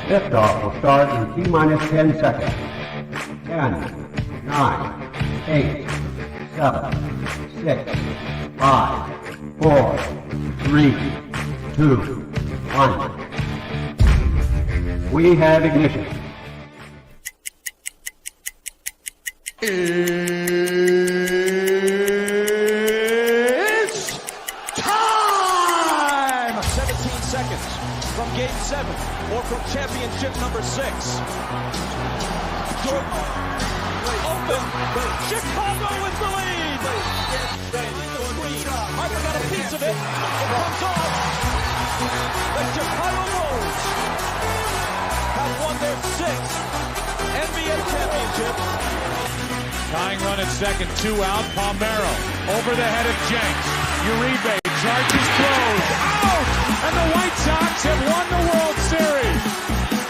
Liftoff will start in T-minus 10 seconds. 10, 9, 8, 7, 6, 5, 4, 3, 2, 1. We have ignition. It's time! 17 seconds from Game 7 or from championship number 6. Open! Chicago with the lead! Harper got a piece of it. It comes off. The Chicago Bulls have won their 6th NBA championship. Tying run at second, 2 out. Palmero over the head of Jenks. Uribe charges, throws, out! And the White Sox have won the World Series.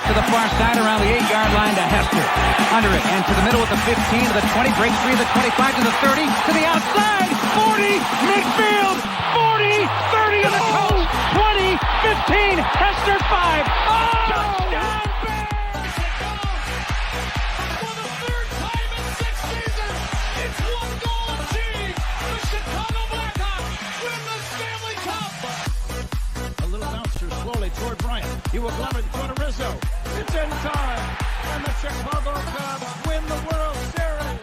To the far side around the 8-yard line to Hester. Under it and to the middle with the 15 to the 20, breaks free of the 25 to the 30, to the outside, 40, midfield, 40, 30 to the coast, 20, 15, Hester 5. Oh! Touchdown! Toward Bryant. He will glove it to Rizzo. It's in time. And the Chicago Cubs win the World Series.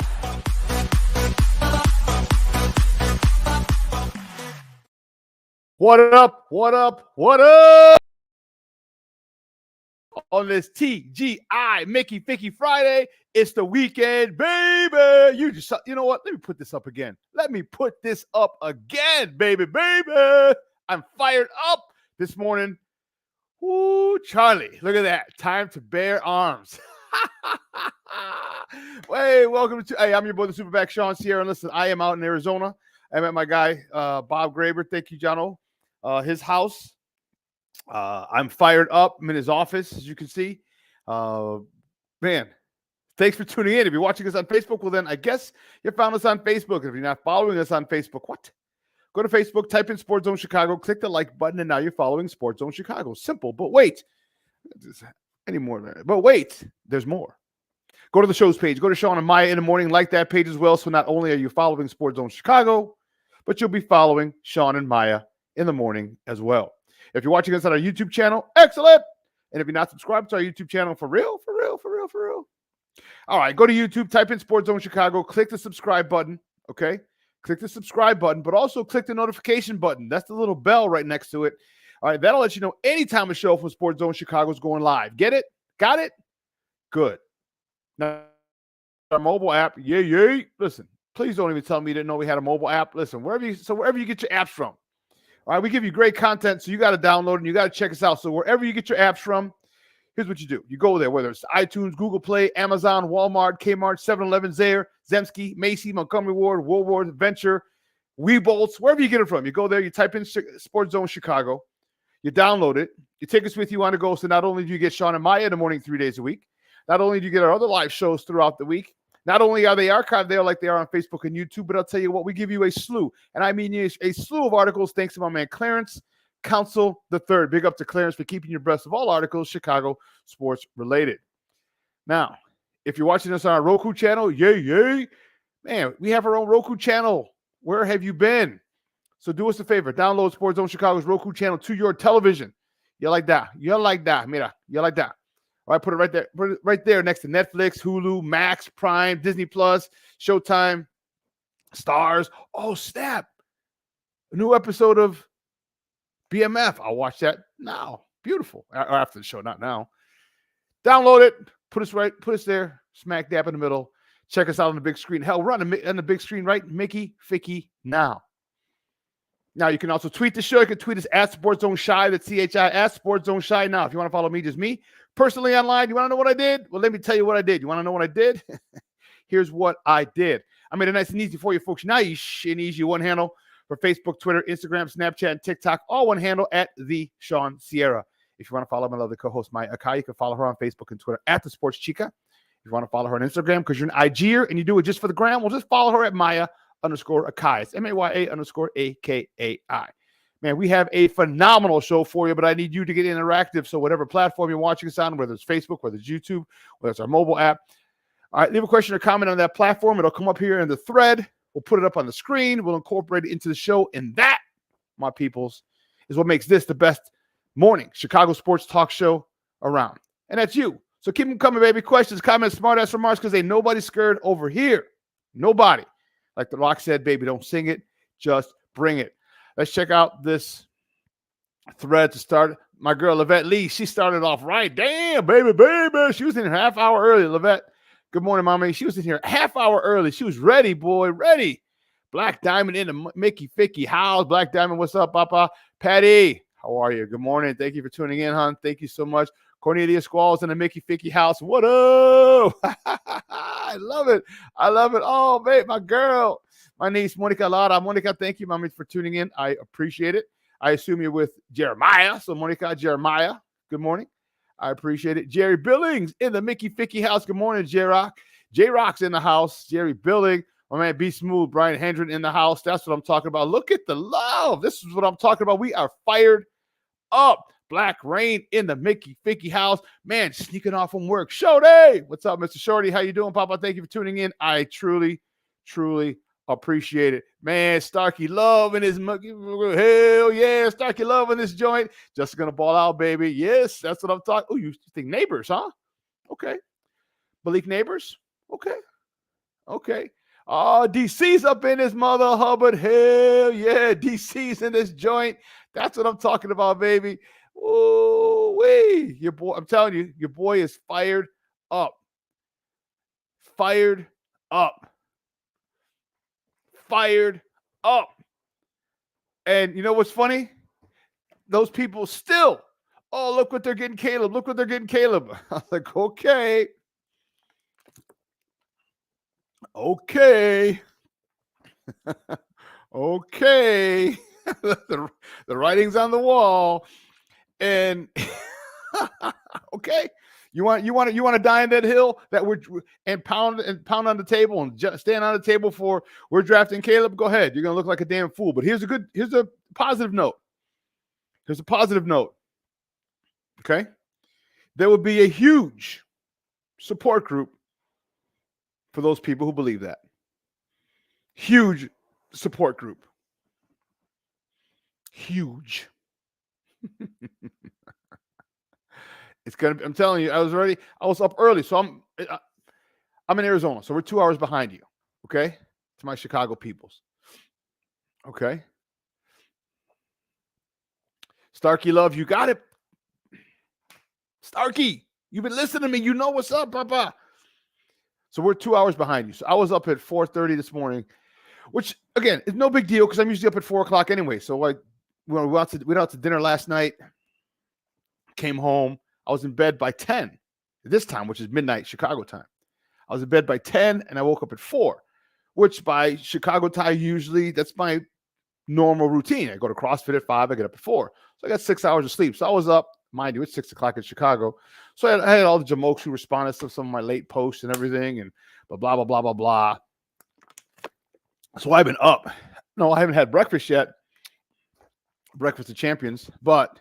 What up? What up? What up? On this TGI Mickey Ficky Friday, it's the weekend, baby. You know what? Let me put this up again. Baby. I'm fired up this morning. Ooh, Charlie, look at that. Time to bear arms. Hey, welcome to, I'm your boy, the SuperBack, Shawn Sierra. And listen, I am out in Arizona. I met my guy, Bob Graber. Thank you, Jono. His house. I'm fired up. I'm in his office, as you can see. Man, thanks for tuning in. If you're watching us on Facebook, well, then I guess you found us on Facebook. If you're not following us on Facebook, what? Go to Facebook, type in Sports Zone Chicago, click the like button, and now you're following Sports Zone Chicago. Simple, but wait. Any more than that. But wait, there's more. Go to the show's page. Go to Shawn and Maya in the morning. Like that page as well. So not only are you following Sports Zone Chicago, but you'll be following Shawn and Maya in the morning as well. If you're watching us on our YouTube channel, excellent. And if you're not subscribed to our YouTube channel, for real. All right, go to YouTube, type in Sports Zone Chicago, click the subscribe button, okay? Click the subscribe button, but also click the notification button. That's the little bell right next to it. All right, that'll let you know anytime a show from Sports Zone Chicago is going live. Get it? Got it? Good. Now, our mobile app, yay. Listen, please don't even tell me you didn't know we had a mobile app. Listen, wherever you get your apps from. All right, we give you great content, so you got to download and you got to check us out. So wherever you get your apps from, here's what you do. You go there, whether it's iTunes, Google Play, Amazon, Walmart, Kmart, 7-Eleven, Zayre, Zemsky, Macy, Montgomery Ward, Woolworth, Venture, Weebolts, wherever you get it from. You go there, you type in Sports Zone Chicago, you download it, you take us with you on the go. So not only do you get Shawn and Maya in the morning 3 days a week, not only do you get our other live shows throughout the week, not only are they archived there like they are on Facebook and YouTube, but I'll tell you what, we give you a slew, and I mean a slew of articles thanks to my man Clarence Council III. Big up to Clarence for keeping you abreast of all articles Chicago sports related. Now, if you're watching us on our Roku channel, yay. Man, we have our own Roku channel. Where have you been? So do us a favor. Download Sports Zone Chicago's Roku channel to your television. You like that? Mira, you like that? All right, put it right there. Put it right there next to Netflix, Hulu, Max, Prime, Disney Plus, Showtime, Stars. Oh, snap. A new episode of BMF. I'll watch that now. Beautiful. Or after the show, not now. Download it. Put us there. Smack dab in the middle. Check us out on the big screen. Hell, run on the big screen, right? Mickey Ficky now. Now, you can also tweet the show. You can tweet us at Sports Zone Shy. That's CHI at Sports Zone Shy. Now, if you want to follow me, just me. Personally online, you want to know what I did? Well, let me tell you what I did. You want to know what I did? Here's what I did. I made it nice and easy for you folks. Nice and easy one handle for Facebook, Twitter, Instagram, Snapchat, and TikTok. All one handle at the Shawn Sierra. If you want to follow my lovely co-host, Maya Akai, you can follow her on Facebook and Twitter at the Sports Chica. If you want to follow her on Instagram because you're an IGer and you do it just for the gram, well, just follow her at Maya_Akai. It's MAYA_AKAI. Man, we have a phenomenal show for you, but I need you to get interactive. So whatever platform you're watching us on, whether it's Facebook, whether it's YouTube, whether it's our mobile app, all right, leave a question or comment on that platform. It'll come up here in the thread. We'll put it up on the screen. We'll incorporate it into the show. And that, my peoples, is what makes this the best morning Chicago sports talk show around. And that's you. So keep them coming, baby. Questions, comments, smart-ass remarks, because ain't nobody scared over here. Nobody. Like the Rock said, baby, don't sing it. Just bring it. Let's check out this thread to start. My girl, Lavette Lee, she started off right. Damn, baby. She was in here half hour early, Lavette. Good morning, mommy. She was in here half hour early. She was ready, boy, ready. Black Diamond in the Mickey Ficky house. Black Diamond, what's up, Papa? Patty, how are you? Good morning. Thank you for tuning in, hon. Thank you so much. Cornelia Squalls in the Mickey Ficky house. What up? I love it. I love it. Oh, babe, my girl. My niece, Monica Lara. Monica, thank you, mommy, for tuning in. I appreciate it. I assume you're with Jeremiah. So, Monica, Jeremiah, good morning. I appreciate it. Jerry Billings in the Mickey Ficky house. Good morning, J-Rock. J-Rock's in the house. Jerry Billing. My man, Be Smooth. Brian Hendren in the house. That's what I'm talking about. Look at the love. This is what I'm talking about. We are fired up. Black Rain in the Mickey Ficky house. Man, sneaking off from work. Shorty. What's up, Mr. Shorty? How you doing, Papa? Thank you for tuning in. I truly appreciate it. Man, Starkey loving his monkey. Hell yeah, Starkey loving this joint. Just gonna ball out, baby. Yes, that's what I'm talking. Oh, you think Neighbors, huh? Okay. Malik Neighbors? Okay. Oh, DC's up in his mother Hubbard. Hell yeah, DC's in this joint. That's what I'm talking about, baby. Oh, wait. Your boy, I'm telling you, your boy is fired up. Fired up. And you know what's funny? Those people still, oh, look what they're getting Caleb. Look what they're getting Caleb. I was like, okay. Okay. The writing's on the wall. And okay. You want to die in that hill that we're and pound on the table and stand on the table for we're drafting Caleb? Go ahead. You're gonna look like a damn fool. But here's a positive note. Okay, there will be a huge support group for those people who believe that. Huge support group. Huge. It's gonna be, I'm telling you, I was up early. So I'm in Arizona. So we're 2 hours behind you. Okay? To my Chicago peoples. Okay. Starkey love, you got it. Starkey, you've been listening to me. You know what's up, Papa. So we're 2 hours behind you. So I was up at 4:30 this morning, which again is no big deal because I'm usually up at 4 o'clock anyway. So like we went out to dinner last night, came home. I was in bed by 10 this time, which is midnight Chicago time. I was in bed by 10 and I woke up at 4, which by Chicago time, usually that's my normal routine. I go to CrossFit at 5, I get up at 4. So I got 6 hours of sleep. So I was up, mind you, it's 6 o'clock in Chicago. So I had all the Jamoke respondents to some of my late posts and everything and blah. So I've been up. No, I haven't had breakfast yet. Breakfast of Champions, but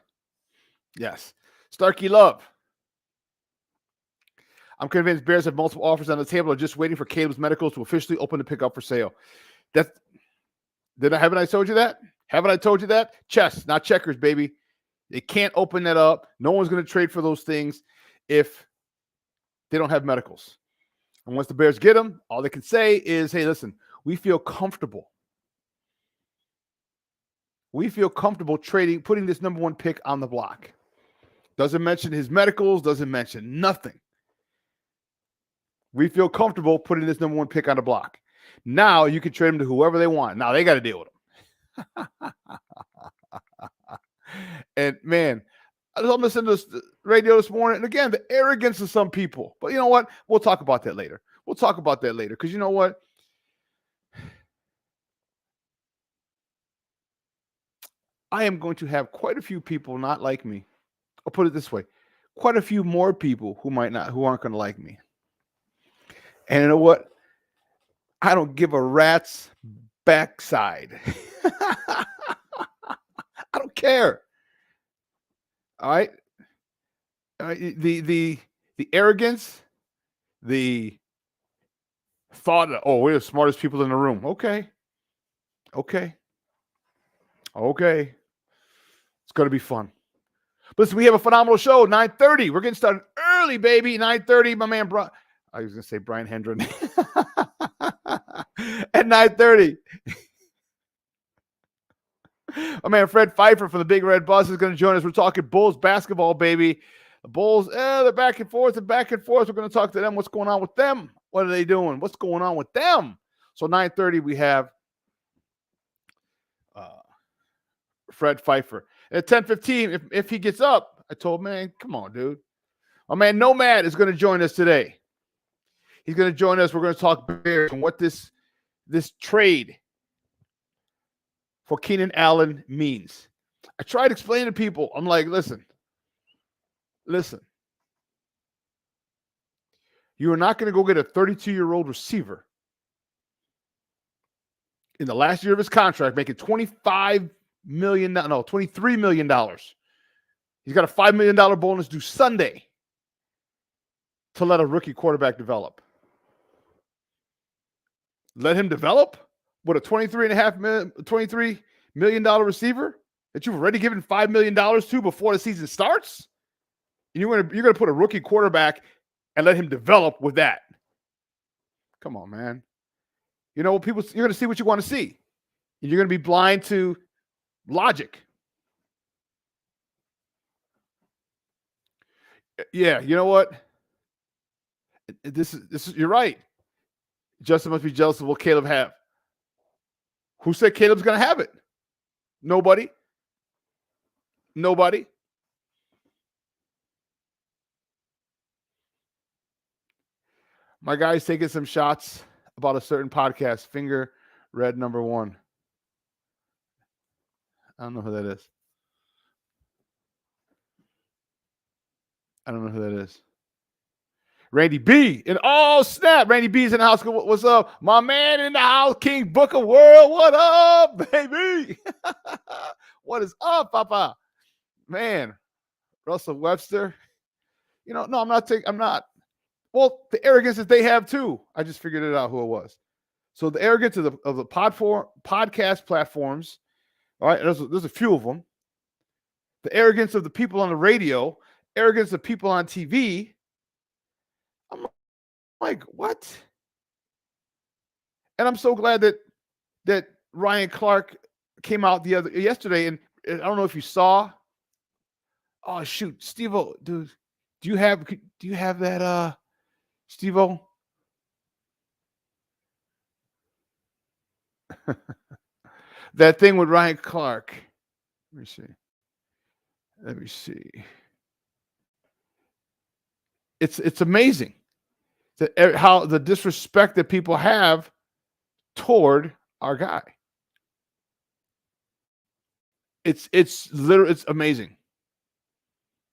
yes. Starkey love. I'm convinced Bears have multiple offers on the table. Are just waiting for Caleb's medicals to officially open the pickup for sale. Haven't I told you that? Haven't I told you that? Chess, not checkers, baby. They can't open that up. No one's going to trade for those things if they don't have medicals. And once the Bears get them, all they can say is, hey, listen, we feel comfortable. We feel comfortable putting this number 1 pick on the block. Doesn't mention his medicals, doesn't mention nothing. We feel comfortable putting this number 1 pick on the block. Now you can trade him to whoever they want. Now they got to deal with him. And man, I was listening to the radio this morning. And again, the arrogance of some people. But you know what? We'll talk about that later. Because you know what? I am going to have quite a few people not like me. I'll put it this way. Quite a few more people who aren't going to like me. And you know what? I don't give a rat's backside. care. All right. The arrogance, the thought, oh, we're the smartest people in the room. Okay. It's going to be fun. But listen, we have a phenomenal show, 9:30. We're getting started early, baby. 9:30, my man, I was going to say Brian Hendren. At 9:30. My man, Fred Pfeiffer from the Big Red Bus is going to join us. We're talking Bulls basketball, baby. The Bulls, they're back and forth and back and forth. We're going to talk to them. What's going on with them? What are they doing? What's going on with them? So 9:30, we have Fred Pfeiffer. At 10:15, if he gets up, I told, man, come on, dude. My man Nomad is going to join us today. He's going to join us. We're going to talk Bears and what this trade for Keenan Allen means. I tried explaining to people. I'm like, listen. You are not going to go get a 32-year-old receiver in the last year of his contract, making $23 million. He's got a $5 million bonus due Sunday to let a rookie quarterback develop. Let him develop with a $23 million receiver that you've already given $5 million to before the season starts? And you're gonna put a rookie quarterback and let him develop with that. Come on, man. You know, you're gonna see what you want to see. And you're gonna be blind to logic. Yeah, you know what? This is you're right. Justin must be jealous of what Caleb have. Who said Caleb's gonna have it? Nobody. My guy's taking some shots about a certain podcast. Finger red number 1. I don't know who that is. Randy B. And oh, snap. Randy B's in the house. What's up? My man in the house, King Booker World. What up, baby? What is up, Papa? Man, Russell Webster. You know, no, I'm not. Well, the arrogance that they have too. I just figured it out who it was. So the arrogance of the podcast platforms. All right, there's a few of them. The arrogance of the people on the radio, arrogance of people on TV. I'm like, what? And I'm so glad that Ryan Clark came out yesterday, and I don't know if you saw. Oh shoot, Steve-O, dude, do you have that Steve-O? That thing with Ryan Clark. Let me see. It's amazing how the disrespect that people have toward our guy. It's literally, it's amazing.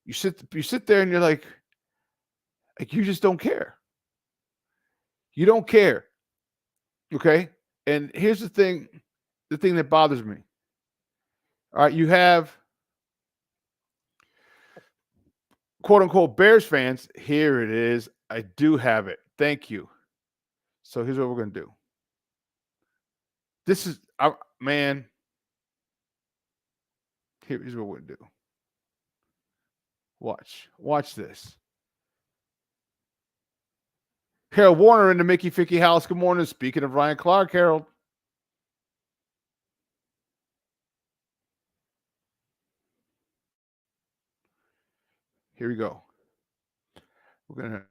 You sit there and you're like you just don't care. You don't care. Okay? And here's the thing that bothers me. All right, you have quote unquote Bears fans. Here it is. I do have it. Thank you. So here's what we're going to do. This is, man. Here's what we're going to do. Watch this. Harold Warner in the Mickey Ficky house. Good morning. Speaking of Ryan Clark, Harold. Here we go. We're gonna.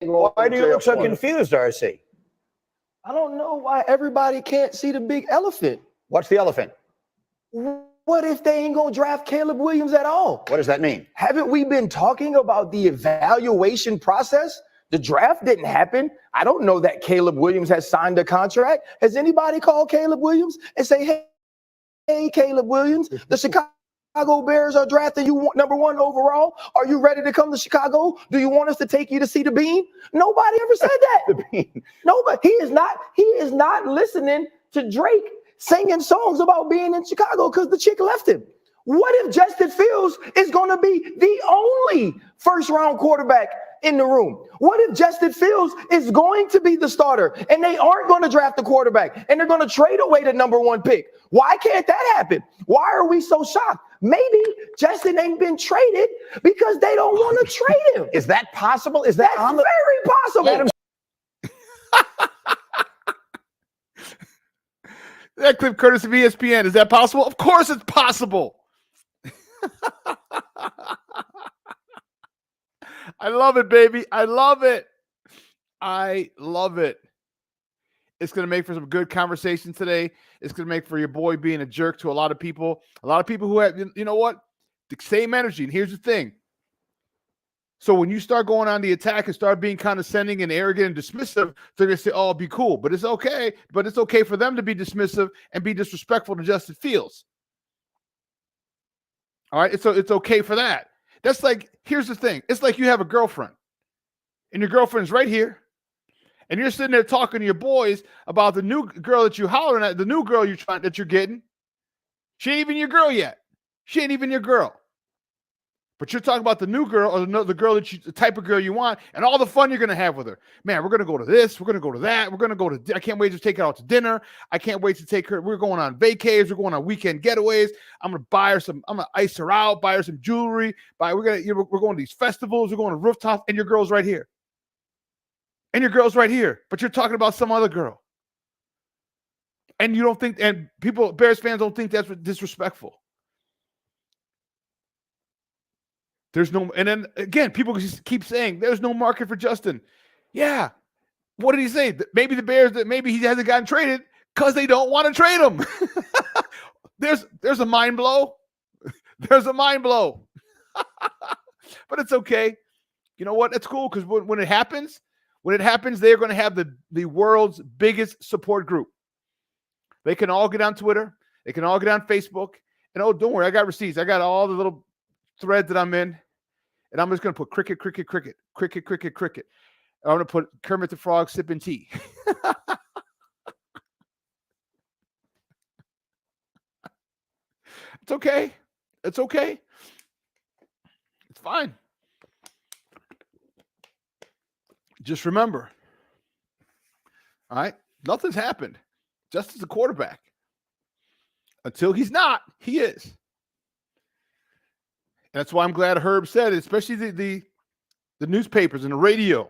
Why do you look so confused, RC? I don't know why everybody can't see the big elephant. What's the elephant? What if they ain't gonna draft Caleb Williams at all? What does that mean? Haven't we been talking about the evaluation process? The draft didn't happen. I don't know that Caleb Williams has signed a contract. Has anybody called Caleb Williams and say, hey, Caleb Williams, the Chicago Bears are drafting you number 1 overall. Are you ready to come to Chicago? Do you want us to take you to see the bean? Nobody ever said that. The bean. Nobody. He is not listening to Drake singing songs about being in Chicago because the chick left him. What if Justin Fields is going to be the only first-round quarterback in the room? What if Justin Fields is going to be the starter and they aren't going to draft the quarterback and they're going to trade away the number 1 pick? Why can't that happen? Why are we so shocked? Maybe Justin ain't been traded because they don't want to trade him. Is that possible? Is that That's very possible. That clip courtesy of ESPN. Is that possible? Of course it's possible. I love it, baby. I love it. I love it. It's going to make for some good conversation today. It's going to make for your boy being a jerk to a lot of people. A lot of people who have, you know what? The same energy. And here's the thing. So when you start going on the attack and start being condescending and arrogant and dismissive, they're going to say, oh, be cool. But it's okay. But it's okay for them to be dismissive and be disrespectful to Justin Fields. All right? It's okay for that. That's like, here's the thing. It's like you have a girlfriend. And your girlfriend's right here. And you're sitting there talking to your boys about the new girl that you're hollering at, the new girl that you're getting. She ain't even your girl yet. She ain't even your girl. But you're talking about the new girl or the girl the type of girl you want and all the fun you're going to have with her. Man, we're going to go to this. We're going to go to that. We're going to go to, I can't wait to take her out to dinner. I can't wait to take her. We're going on vacays. We're going on weekend getaways. I'm going to buy her I'm going to ice her out, buy her some jewelry. We're going to these festivals. We're going to rooftops and your girl's right here. And your girl's right here. But you're talking about some other girl. And you don't think, and people, Bears fans don't think that's disrespectful. There's no, and then again, people just keep saying there's no market for Justin. Yeah. What did he say? Maybe the Bears, maybe he hasn't gotten traded because they don't want to trade him. There's a mind blow. There's a mind blow. But it's okay. You know what? It's cool because when it happens, they're going to have the world's biggest support group. They can all get on Twitter. They can all get on Facebook. And oh, don't worry, I got receipts. I got all the little thread that I'm in, and I'm just going to put cricket. I'm going to put Kermit the Frog sipping tea. It's okay. It's okay. It's fine. Just remember, all right, nothing's happened. Justin's a quarterback. Until he's not, he is. And that's why I'm glad Herb said it, especially the newspapers and the radio.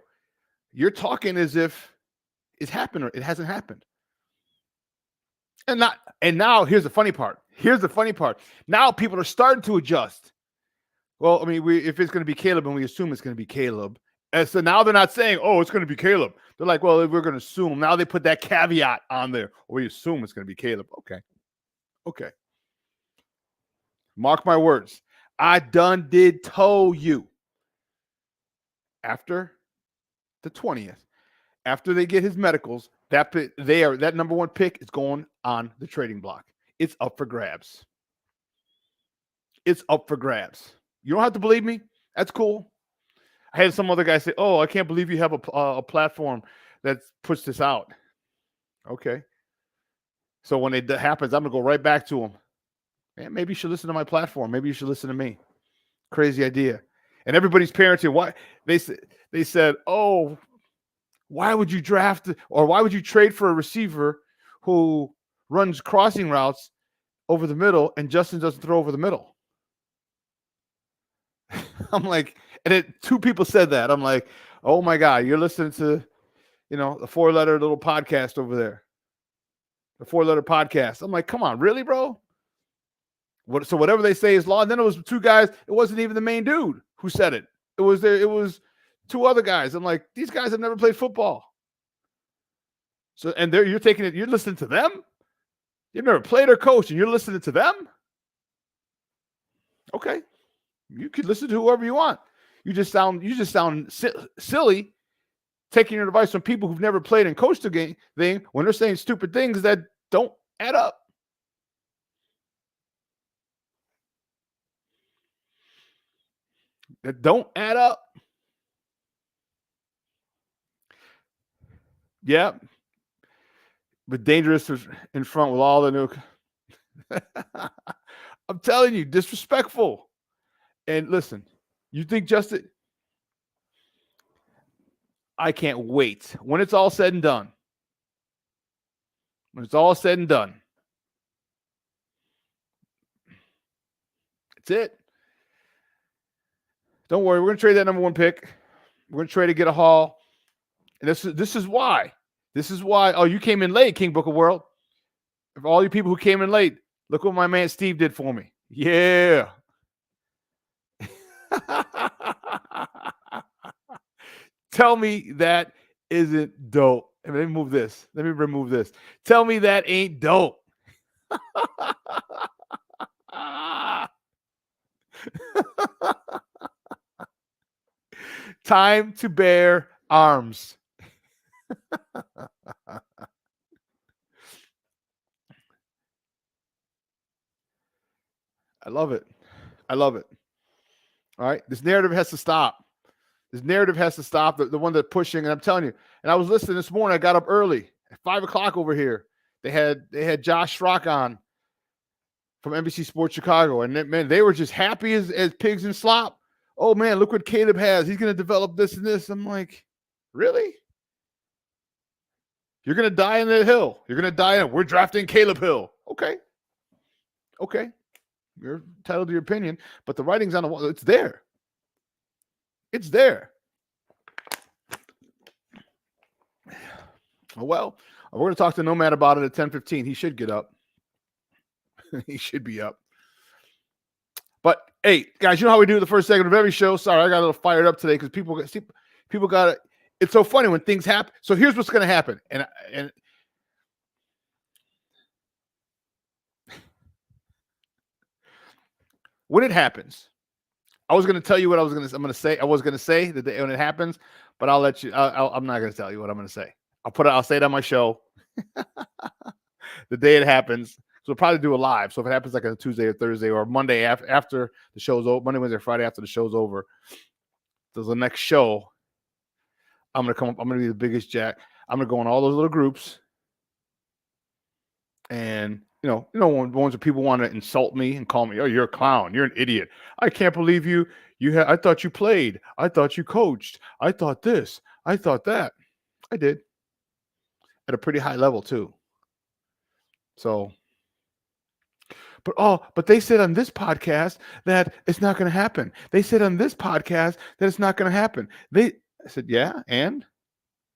You're talking as if it's happened or it hasn't happened. And now here's the funny part. Now people are starting to adjust. Well, I mean, if it's going to be Caleb and we assume it's going to be Caleb. And so now they're not saying, oh, it's going to be Caleb. They're like, well, we're going to assume. Now they put that caveat on there. We assume it's going to be Caleb. Okay. Mark my words. I did tell you. After the 20th, after they get his medicals, that number 1 pick is going on the trading block. It's up for grabs. You don't have to believe me. That's cool. I had some other guy say, oh, I can't believe you have a platform that puts this out. Okay. So when it happens, I'm going to go right back to him. Man, maybe you should listen to my platform. Maybe you should listen to me. Crazy idea. And everybody's parenting. Why they said, oh, why would you draft or why would you trade for a receiver who runs crossing routes over the middle and Justin doesn't throw over the middle? I'm like, and 2 people said that. I'm like, oh my God, you're listening to, the 4-letter little podcast over there. The 4-letter podcast. I'm like, come on, really, bro? So whatever they say is law. And then it was 2 guys. It wasn't even the main dude who said it. It was 2 other guys. I'm like, these guys have never played football. So, and you're taking it, you're listening to them? You've never played or coached, and you're listening to them? Okay. You can listen to whoever you want. You just sound silly taking your advice from people who've never played and coached a game thing when they're saying stupid things that don't add up. That don't add up. Yeah. but dangerous in front with all the new. I'm telling you, disrespectful. And listen, you think Justin? I can't wait when it's all said and done. When it's all said and done, that's it. Don't worry, we're gonna trade that number 1 pick. We're gonna trade to get a haul. And this is why. This is why. Oh, you came in late, King Book of World. For all you people who came in late, look what my man Steve did for me. Yeah. Tell me that isn't dope. Let me move this. Let me remove this. Tell me that ain't dope. Time to bear arms. I love it. I love it. All right. This narrative has to stop. This narrative has to stop. The one that's pushing, and I'm telling you. And I was listening this morning. I got up early at 5:00 over here. They had Josh Schrock on from NBC Sports Chicago, and man, they were just happy as pigs in slop. Oh man, look what Caleb has. He's going to develop this and this. I'm like, really? You're going to die in that hill. You're going to die in. We're drafting Caleb Hill. Okay. You're entitled to your opinion, but the writing's on the wall. It's there. It's there. Well, we're going to talk to Nomad about it at 10:15. He should get up. He should be up. But hey, guys, you know how we do the first segment of every show. Sorry, I got a little fired up today because people got it. It's so funny when things happen. So here's what's going to happen, and when it happens, I was going to tell you what I'm going to say. I was going to say the day when it happens, but I'll let you. I'm not going to tell you what I'm going to say. I'll say it on my show the day it happens. So we'll probably do a live. So if it happens like on a Tuesday or Thursday or Monday after the show's over, Monday, Wednesday, or Friday after the show's over, there's the next show. I'm going to come up. I'm going to be the biggest jack. I'm going to go in all those little groups. And, ones where people want to insult me and call me, oh, you're a clown. You're an idiot. I can't believe you. I thought you played. I thought you coached. I thought this. I thought that. I did. At a pretty high level, too. So, but they said on this podcast that it's not going to happen. They said on this podcast that it's not going to happen. I said, yeah, and?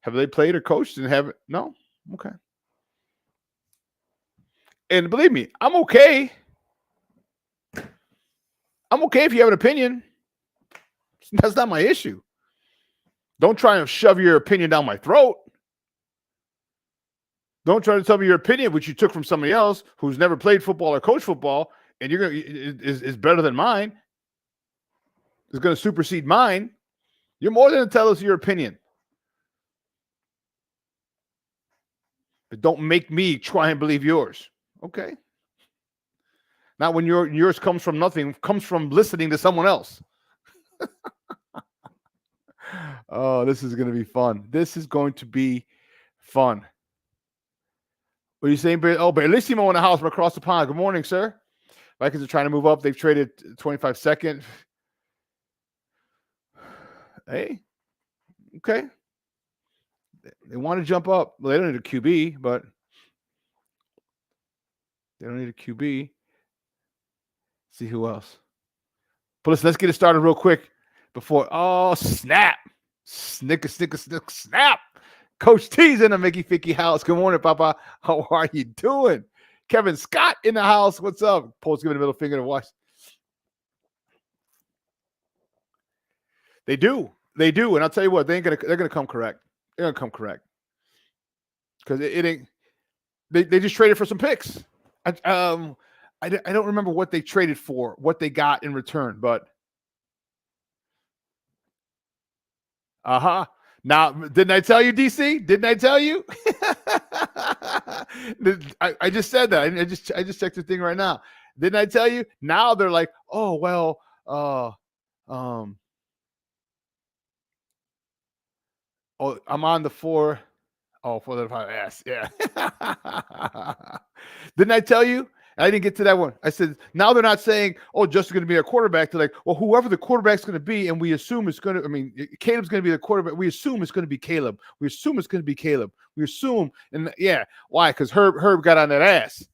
Have they played or coached and haven't? No? Okay. And believe me, I'm okay. I'm okay if you have an opinion. That's not my issue. Don't try and shove your opinion down my throat. Don't try to tell me your opinion, which you took from somebody else who's never played football or coached football, and is better than mine. Is going to supersede mine. You're more than to tell us your opinion. But don't make me try and believe yours. Okay. Not when yours comes from nothing, comes from listening to someone else. Oh, this is going to be fun. This is going to be fun. What are you saying? Oh, Bellissimo in the house from across the pond. Good morning, sir. Vikings are trying to move up. They've traded 25-second. Hey. Okay. They want to jump up. Well, they don't need a QB, but they don't need a QB. See who else. But let's get it started real quick before. Oh, snap. Snicker, snap. Coach T's in the Mickey Ficky house. Good morning, Papa. How are you doing? Kevin Scott in the house. What's up? Post giving a middle finger to watch. They do. And I'll tell you what, they're gonna come correct. They're gonna come correct. Because it ain't. They just traded for some picks. I don't remember what they traded for, what they got in return, but now, didn't I tell you, DC? Didn't I tell you? I just said that. I just checked the thing right now. Didn't I tell you? Now they're like, oh well, I'm on the 4. Oh, 4.5 ass. Yeah. Didn't I tell you? I didn't get to that one. I said, now they're not saying, oh, Justin's going to be a quarterback. They're like, well, whoever the quarterback's going to be, and we assume it's going to, I mean, Caleb's going to be the quarterback. We assume it's going to be Caleb. We assume it's going to be Caleb. We assume, and yeah, why? Because Herb got on that ass.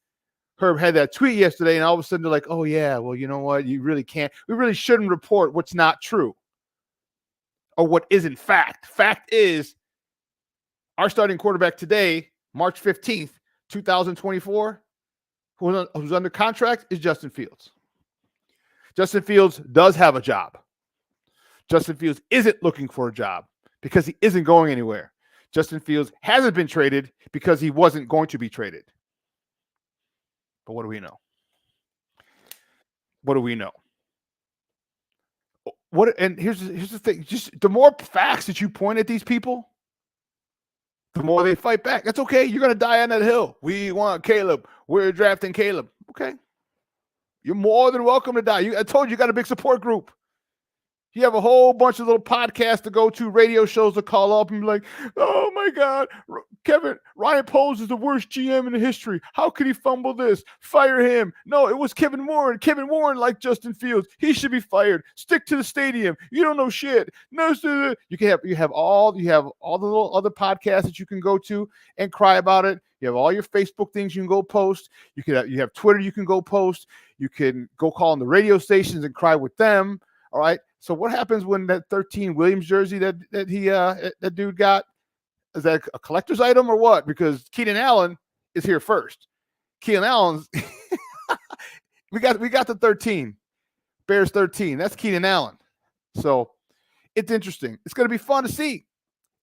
Herb had that tweet yesterday, and all of a sudden they're like, oh, yeah, well, you know what? You really can't. We really shouldn't report what's not true or what isn't fact. Fact is, our starting quarterback today, March 15th, 2024, who's under contract is Justin Fields. Justin Fields does have a job. Justin Fields isn't looking for a job because he isn't going anywhere. Justin Fields hasn't been traded because he wasn't going to be traded. But what do we know? What do we know? And here's the thing. Just the more facts that you point at these people, the more they fight back. That's okay. You're going to die on that hill. We want Caleb. We're drafting Caleb. Okay. You're more than welcome to die. I told you got a big support group. You have a whole bunch of little podcasts to go to, radio shows to call up and be like, oh my God, Ryan Poles is the worst GM in the history. How could he fumble this? Fire him. No, it was Kevin Warren. Kevin Warren liked Justin Fields. He should be fired. Stick to the stadium. You don't know shit. No, you have all the little other podcasts that you can go to and cry about it. You have all your Facebook things you can go post. You have Twitter you can go post. You can go call on the radio stations and cry with them. All right. So what happens when that 13 Williams jersey that dude got, is that a collector's item or what? Because Keenan Allen is here first. Keenan Allen's we got the 13. Bears 13. That's Keenan Allen. So it's interesting. It's going to be fun to see.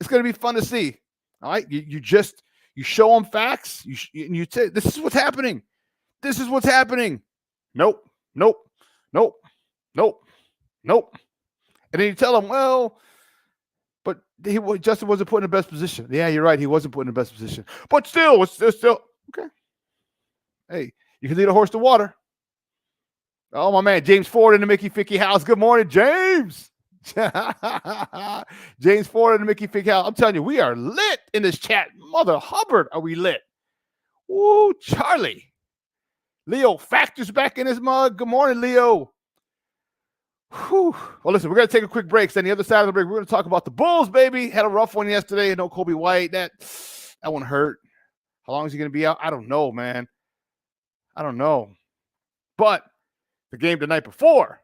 It's going to be fun to see. All right. You show them facts. You say, this is what's happening. This is what's happening. Nope. And then you tell them, well, but Justin wasn't put in the best position. Yeah, you're right. He wasn't put in the best position. But still, it's still okay. Hey, you can lead a horse to water. Oh, my man, James Ford in the Mickey Ficky house. Good morning, James. James Ford in the Mickey Ficky house. I'm telling you, we are lit in this chat. Mother Hubbard, are we lit? Woo, Charlie. Leo Factor's back in his mug. Good morning, Leo. Whew. Well, listen, we're going to take a quick break. So on the other side of the break, we're going to talk about the Bulls, baby. Had a rough one yesterday. No Kobe White. That one hurt. How long is he going to be out? I don't know, man. I don't know. But the game the night before,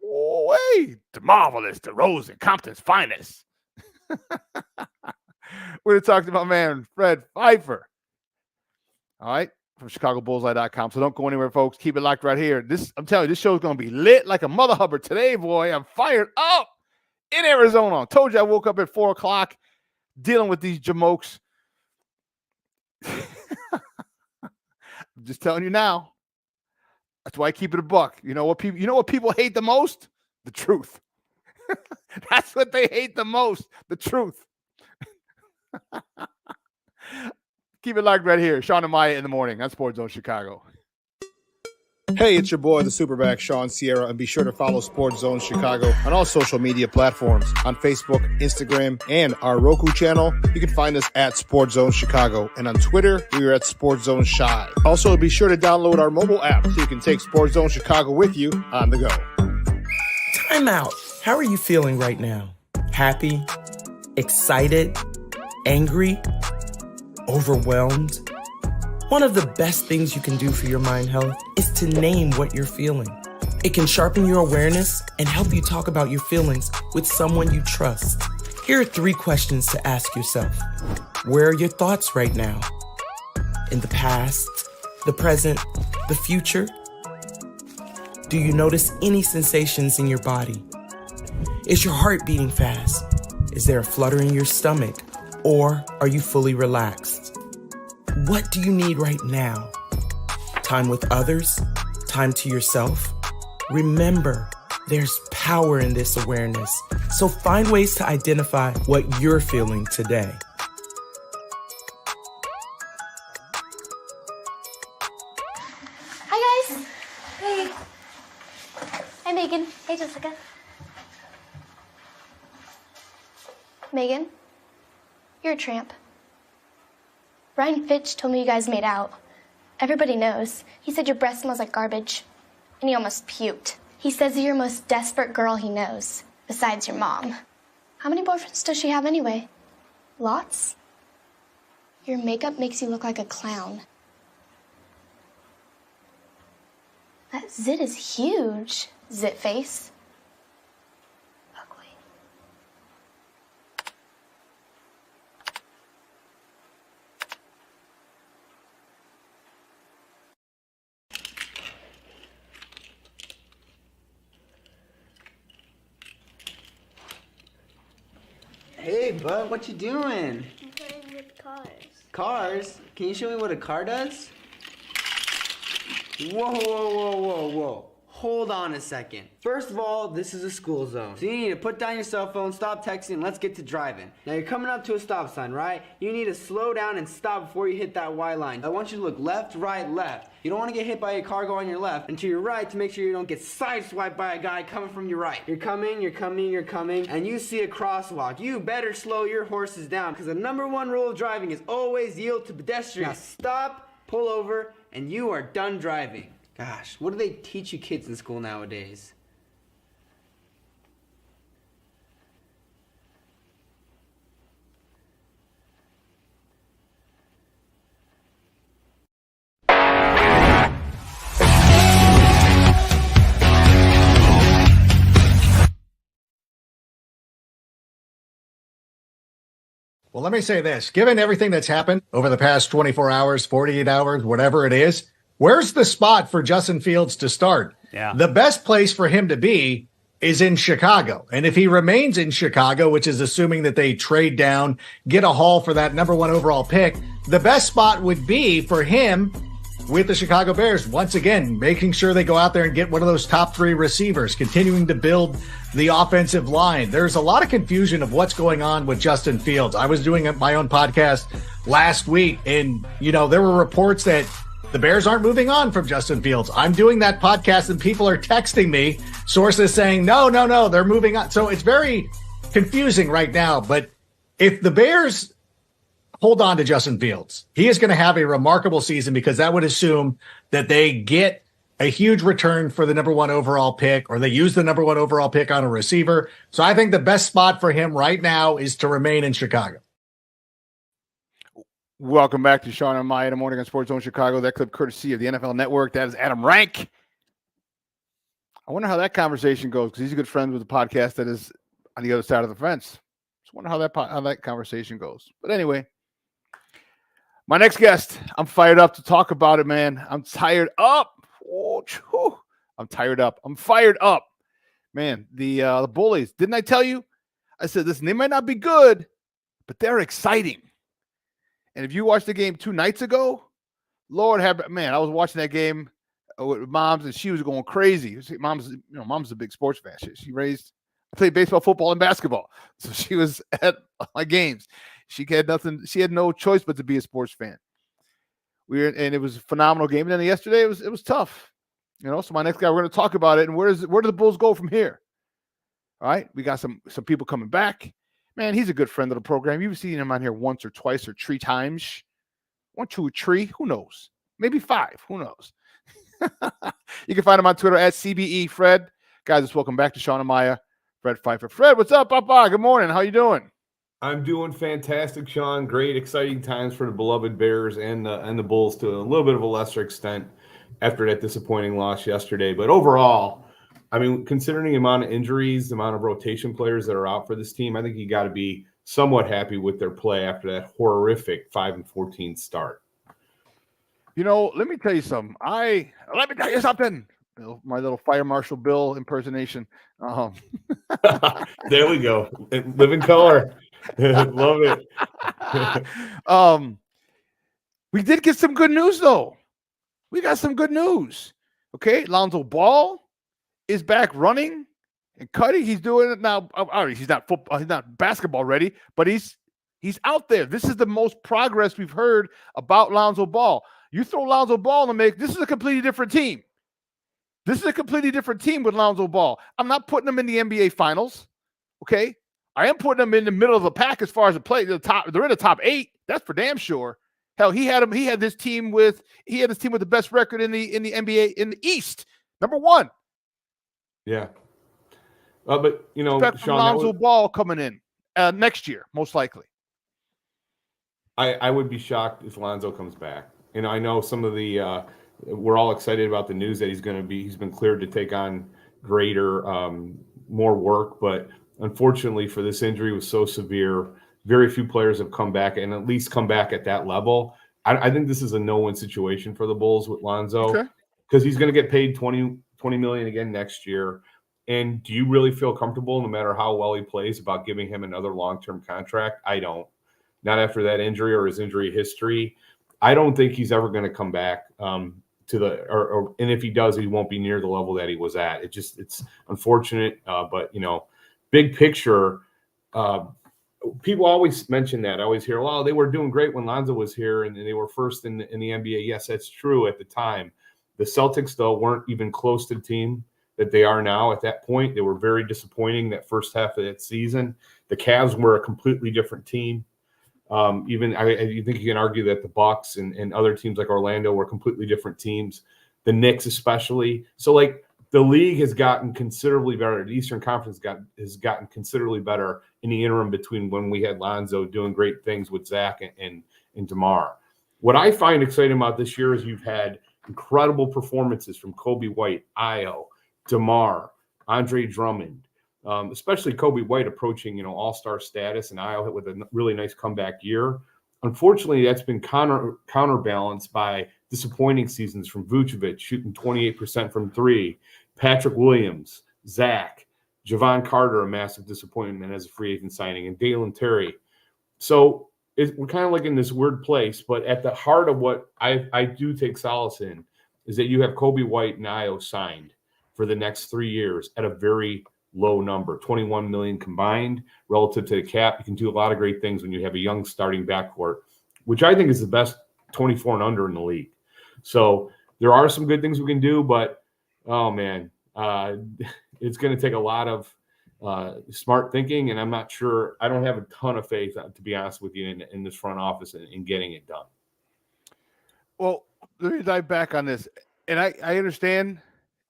the marvelous DeRozan, Compton's finest. We're going to talk to my man, Fred Pfeiffer. All right. From ChicagoBullseye.com. So don't go anywhere, folks. Keep it locked right here. I'm telling you, this show is going to be lit like a mother Hubbard today, boy. I'm fired up in Arizona. I told you I woke up at 4 o'clock dealing with these jamokes. I'm just telling you now. That's why I keep it a buck. You know what people hate the most? The truth. That's what they hate the most. The truth. Keep it locked right here. Shawn and Maya in the morning on Sports Zone Chicago. Hey, it's your boy, the SuperBack, Shawn Sierra, and be sure to follow Sports Zone Chicago on all social media platforms, on Facebook, Instagram, and our Roku channel. You can find us at Sports Zone Chicago, and on Twitter, we are at Sports Zone Shy. Also, be sure to download our mobile app so you can take Sports Zone Chicago with you on the go. Time out. How are you feeling right now? Happy? Excited? Angry? Overwhelmed? One of the best things you can do for your mind health is to name what you're feeling. It can sharpen your awareness and help you talk about your feelings with someone you trust. Here are 3 questions to ask yourself. Where are your thoughts right now? In the past, the present, the future? Do you notice any sensations in your body? Is your heart beating fast? Is there a flutter in your stomach? Or are you fully relaxed? What do you need right now? Time with others? Time to yourself? Remember, there's power in this awareness. So find ways to identify what you're feeling today. Hi, guys. Hey. Hi, Megan. Hey, Jessica. Megan, you're a tramp. Ryan Fitch told me you guys made out. Everybody knows. He said your breath smells like garbage. And he almost puked. He says you're the most desperate girl he knows, besides your mom. How many boyfriends does she have anyway? Lots? Your makeup makes you look like a clown. That zit is huge, zit face. Ugly. Hey, bud, what you doing? I'm playing with cars. Cars? Can you show me what a car does? Whoa, whoa, whoa, whoa, whoa. Hold on a second. First of all, this is a school zone. So you need to put down your cell phone, stop texting, and let's get to driving. Now you're coming up to a stop sign, right? You need to slow down and stop before you hit that Y line. I want you to look left, right, left. You don't want to get hit by a car going on your left, and to your right to make sure you don't get sideswiped by a guy coming from your right. You're coming, and you see a crosswalk. You better slow your horses down, because the #1 rule of driving is always yield to pedestrians. Now stop, pull over, and you are done driving. Gosh, what do they teach you kids in school nowadays? Well, let me say this. Given everything that's happened over the past 24 hours, 48 hours, whatever it is, where's the spot for Justin Fields to start? Yeah. The best place for him to be is in Chicago. And if he remains in Chicago, which is assuming that they trade down, get a haul for that #1 overall pick, the best spot would be for him with the Chicago Bears, once again, making sure they go out there and get one of those top 3 receivers, continuing to build the offensive line. There's a lot of confusion of what's going on with Justin Fields. I was doing my own podcast last week, and, there were reports that the Bears aren't moving on from Justin Fields. I'm doing that podcast, and people are texting me, sources saying, no, they're moving on. So it's very confusing right now. But if the Bears hold on to Justin Fields, he is going to have a remarkable season, because that would assume that they get a huge return for the #1 overall pick, or they use the #1 overall pick on a receiver. So I think the best spot for him right now is to remain in Chicago. Welcome back to Shawn and Maya in the morning on Sports Zone Chicago. That clip courtesy of the NFL Network. That is Adam Rank. I wonder how that conversation goes, because he's a good friend with the podcast that is on the other side of the fence. Just wonder how that conversation goes. But anyway, my next guest, I'm fired up to talk about it, man. I'm tired up. I'm tired up. I'm fired up. Man, the Bullies. Didn't I tell you? I said, listen, they might not be good, but they're exciting. And if you watched the game 2 nights ago, Lord have, man, I was watching that game with Moms, and she was going crazy. Mom's a big sports fan. She played baseball, football, and basketball. So she was at my games. She had nothing. She had no choice but to be a sports fan. And it was a phenomenal game. And then yesterday it was tough. So my next guy, we're going to talk about it. And where do the Bulls go from here? All right, we got some people coming back. Man, he's a good friend of the program. You've seen him on here once or twice or 3 times. 1, 2, or 3. Who knows? Maybe 5. Who knows? You can find him on Twitter at CBE Fred. Guys, just welcome back to Shawn and Maya. Fred Pfeiffer. Fred, what's up, Papa? Good morning. How you doing? I'm doing fantastic, Shawn. Great, exciting times for the beloved Bears and the Bulls to a little bit of a lesser extent after that disappointing loss yesterday. But overall, I mean, considering the amount of injuries, the amount of rotation players that are out for this team, I think you got to be somewhat happy with their play after that horrific 5-14 start. Let me tell you something. My little Fire Marshal Bill impersonation. There we go. Live in color. Love it. We did get some good news, though. We got some good news. Okay, Lonzo Ball is back running and cutting. He's doing it now. He's not football. He's not basketball ready, but he's out there. This is the most progress we've heard about Lonzo Ball. You throw Lonzo Ball in the mix, this is a completely different team. This is a completely different team with Lonzo Ball. I'm not putting them in the NBA Finals, okay? I am putting them in the middle of the pack as far as the play. They're in the top 8. That's for damn sure. Hell, he had his team with the best record in the NBA in the East, #1. Yeah. But Expect from Shawn, Lonzo Ball coming in next year, most likely. I would be shocked if Lonzo comes back. And I know some of the we're all excited about the news that he's been cleared to take on greater, more work. But unfortunately for this injury was so severe, very few players have come back and at least come back at that level. I think this is a no-win situation for the Bulls with Lonzo because he's going to get paid $20 million again next year. And do you really feel comfortable, no matter how well he plays, about giving him another long-term contract? I don't. Not after that injury or his injury history. I don't think he's ever going to come back and if he does, he won't be near the level that he was at. It's unfortunate, but big picture, people always mention that. I always hear, well, they were doing great when Lonzo was here and they were first in the NBA. Yes, that's true at the time. The Celtics, though, weren't even close to the team that they are now at that point. They were very disappointing that first half of that season. The Cavs were a completely different team. Even I think you can argue that the Bucks and other teams like Orlando were completely different teams, the Knicks especially. So like the league has gotten considerably better. The Eastern Conference has gotten considerably better in the interim between when we had Lonzo doing great things with Zach and DeMar. What I find exciting about this year is you've had incredible performances from Kobe White, Ayo, DeMar, Andre Drummond. Especially Kobe White approaching, all-star status, and Ayo with a really nice comeback year. Unfortunately, that's been counterbalanced by disappointing seasons from Vucevic, shooting 28% from three, Patrick Williams, Zach, Javon Carter, a massive disappointment as a free agent signing, and Dalen Terry. So we're kind of like in this weird place, but at the heart of what I do take solace in is that you have Kobe White and Ayo signed for the next 3 years at a very low number, $21 million combined relative to the cap. You can do a lot of great things when you have a young starting backcourt, which I think is the best 24 and under in the league. So there are some good things we can do, but oh man, it's going to take a lot of smart thinking, and I'm not sure. I don't have a ton of faith, to be honest with you, in this front office in getting it done. Well, let me dive back on this, and I understand.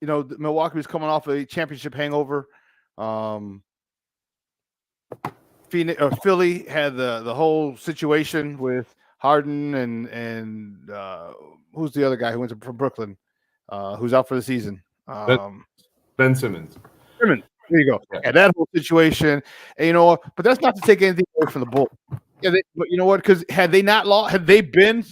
Milwaukee was coming off a championship hangover. Philly had the whole situation with Harden and who's the other guy who went from Brooklyn, who's out for the season? Ben Simmons. There you go. Yeah, that whole situation. And but that's not to take anything away from the Bulls. Yeah, but you know what? Because had they not lost, had they been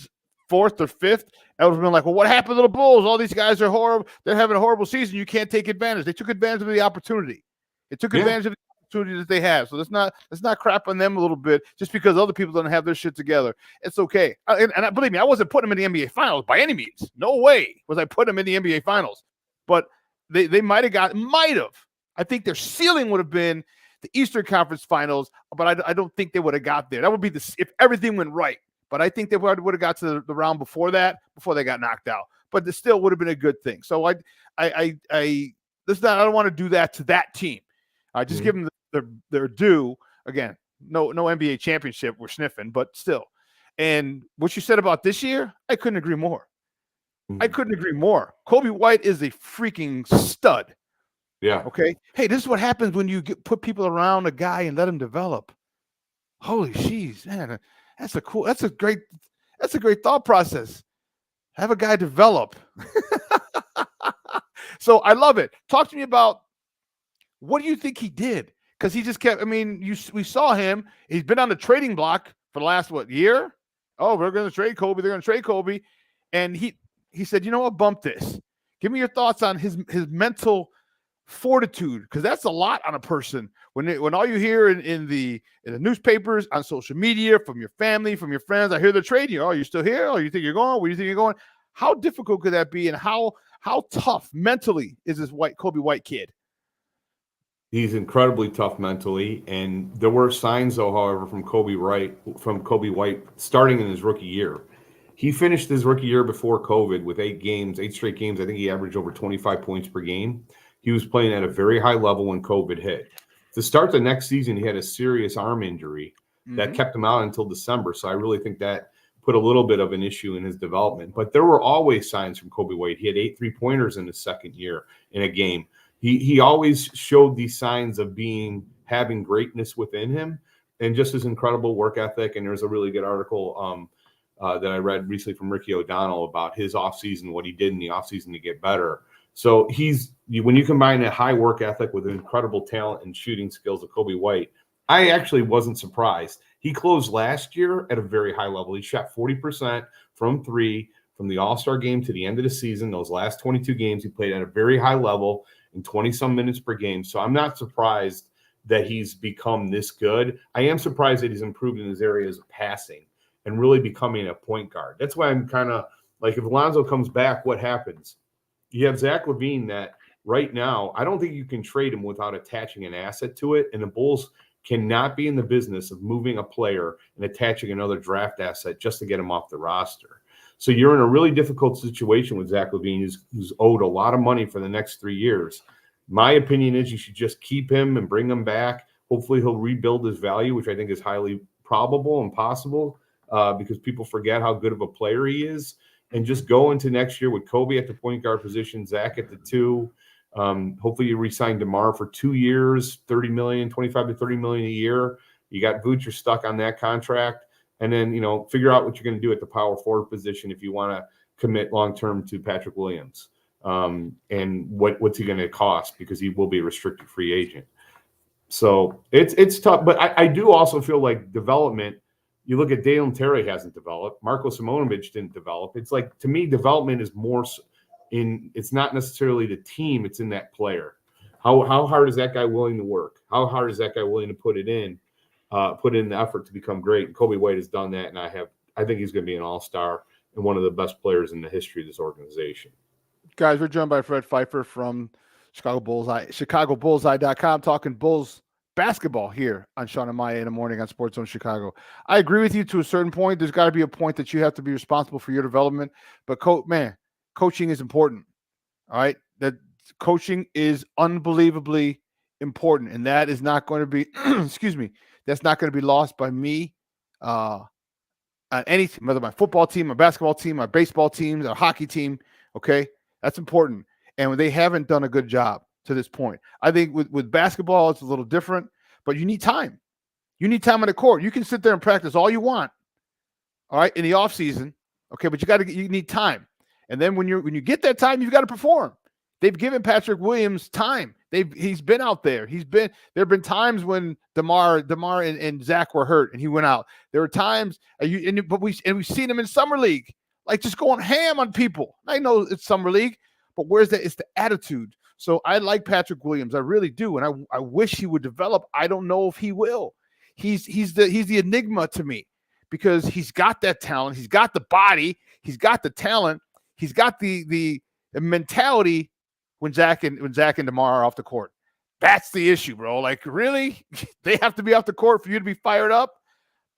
fourth or fifth, I would have been like, well, what happened to the Bulls? All these guys are horrible. They're having a horrible season. You can't take advantage. They took advantage of the opportunity. It took advantage of the opportunity that they have. So let's not crap on them a little bit just because other people don't have their shit together. It's okay. And believe me, I wasn't putting them in the NBA Finals by any means. No way was I putting them in the NBA Finals. But they might have. I think their ceiling would have been the Eastern Conference Finals, but I don't think they would have got there. That would be if everything went right. But I think they would have got to the round before that, before they got knocked out. But it still would have been a good thing. So I don't want to do that to that team. I just give them their due. Again, no NBA championship we're sniffing, but still. And what you said about this year, I couldn't agree more. I couldn't agree more. Kobe White is a freaking stud. Yeah. Okay. Hey, this is what happens when you put people around a guy and let him develop. Holy jeez, man. That's a great thought process. Have a guy develop. So I love it. Talk to me about what do you think he did? Because he just kept, we saw him. He's been on the trading block for the last, year? Oh, we're going to trade Kobe. They're going to trade Kobe. And he said, you know what, bump this. Give me your thoughts on his mental fortitude, because that's a lot on a person when all you hear in the newspapers, on social media, from your family, from your friends, I hear they're trading you. Oh, you're still here? Oh, you think you're going? Where do you think you're going? How difficult could that be, and how tough mentally is this Kobe White kid? He's incredibly tough mentally, and there were signs, though, however, from Kobe White starting in his rookie year. He finished his rookie year before COVID with 8 straight games. I think he averaged over 25 points per game. He was playing at a very high level when COVID hit. To start the next season, he had a serious arm injury that kept him out until December. So I really think that put a little bit of an issue in his development. But there were always signs from Kobe White. He had 8 3-pointers in his second year in a game. He always showed these signs of having greatness within him, and just his incredible work ethic. And there's a really good article that I read recently from Ricky O'Donnell about his offseason, what he did in the offseason to get better. So when you combine a high work ethic with incredible talent and shooting skills of Kobe White, I actually wasn't surprised. He closed last year at a very high level. He shot 40% from 3 from the All-Star game to the end of the season. Those last 22 games, he played at a very high level in 20-some minutes per game. So I'm not surprised that he's become this good. I am surprised that he's improved in his areas of passing and really becoming a point guard. That's why I'm kind of like, if Alonzo comes back, what happens? You have Zach LaVine that right now, I don't think you can trade him without attaching an asset to it. And the Bulls cannot be in the business of moving a player and attaching another draft asset just to get him off the roster. So you're in a really difficult situation with Zach LaVine, who's owed a lot of money for the next 3 years. My opinion is you should just keep him and bring him back. Hopefully he'll rebuild his value, which I think is highly probable and possible because people forget how good of a player he is. And just go into next year with Kobe at the point guard position, Zach at the 2. Hopefully you re-sign DeMar for 2 years, $30 million, $25 to $30 million a year. You got Vooch, you're stuck on that contract. And then, figure out what you're going to do at the power forward position if you want to commit long-term to Patrick Williams. And what's he going to cost, because he will be a restricted free agent. So it's tough. But I do also feel like development, you look at Dalen Terry hasn't developed. Marko Simonovic didn't develop. It's like, to me, development is more it's not necessarily the team, it's in that player. How hard is that guy willing to work? How hard is that guy willing to put in the effort to become great? And Kobe White has done that, and I think he's going to be an all-star and one of the best players in the history of this organization. Guys, we're joined by Fred Pfeiffer from Chicago Bullseye, ChicagoBullseye.com, talking Bulls basketball here on Shawn and Maya in the morning on Sports Zone Chicago. I agree with you to a certain point. There's got to be a point that you have to be responsible for your development. But, coaching is important, all right? That coaching is unbelievably important, and that is not going to be, that's not going to be lost by me on anything, whether my football team, my basketball team, my baseball team, our hockey team, okay? That's important. And they haven't done a good job to this point. I think with basketball, it's a little different, but you need time. You need time on the court. You can sit there and practice all you want, all right, in the off season, okay, but you need time. And then when you get that time, you've got to perform. They've given Patrick Williams time. He's been out there. There have been times when DeMar and Zach were hurt and he went out. There were times, but we've seen him in summer league, like just going ham on people. I know it's summer league, but where's that? It's the attitude. So I like Patrick Williams, I really do, and I wish he would develop. I don't know if he will. He's the enigma to me, because he's got that talent, he's got the body, he's got the talent, he's got the mentality. When Zach and DeMar are off the court, that's the issue, bro. Like, really, they have to be off the court for you to be fired up?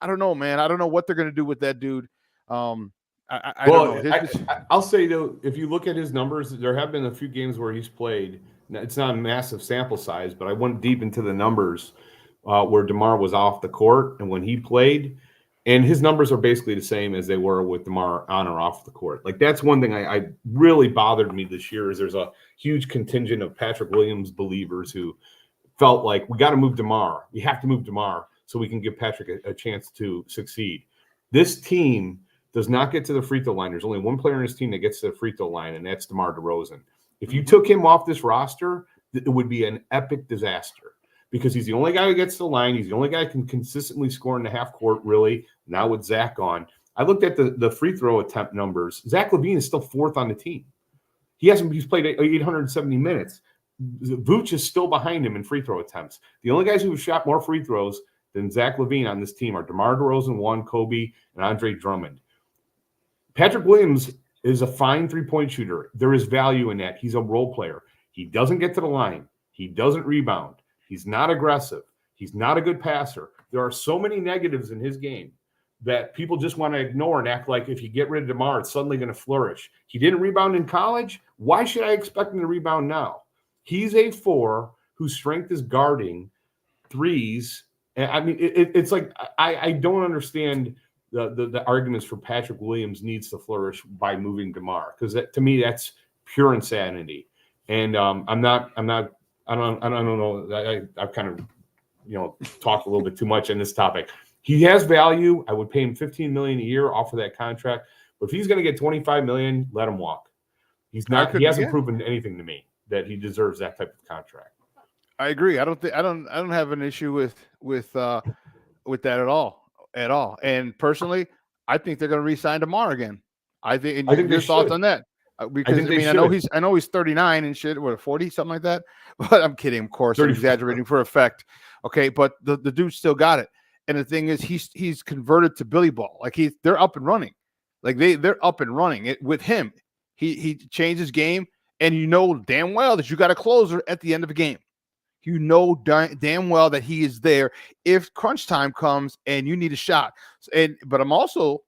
I don't know, man. I don't know what they're going to do with that dude. I don't know. I'll say, though, if you look at his numbers, there have been a few games where he's played. It's not a massive sample size, but I went deep into the numbers where DeMar was off the court and when he played. And his numbers are basically the same as they were with DeMar on or off the court. Like, that's one thing I really bothered me this year, is there's a huge contingent of Patrick Williams believers who felt like, we got to move DeMar. We have to move DeMar so we can give Patrick a chance to succeed. This team does not get to the free throw line. There's only one player in this team that gets to the free throw line, and that's DeMar DeRozan. If you took him off this roster, it would be an epic disaster, because he's the only guy who gets to the line. He's the only guy who can consistently score in the half court, really, now with Zach gone. I looked at the free throw attempt numbers. Zach LaVine is still 4th on the team. He's played 870 minutes. Vooch is still behind him in free throw attempts. The only guys who have shot more free throws than Zach LaVine on this team are DeMar DeRozan, 1, Kobe, and Andre Drummond. Patrick Williams is a fine three-point shooter. There is value in that. He's a role player. He doesn't get to the line. He doesn't rebound. He's not aggressive. He's not a good passer. There are so many negatives in his game that people just want to ignore and act like if you get rid of DeMar, it's suddenly going to flourish. He didn't rebound in college. Why should I expect him to rebound now? He's a 4 whose strength is guarding threes. And I mean, it's like I don't understand the arguments for Patrick Williams needs to flourish by moving DeMar, because to me that's pure insanity. And I don't know. I've kind of talked a little bit too much on this topic. He has value. I would pay him $15 million a year off of that contract. But if he's going to get $25 million, let him walk. He's not. He hasn't proven anything to me that he deserves that type of contract. I agree. I don't have an issue with that at all. And personally, I think they're going to re-sign DeMar again. I think your thoughts on that? Because I know he's 39 and shit, or 40, something like that. But I'm kidding, of course. I'm exaggerating for effect. Okay, but the dude still got it. And the thing is, he's converted to Billy Ball. Like they're up and running. Like they're up and running. With him, he changed his game, and you know damn well that you got a closer at the end of a game. You know damn well that he is there if crunch time comes and you need a shot. But I'm also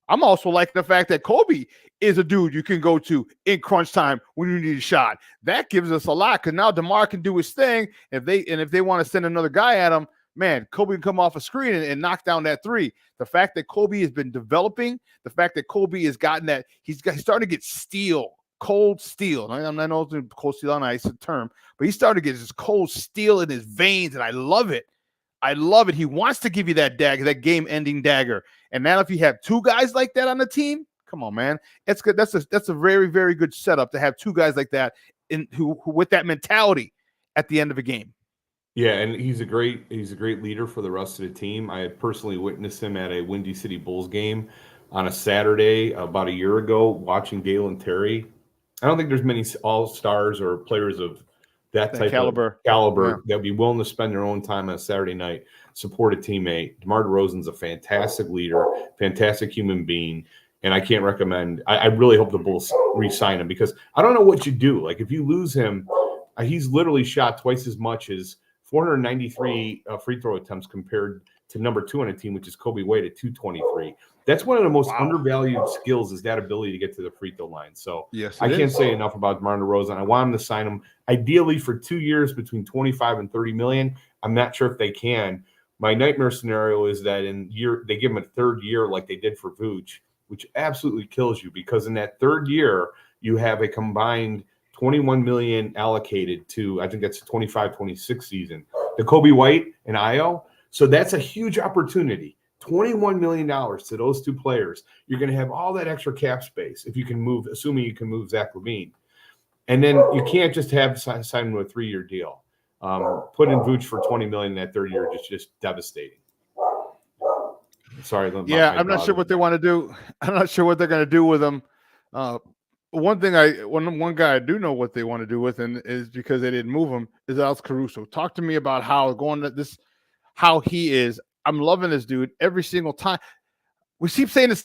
liking the fact that Kobe is a dude you can go to in crunch time when you need a shot. That gives us a lot, because now DeMar can do his thing. If they want to send another guy at him, man, Kobe can come off a screen and knock down that three. The fact that Kobe has been developing, the fact that Kobe has gotten that, he's starting to get cold steel. I know cold steel on ice is a term, but he's starting to get this cold steel in his veins, and I love it. I love it. He wants to give you that dagger, that game-ending dagger. And now if you have two guys like that on the team, come on, man. It's good. That's a very, very good setup to have two guys like that who with that mentality at the end of a game. Yeah, and he's a great leader for the rest of the team. I had personally witnessed him at a Windy City Bulls game on a Saturday about a year ago, watching Dalen Terry. I don't think there's many all-stars or players of that type of caliber that would be willing to spend their own time on a Saturday night, support a teammate. DeMar DeRozan's a fantastic leader, fantastic human being, and I can't recommend. I really hope the Bulls re-sign him, because I don't know what you do. Like, if you lose him, he's literally shot twice as much as 493 free throw attempts compared to number 2 on a team, which is Kobe White at 223. That's one of the most undervalued skills, is that ability to get to the free throw line. So I can't say enough about DeMar DeRozan. I want him to sign him ideally for 2 years between 25 and 30 million. I'm not sure if they can. My nightmare scenario is that they give him a third year like they did for Vooch, which absolutely kills you, because in that third year you have a combined 21 million allocated to, I think that's the 25-26 season, to Kobe White and Io. So that's a huge opportunity. $21 million to those two players. You're going to have all that extra cap space if you can move, assuming you can move Zach LaVine. And then you can't just have sign him to a 3-year deal. Put in Vooch for $20 million in that third year is just devastating. Sorry. I'm not sure what they want to do. I'm not sure what they're going to do with him. One guy I do know what they want to do with him is, because they didn't move him, is Alex Caruso. Talk to me about how he is. I'm loving this dude every single time. We keep saying the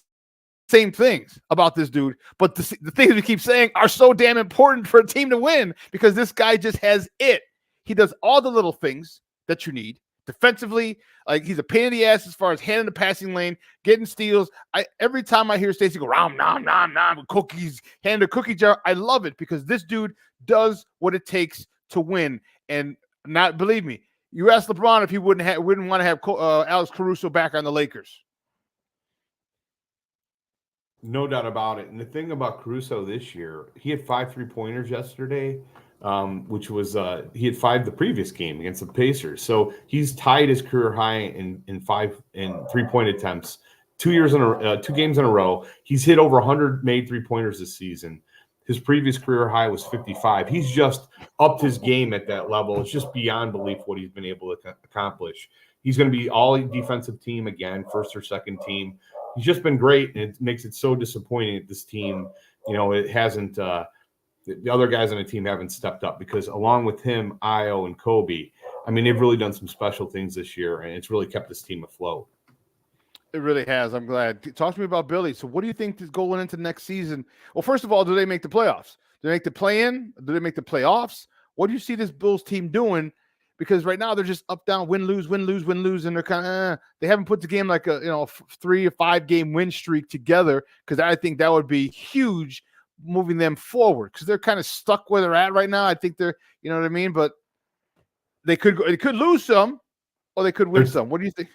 same things about this dude, but the things we keep saying are so damn important for a team to win, because this guy just has it. He does all the little things that you need defensively. Like, he's a pain in the ass as far as handing the passing lane, getting steals. Every time I hear Stacey go nom nom nom nom with cookies, hand a cookie jar, I love it, because this dude does what it takes to win. And not, believe me, you ask LeBron if he wouldn't want to have Alex Caruso back on the Lakers. No doubt about it. And the thing about Caruso this year, he had 5 3-pointers yesterday, which was he had 5 the previous game against the Pacers. So he's tied his career high in 3-point attempts 2 games in a row. He's hit over 100 made 3-pointers this season. His previous career high was 55. He's just upped his game at that level. It's just beyond belief what he's been able to accomplish. He's going to be all defensive team again, first or second team. He's just been great, and it makes it so disappointing that this team, it hasn't the other guys on the team haven't stepped up, because along with him, Io and Kobe, I mean, they've really done some special things this year, and it's really kept this team afloat. It really has. I'm glad. Talk to me about Billy. So what do you think is going into next season? Well, first of all, do they make the playoffs? Do they make the play-in? Do they make the playoffs? What do you see this Bulls team doing? Because right now they're just up, down, win, lose, win, lose, win, lose, and they're kind of they haven't put the game like a 3 or 5 game win streak together, because I think that would be huge, moving them forward, because they're kind of stuck where they're at right now. I think they're, you know what I mean, but they could lose some, or they could win some. What do you think?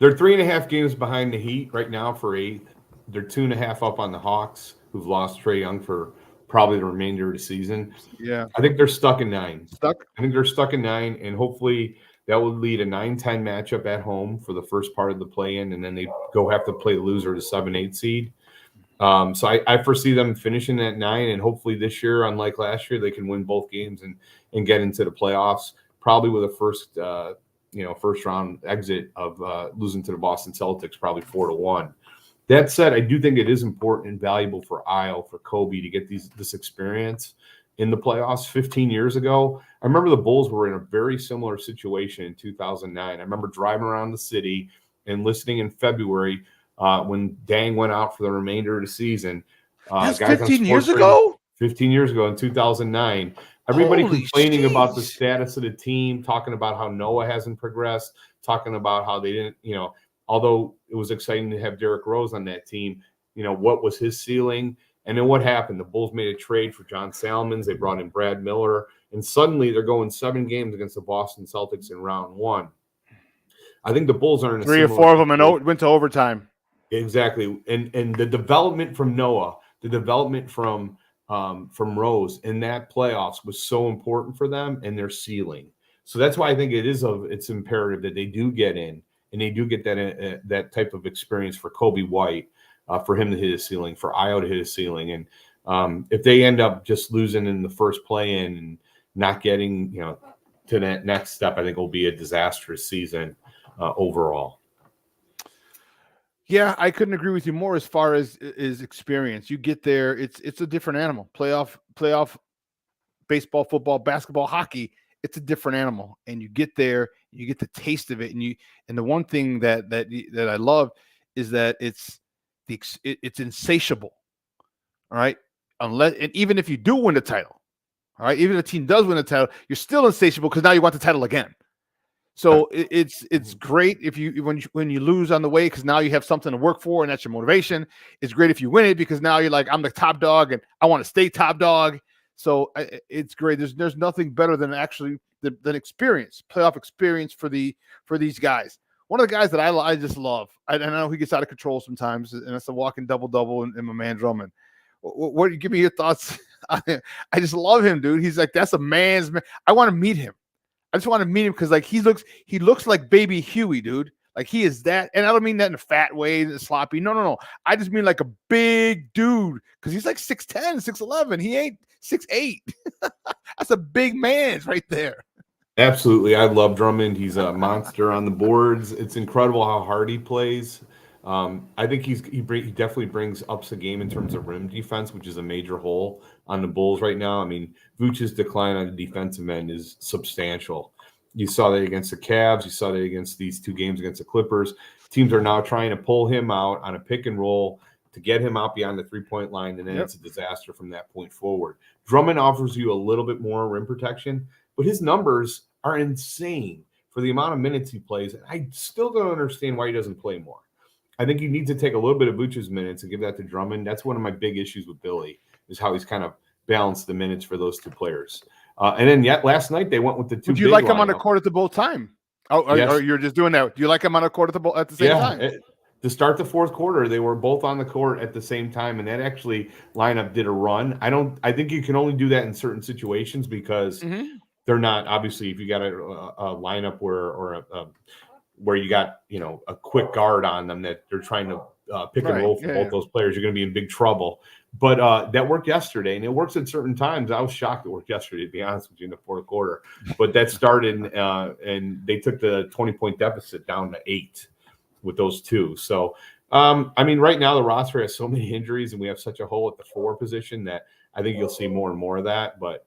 They're 3.5 games behind the Heat right now for 8th. They're 2.5 up on the Hawks, who've lost Trae Young for probably the remainder of the season. Yeah. I think they're stuck in 9. Stuck? I think they're stuck in 9, and hopefully that would lead a 9-10 matchup at home for the first part of the play-in, and then they go have to play the loser, the 7-8 seed. So I foresee them finishing at 9, and hopefully this year, unlike last year, they can win both games and get into the playoffs, probably with a first round exit of losing to the Boston Celtics, probably 4-1. That said, I do think it is important and valuable for for Kobe to get this experience in the playoffs. 15 years ago, I remember the Bulls were in a very similar situation in 2009. I remember driving around the city and listening in February when Dang went out for the remainder of the season. That's 15 years ago? 15 years ago in 2009. Everybody Holy complaining about the jeez. status of the team, talking about how Noah hasn't progressed, talking about how they didn't, although it was exciting to have Derrick Rose on that team, what was his ceiling? And then what happened? The Bulls made a trade for John Salmons. They brought in Brad Miller, and suddenly they're going 7 games against the Boston Celtics in round 1. I think the Bulls are in 3 or 4 of them and went to overtime. Exactly. And the development from Noah, the development from Rose in that playoffs was so important for them and their ceiling. So that's why I think it's imperative that they do get in and they do get that type of experience for Kobe White, for him to hit his ceiling, for Io to hit his ceiling. And if they end up just losing in the first play-in and not getting to that next step, I think it will be a disastrous season overall. Yeah, I couldn't agree with you more as far as experience. You get there, it's a different animal. Playoff baseball, football, basketball, hockey, it's a different animal. And you get there, you get the taste of it, and the one thing that I love is that it's insatiable. All right? Even if you do win the title, all right, even if the team does win the title, you're still insatiable because now you want the title again. So it's great if when you lose on the way, because now you have something to work for and that's your motivation. It's great if you win it because now you're like, I'm the top dog and I want to stay top dog. So it's great. There's nothing better than actually than experience, playoff experience for these guys. One of the guys that I just love. I know he gets out of control sometimes, and it's a walking double and my man Drummond. What give me your thoughts? I just love him, dude. He's like, that's a man's man. I want to meet him. I just want to meet him because like he looks like baby Huey, dude. Like he is that, and I don't mean that in a fat way, sloppy. No. I just mean like a big dude because he's like 6'10", 6'11". He ain't 6'8". That's a big man's right there. Absolutely. I love Drummond. He's a monster on the boards. It's incredible how hard he plays. I think he definitely brings up the game in terms of rim defense, which is a major hole on the Bulls right now. I mean, Vooch's decline on the defensive end is substantial. You saw that against the Cavs. You saw that against these 2 games against the Clippers. Teams are now trying to pull him out on a pick and roll to get him out beyond the 3-point line, and then it's a disaster from that point forward. Drummond offers you a little bit more rim protection, but his numbers are insane for the amount of minutes he plays. And I still don't understand why he doesn't play more. I think you need to take a little bit of Vooch's minutes and give that to Drummond. That's one of my big issues with Billy, is how he's kind of balanced the minutes for those 2 players. And then last night they went with the 2. Would you like him on the court at the both time? Yes. Or you're just doing that? Do you like him on the court at the same time? To start the 4th quarter, they were both on the court at the same time, and that actually lineup did a run. I think you can only do that in certain situations because they're not, obviously, if you got a lineup where you got a quick guard on them that they're trying to pick and roll for both those players, you're going to be in big trouble. But that worked yesterday, and it works at certain times. I was shocked it worked yesterday, to be honest with you, in the 4th quarter. But that started, and they took the 20-point deficit down to 8 with those 2. So, I mean, right now the roster has so many injuries, and we have such a hole at the 4 position that I think you'll see more and more of that. But,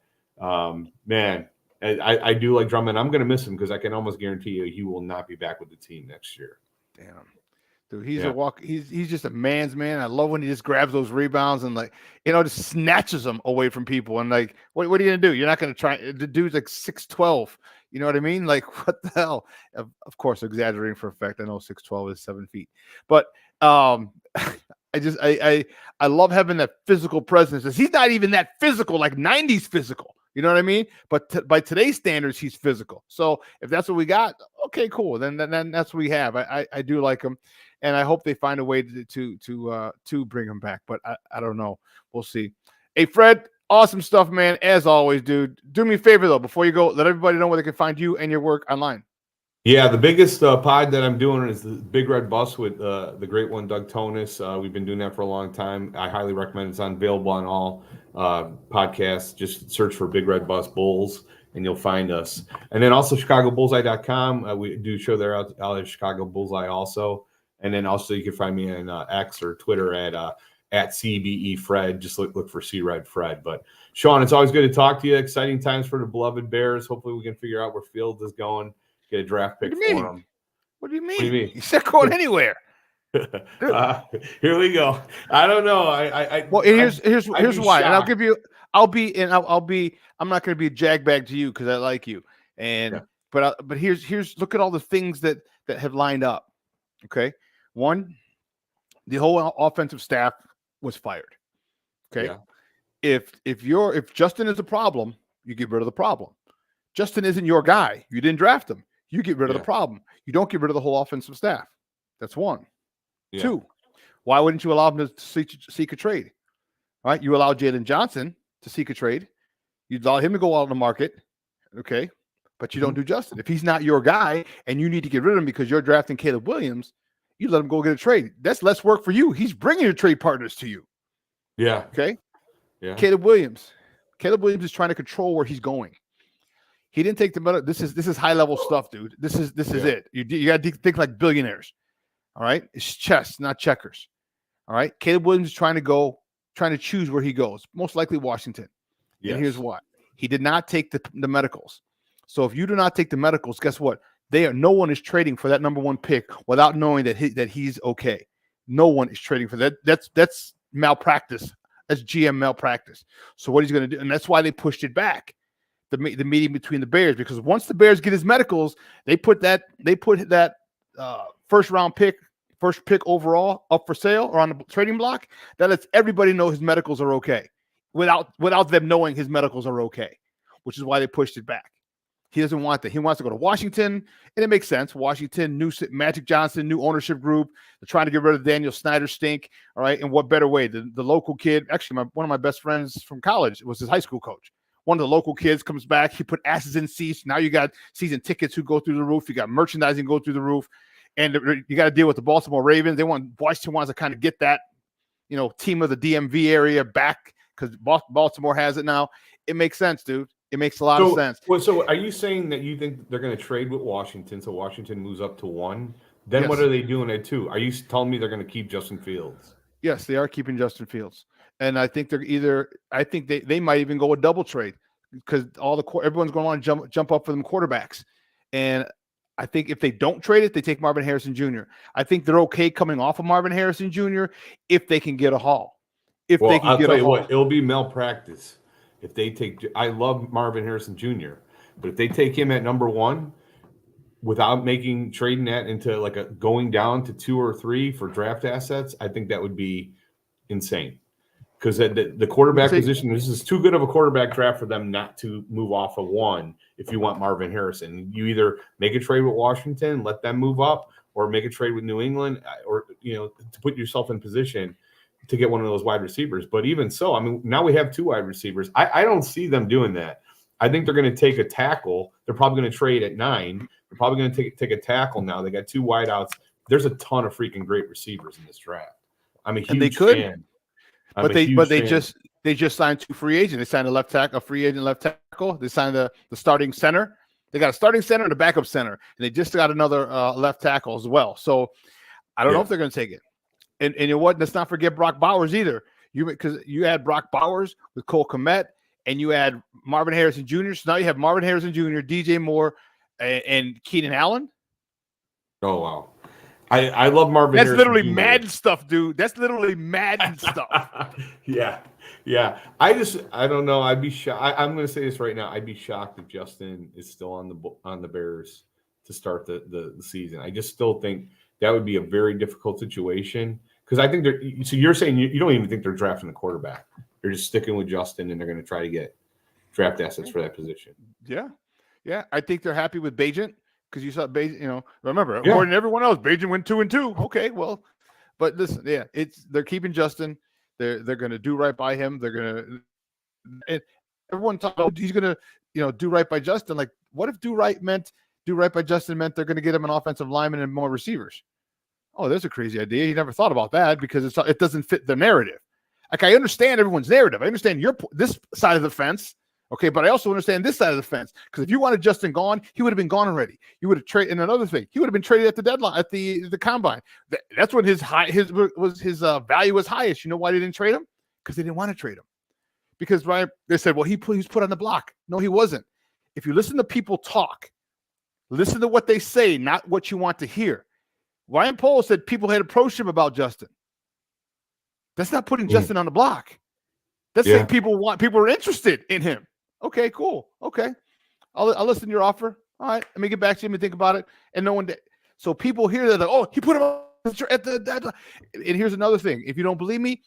man, I do like Drummond. I'm going to miss him because I can almost guarantee you he will not be back with the team next year. Damn. Dude, he's just a man's man. I love when he just grabs those rebounds and just snatches them away from people. And like, what are you gonna do? You're not gonna try. The dude's like 6'12". You know what I mean? Like, what the hell? Of course, exaggerating for effect. I know 6'12" is 7 feet, but I love having that physical presence. He's not even that physical, like 90s physical. You know what I mean? But by today's standards, he's physical. So if that's what we got, okay, cool. Then that's what we have. I do like him, and I hope they find a way to bring him back. But I don't know. We'll see. Hey, Fred, awesome stuff, man. As always, dude. Do me a favor though, before you go, let everybody know where they can find you and your work online. Yeah, the biggest pod that I'm doing is the Big Red Bus with the great one, Doug Tonis. We've been doing that for a long time. I highly recommend it. It's available on all podcasts. Just search for Big Red Bus Bulls, and you'll find us. And then also ChicagoBullseye.com. We do show there out at Chicago Bullseye also. And then also you can find me on X or Twitter at CBE Fred. Just look for C Red Fred. But Shawn, it's always good to talk to you. Exciting times for the beloved Bears. Hopefully we can figure out where Fields is going. Get a draft pick for him. What do you mean? What do you mean? He's not going anywhere. Here we go. I don't know. Well, here's why. And I'm not going to be a jagbag to you because I like you. And but here's look at all the things that have lined up. Okay, one, the whole offensive staff was fired. Okay, if Justin is a problem, you get rid of the problem. Justin isn't your guy. You didn't draft him. You get rid of the problem. You don't get rid of the whole offensive staff. That's one. Yeah. Two, why wouldn't you allow him to seek a trade? All right, you allow Jalen Johnson to seek a trade. You allow him to go out on the market, okay? But you don't do Justin. If he's not your guy and you need to get rid of him because you're drafting Caleb Williams, you let him go get a trade. That's less work for you. He's bringing your trade partners to you. Yeah. Okay? Yeah. Caleb Williams is trying to control where he's going. He didn't take the money. This is high level stuff, dude. This is it. You got to think like billionaires. All right, it's chess, not checkers. All right, Caleb Williams is trying to choose where he goes. Most likely Washington. Yes. And here's why: he did not take the medicals. So if you do not take the medicals, guess what? No one is trading for that number one pick without knowing that he's okay. No one is trading for that. That's malpractice. That's GM malpractice. So what he's going to do, and that's why they pushed it back. The meeting between the Bears, because once the Bears get his medicals, they put that first pick overall up for sale or on the trading block. That lets everybody know his medicals are okay, without them knowing his medicals are okay, which is why they pushed it back. He doesn't want that. He wants to go to Washington, and it makes sense. Washington, new Magic Johnson, new ownership group. They're trying to get rid of Daniel Snyder stink. All right, and what better way? The local kid, actually, one of my best friends from college was his high school coach. One of the local kids comes back. He put asses in seats. Now you got season tickets who go through the roof. You got merchandising go through the roof. And you got to deal with the Baltimore Ravens. Washington wants to kind of get that, team of the DMV area back because Baltimore has it now. It makes sense, dude. It makes a lot of sense. So are you saying that you think they're going to trade with Washington so Washington moves up to 1? Then Yes. What are they doing at 2? Are you telling me they're going to keep Justin Fields? Yes, they are keeping Justin Fields. And I think they might even go a double trade because everyone's going to want to jump up for them quarterbacks. And I think if they don't trade it, they take Marvin Harrison Jr. I think they're okay coming off of Marvin Harrison Jr. if they can get a haul. I'll tell you what, it'll be malpractice if they take. I love Marvin Harrison Jr., but if they take him at number 1 without trading that into like a going down to 2 or 3 for draft assets, I think that would be insane. Because the quarterback position, this is too good of a quarterback draft for them not to move off of 1 if you want Marvin Harrison. You either make a trade with Washington, let them move up, or make a trade with New England, or to put yourself in position to get one of those wide receivers. But even so, I mean, now we have 2 wide receivers. I don't see them doing that. I think they're going to take a tackle. They're probably going to trade at 9. They're probably going to take a tackle now. They got 2 wideouts. There's a ton of freaking great receivers in this draft. I'm a huge fan. But they just signed 2 free agents. They signed a free agent left tackle. They signed the starting center. They got a starting center and a backup center, and they just got another left tackle as well. So I don't know if they're going to take it. And you know what? Let's not forget Brock Bowers either. Because you had Brock Bowers with Cole Kmet, and you had Marvin Harrison Jr. So now you have Marvin Harrison Jr., DJ Moore, and Keenan Allen. Oh wow. I love Marvin. That's Harrison literally Jr. Madden stuff, dude. That's literally Madden stuff. Yeah. I don't know. I'd be shocked. I'm going to say this right now. I'd be shocked if Justin is still on the Bears to start the season. I just still think that would be a very difficult situation because I think so you're saying you don't even think they're drafting a quarterback. They're just sticking with Justin and they're going to try to get draft assets for that position. Yeah. I think they're happy with Bajent because you saw Bajent. Remember, Yeah. according to everyone else, Bajent went 2-2. Okay, well, but listen, they're keeping Justin. They're going to do right by him. They're going to. Everyone talks about he's going to do right by Justin. Like, what if do right by Justin meant they're going to get him an offensive lineman and more receivers? Oh, there's a crazy idea. You never thought about that because it doesn't fit the narrative. Like, I understand everyone's narrative. I understand this side of the fence. Okay, but I also understand this side of the fence because if you wanted Justin gone, he would have been gone already. You would have traded. And another thing, he would have been traded at the deadline, at the combine. That's when his value was highest. You know why they didn't trade him? Because they didn't want to trade him. Because they said, well, he was put on the block. No, he wasn't. If you listen to people talk, listen to what they say, not what you want to hear. Ryan Poles said people had approached him about Justin. That's not putting Justin on the block. That's saying people are interested in him. Okay, cool. Okay. I'll listen to your offer. All right. Let me get back to him and think about it. And no one did. So people hear that, oh, he put him at the deadline. And here's another thing. If you don't believe me,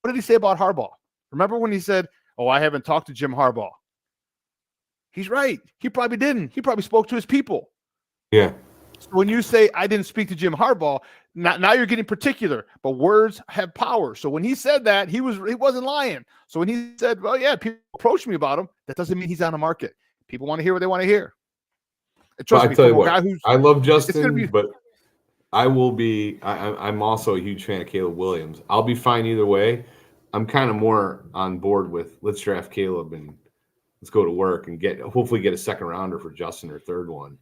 what did he say about Harbaugh? Remember when he said, oh, I haven't talked to Jim Harbaugh? He's right. He probably didn't. He probably spoke to his people. Yeah. So when you say I didn't speak to Jim Harbaugh, now you're getting particular, but words have power. So when he said that, he wasn't lying. So when he said, well, yeah, people approached me about him, that doesn't mean he's on the market. People want to hear what they want to hear. And trust me, I tell you what, guy I love Justin, but I will be. I'm also a huge fan of Caleb Williams. I'll be fine either way. I'm kind of more on board with let's draft Caleb and let's go to work and hopefully get a second rounder for Justin or third one.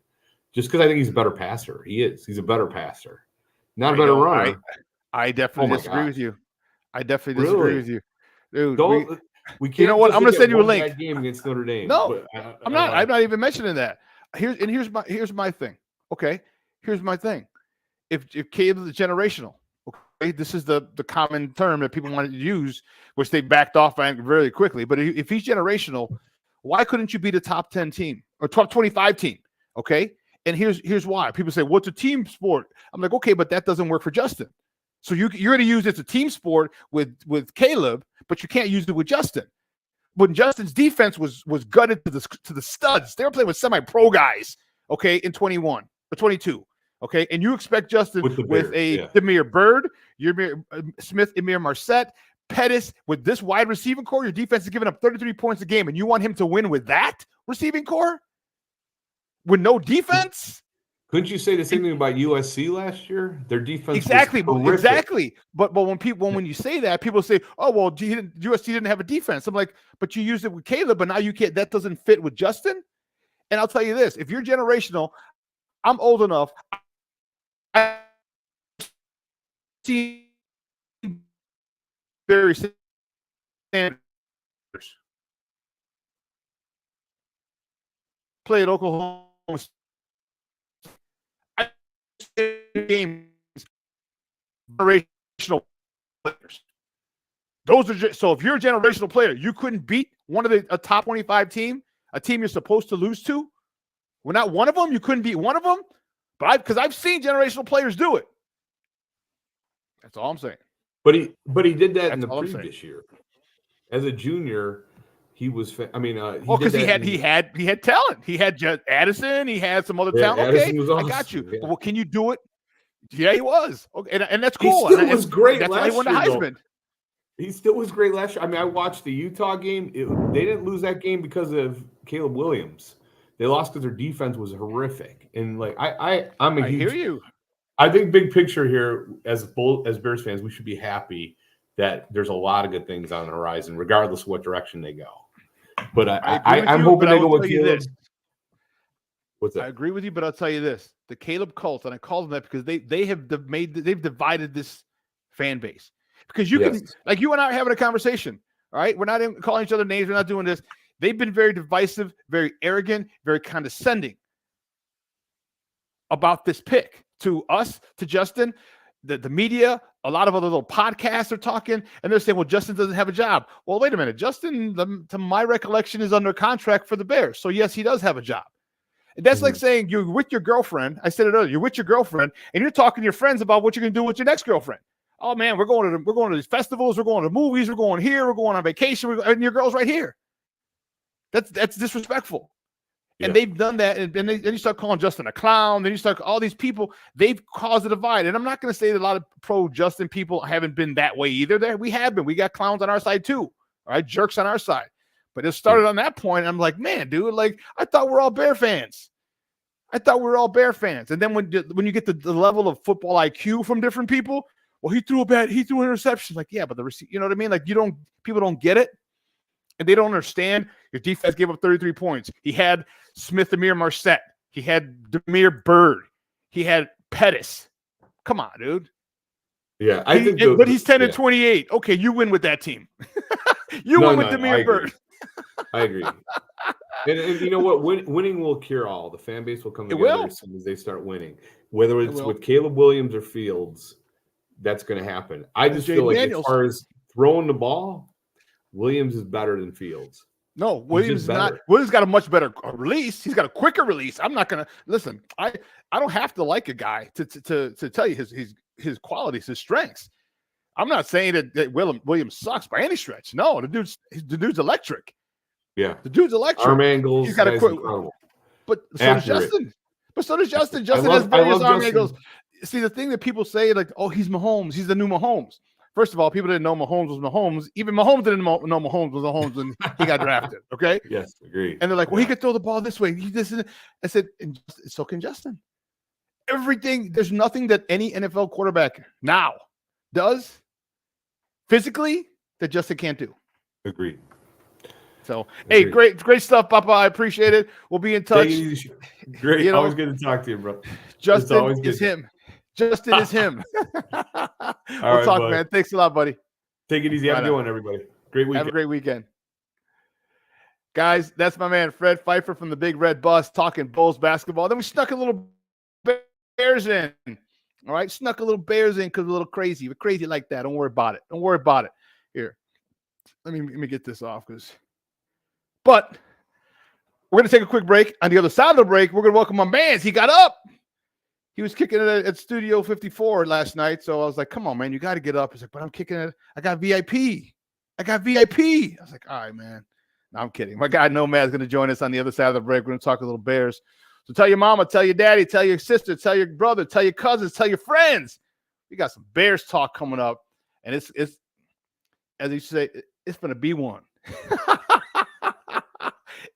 Just because I think he's a better passer. He's a better passer. Not a better runner. I definitely disagree with you. I definitely disagree with you. Dude, we can't. You know what? I'm going to send you a link. Game against Notre Dame. No, I'm not. I'm not even mentioning that. Here's my thing. Okay, here's my thing. If Caleb is generational, okay, this is the common term that people wanted to use, which they backed off very quickly. But if he's generational, why couldn't you be the top 10 team or top 25 team? Okay. And here's why. People say, what's a team sport? I'm like, okay, but that doesn't work for Justin. So you're going to use it as a team sport with Caleb, but you can't use it with Justin. When Justin's defense was gutted to the studs, they were playing with semi-pro guys, okay, in 21 or 22, okay? And you expect Justin with Demir Bird, Smith, Emir Marset, Pettis, with this wide receiving core, your defense is giving up 33 points a game, and you want him to win with that receiving core? With no defense? Couldn't you say the same thing about USC last year? Their defense exactly. But when you say that, people say, "Oh, well, USC didn't have a defense." I'm like, "But you used it with Caleb, but now you can't. That doesn't fit with Justin." And I'll tell you this: if you're generational, I'm old enough. I see Barry Sanders play at Oklahoma. Games, generational players. Those are so. If you're a generational player, you couldn't beat a top 25 team, a team you're supposed to lose to. Well, not one of them. You couldn't beat one of them, because I've seen generational players do it. That's all I'm saying. But he did that in the previous year as a junior. He was. Because he had talent. He had Addison. He had some other talent. Okay, awesome. I got you. Yeah. Well, can you do it? Yeah, he was. Okay, and that's cool. He still was great. That's why he won the Heisman. He still was great last year. I watched the Utah game. They didn't lose that game because of Caleb Williams. They lost because their defense was horrific. And I'm a huge. I hear you. I think big picture here, as Bears fans, we should be happy that there's a lot of good things on the horizon, regardless of what direction they go. But I'm hoping they go with Caleb. What's that? I agree with you, but I'll tell you this: the Caleb cult, and I call them that because they've divided this fan base. Because you can, like you and I are having a conversation, all right? We're not even calling each other names. We're not doing this. They've been very divisive, very arrogant, very condescending about this pick to us, to Justin. The media, a lot of other little podcasts are talking, and they're saying, well, Justin doesn't have a job. Well, wait a minute. Justin, to my recollection, is under contract for the Bears. So, yes, he does have a job. And that's like saying you're with your girlfriend. I said it earlier. You're with your girlfriend, and you're talking to your friends about what you're going to do with your next girlfriend. Oh, man, we're going to these festivals. We're going to movies. We're going here. We're going on vacation. And your girl's right here. That's disrespectful. Yeah. And they've done that. And then you start calling Justin a clown. Then you start all these people. They've caused a divide. And I'm not going to say that a lot of pro Justin people haven't been that way either. We have been. We got clowns on our side too. All right, jerks on our side. But it started on that point. I'm like, man, dude, like I thought we're all Bear fans. And then when you get the level of football IQ from different people, well, he threw an interception. Like, yeah, but you know what I mean? Like people don't get it. And they don't understand. Your defense gave up 33 points. He had Smith Amir Marset. He had Demir Bird. He had Pettis. Come on, dude. Yeah, but he's 10-28. Okay, you win with that team. You win with Demir Bird. I agree. And you know what? Winning will cure all. The fan base will come together as soon as they start winning. Whether it's with Caleb Williams or Fields, that's going to happen. I just feel like as far as throwing the ball, Williams is better than Fields. No, Williams is not. Williams got a much better release. He's got a quicker release. I'm not gonna listen. I don't have to like a guy to tell you his qualities, his strengths. I'm not saying that Williams sucks by any stretch. No, the dude's electric. Yeah, the dude's electric. Arm angles. He's got a quick. Incredible. But so does Justin. Justin has various arm angles. See, the thing that people say, like, oh, he's Mahomes. He's the new Mahomes. First of all, people didn't know Mahomes was Mahomes. Even Mahomes didn't know Mahomes was Mahomes when he got drafted. Okay. Yes, agreed. And they're like, well, he could throw the ball this way. I said, and so can Justin. Everything. There's nothing that any NFL quarterback now does physically that Justin can't do. Agreed. So, hey, great stuff, Papa. I appreciate it. We'll be in touch. Great. Always good to talk to you, bro. Justin is him. Justin is him. We'll talk, buddy. Man. Thanks a lot, buddy. Take it easy. Have a good one, everybody. Great weekend. Have a great weekend. Guys, that's my man, Fred Pfeiffer from the Big Red Bus, talking Bulls basketball. Then we snuck a little Bears in. All right? Snuck a little Bears in because we're a little crazy. We're crazy like that. Don't worry about it. Here. Let me get this off But we're going to take a quick break. On the other side of the break, we're going to welcome my man. He got up. He was kicking it at Studio 54 last night. So I was like, come on, man, you got to get up. He's like, but I'm kicking it. I got VIP. I was like, all right, man. No, I'm kidding. My guy Nomad's going to join us on the other side of the break. We're going to talk a little Bears. So tell your mama, tell your daddy, tell your sister, tell your brother, tell your cousins, tell your friends. We got some Bears talk coming up. And it's as you say, it's going to be one.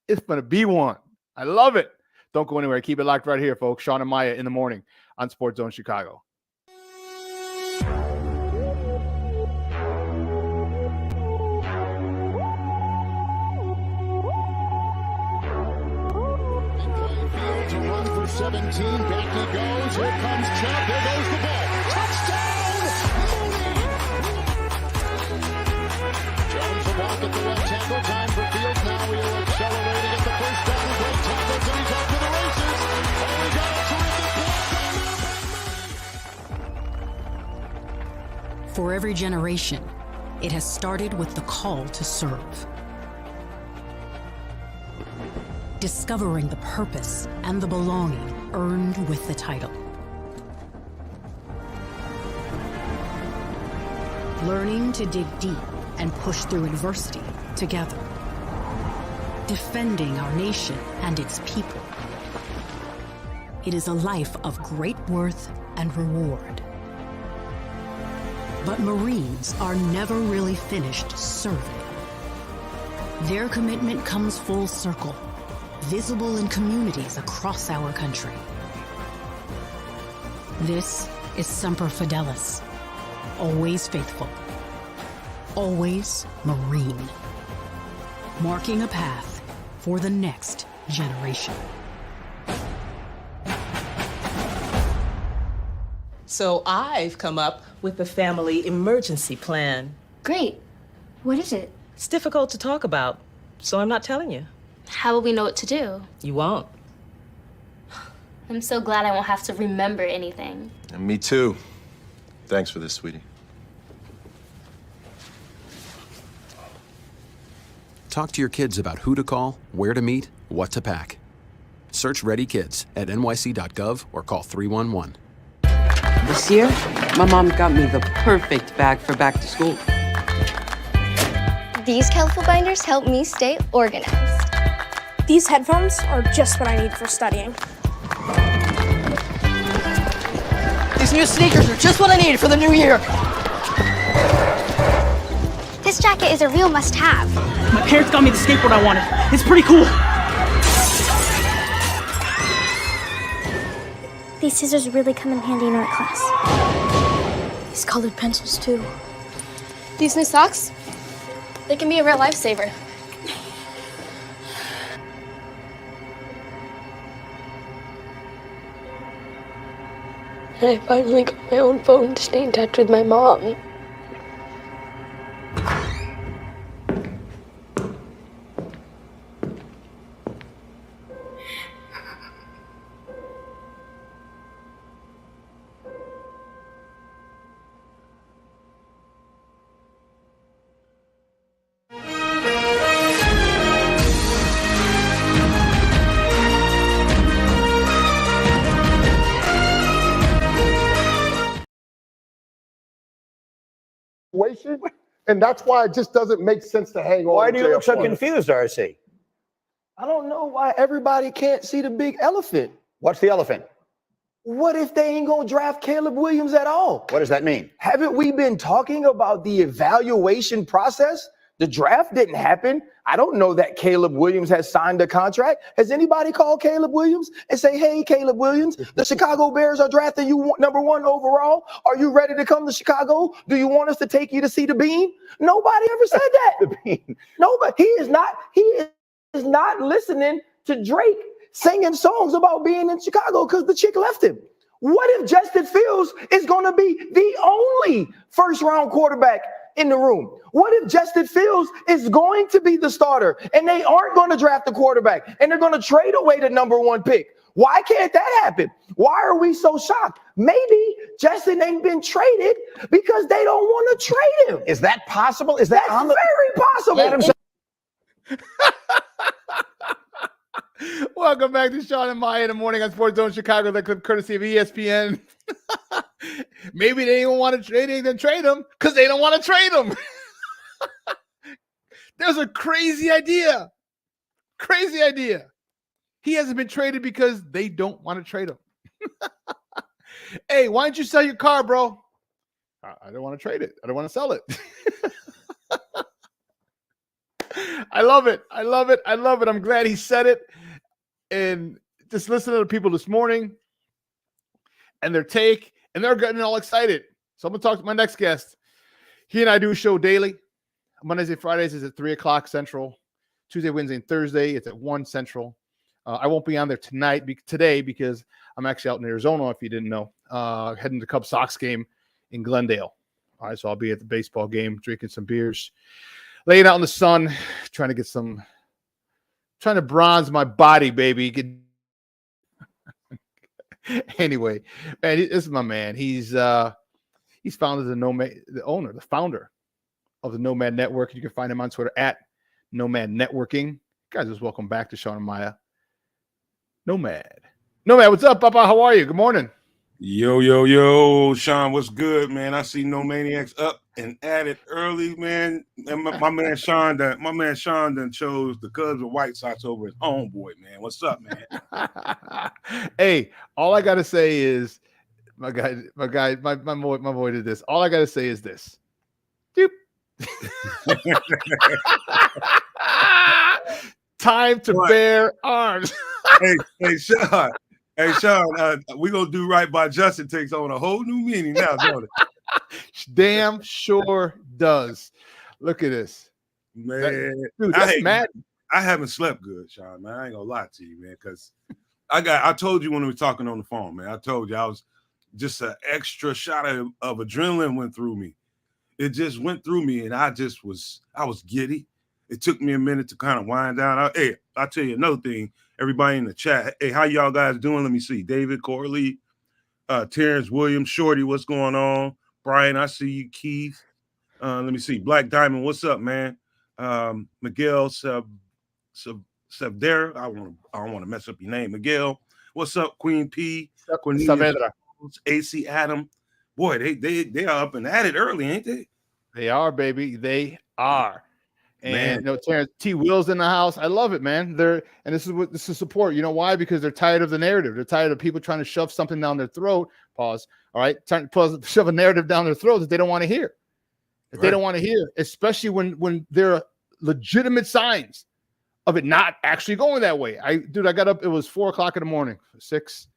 It's going to be one. I love it. Don't go anywhere. Keep it locked right here, folks. Shawn and Maya in the morning on Sports Zone Chicago. Field to run for 17. Back he goes. Here comes Chubb. There goes the ball. Touchdown! Jones will walk at the left tackle. Time for Fields. Now he'll accelerate to get the first down. Great tackles, and he's off to the races. Oh, he got a terrific block. For every generation, it has started with the call to serve. Discovering the purpose and the belonging earned with the title. Learning to dig deep and push through adversity together. Defending our nation and its people. It is a life of great worth and reward. But Marines are never really finished serving. Their commitment comes full circle, visible in communities across our country. This is Semper Fidelis, always faithful, always Marine, marking a path for the next generation. So I've come up with the family emergency plan. Great. What is it? It's difficult to talk about, so I'm not telling you. How will we know what to do? You won't. I'm so glad I won't have to remember anything. And me too. Thanks for this, sweetie. Talk to your kids about who to call, where to meet, what to pack. Search Ready Kids at nyc.gov or call 311. This year, my mom got me the perfect bag for back to school. These colorful binders help me stay organized. These headphones are just what I need for studying. These new sneakers are just what I need for the new year. This jacket is a real must-have. My parents got me the skateboard I wanted. It's pretty cool. These scissors really come in handy in art class. These colored pencils, too. These new socks, they can be a real lifesaver. And I finally got my own phone to stay in touch with my mom. And that's why it just doesn't make sense to hang on. Why do you look so confused, RC? I don't know why everybody can't see the big elephant. What's the elephant? What if they ain't gonna draft Caleb Williams at all? What does that mean? Haven't we been talking about the evaluation process? The draft didn't happen. I don't know that Caleb Williams has signed a contract. Has anybody called Caleb Williams and say, hey, Caleb Williams, the Chicago Bears are drafting you #1 overall. Are you ready to come to Chicago? Do you want us to take you to see the bean? Nobody ever said that. The bean. Nobody. He is not listening to Drake singing songs about being in Chicago because the chick left him. What if Justin Fields is going to be the only first-round quarterback in the room? What if Justin Fields is going to be the starter and they aren't going to draft the quarterback and they're going to trade away the #1 pick? Why can't that happen? Why are we so shocked? Maybe Justin ain't been traded because they don't want to trade him. Is that possible? Is that That's very possible. Welcome back to Shawn and Maya in the morning on Sports Zone Chicago. The clip courtesy of ESPN. Maybe they don't want to trade him, then trade him because they don't want to trade him. There's a crazy idea. Crazy idea. He hasn't been traded because they don't want to trade him. Hey, why don't you sell your car, bro? I don't want to trade it. I don't want to sell it. I love it. I love it. I love it. I'm glad he said it. And just listen to the people this morning and their take, and they're getting all excited. So I'm going to talk to my next guest. He and I do a show daily. Mondays and Fridays is at 3 o'clock Central. Tuesday, Wednesday, and Thursday, it's at 1 Central. I won't be on there today because I'm actually out in Arizona, if you didn't know, heading to the Cubs Sox game in Glendale. All right, so I'll be at the baseball game, drinking some beers, laying out in the sun, trying to bronze my body, baby. Anyway, man, this is my man. He's founded the founder of the Nomad Network. You can find him on Twitter at Nomad Networking. Guys, just welcome back to Shawn and Maya. Nomad, what's up, Papa? How are you? Good morning. Yo, Shawn, what's good, man? I see No Maniacs up and at it early, man. And my man Shawn done chose the Cubs and White Sox over his homeboy, man. What's up, man? Hey, all I gotta say is my boy did this. All I gotta say is this. Doop. Time to bear arms. Hey, Shawn. Hey, Shawn, we're going to do right by Justin takes on a whole new meaning now, don't it? Damn sure does. Look at this. Man, that's mad. I haven't slept good, Shawn, man. I ain't going to lie to you, man, because I told you when we were talking on the phone, man. I told you I was just an extra shot of adrenaline went through me. It just went through me, and I was giddy. It took me a minute to kind of wind down. I'll tell you another thing. Everybody in the chat, hey, how y'all guys doing? Let me see. David, Corley, Terrence Williams, Shorty, what's going on? Brian, I see you. Keith, let me see. Black Diamond, what's up, man? Miguel Sevdera, I don't want to mess up your name. Miguel, what's up? Queen P, Cornelia, AC Adam. Boy, they are up and at it early, ain't they? They are, baby. They are. And Terrence T. Will's in the house. I love it, man. This is support. You know why? Because they're tired of the narrative. They're tired of people trying to shove something down their throat. Pause. All right, shove a narrative down their throat that they don't want to hear. They don't want to hear, especially when there are legitimate signs of it not actually going that way. I got up. It was 4 o'clock in the morning. 6.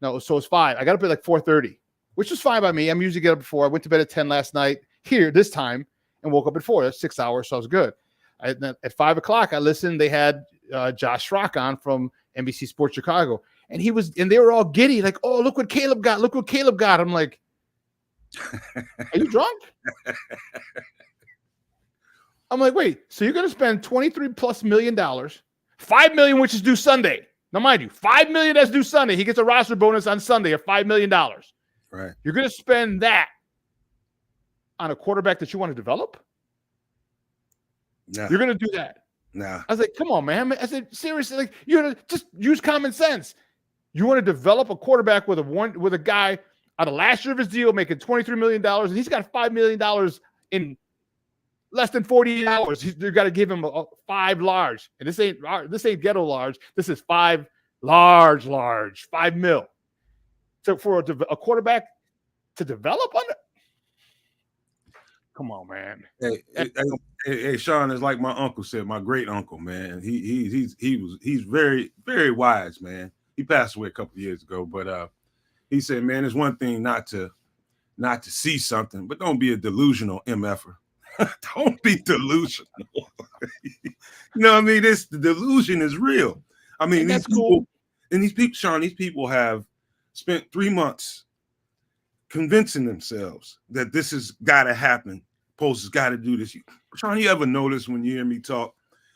No, so it's 5. I got up at like 4:30, which was fine by me. I'm usually get up before. I went to bed at 10 last night here this time and woke up at 4. That's 6 hours, so I was good. At 5 o'clock, I listened. They had Josh Schrock on from NBC Sports Chicago, and they were all giddy, like, "Oh, look what Caleb got! Look what Caleb got!" I'm like, "Are you drunk?" I'm like, "Wait, so you're going to spend $23+ million, $5 million, which is due Sunday? Now, mind you, $5 million that's due Sunday. He gets a roster bonus on Sunday of $5 million. Right? You're going to spend that on a quarterback that you want to develop? No. You're going to do that?" No. I was like, "Come on, man." I said, seriously, like, you're going to just use common sense. You want to develop a quarterback with a guy out of last year of his deal making $23 million, and he's got $5 million in less than 48 hours. You've got to give him a 5 large. And this ain't ghetto large. This is 5 large, $5 million. So for a quarterback to develop under, come on, man. Hey, Shawn, is like my uncle said, my great uncle, man. He's very, very wise, man. He passed away a couple of years ago, but he said, man, it's one thing not to see something, but don't be a delusional MFer. Don't be delusional. You know what I mean? The delusion is real. I mean, these people, cool. And these people, Shawn, these people have spent 3 months convincing themselves that this has got to happen. Post has got to do this. Shawn, you ever notice when you hear me talk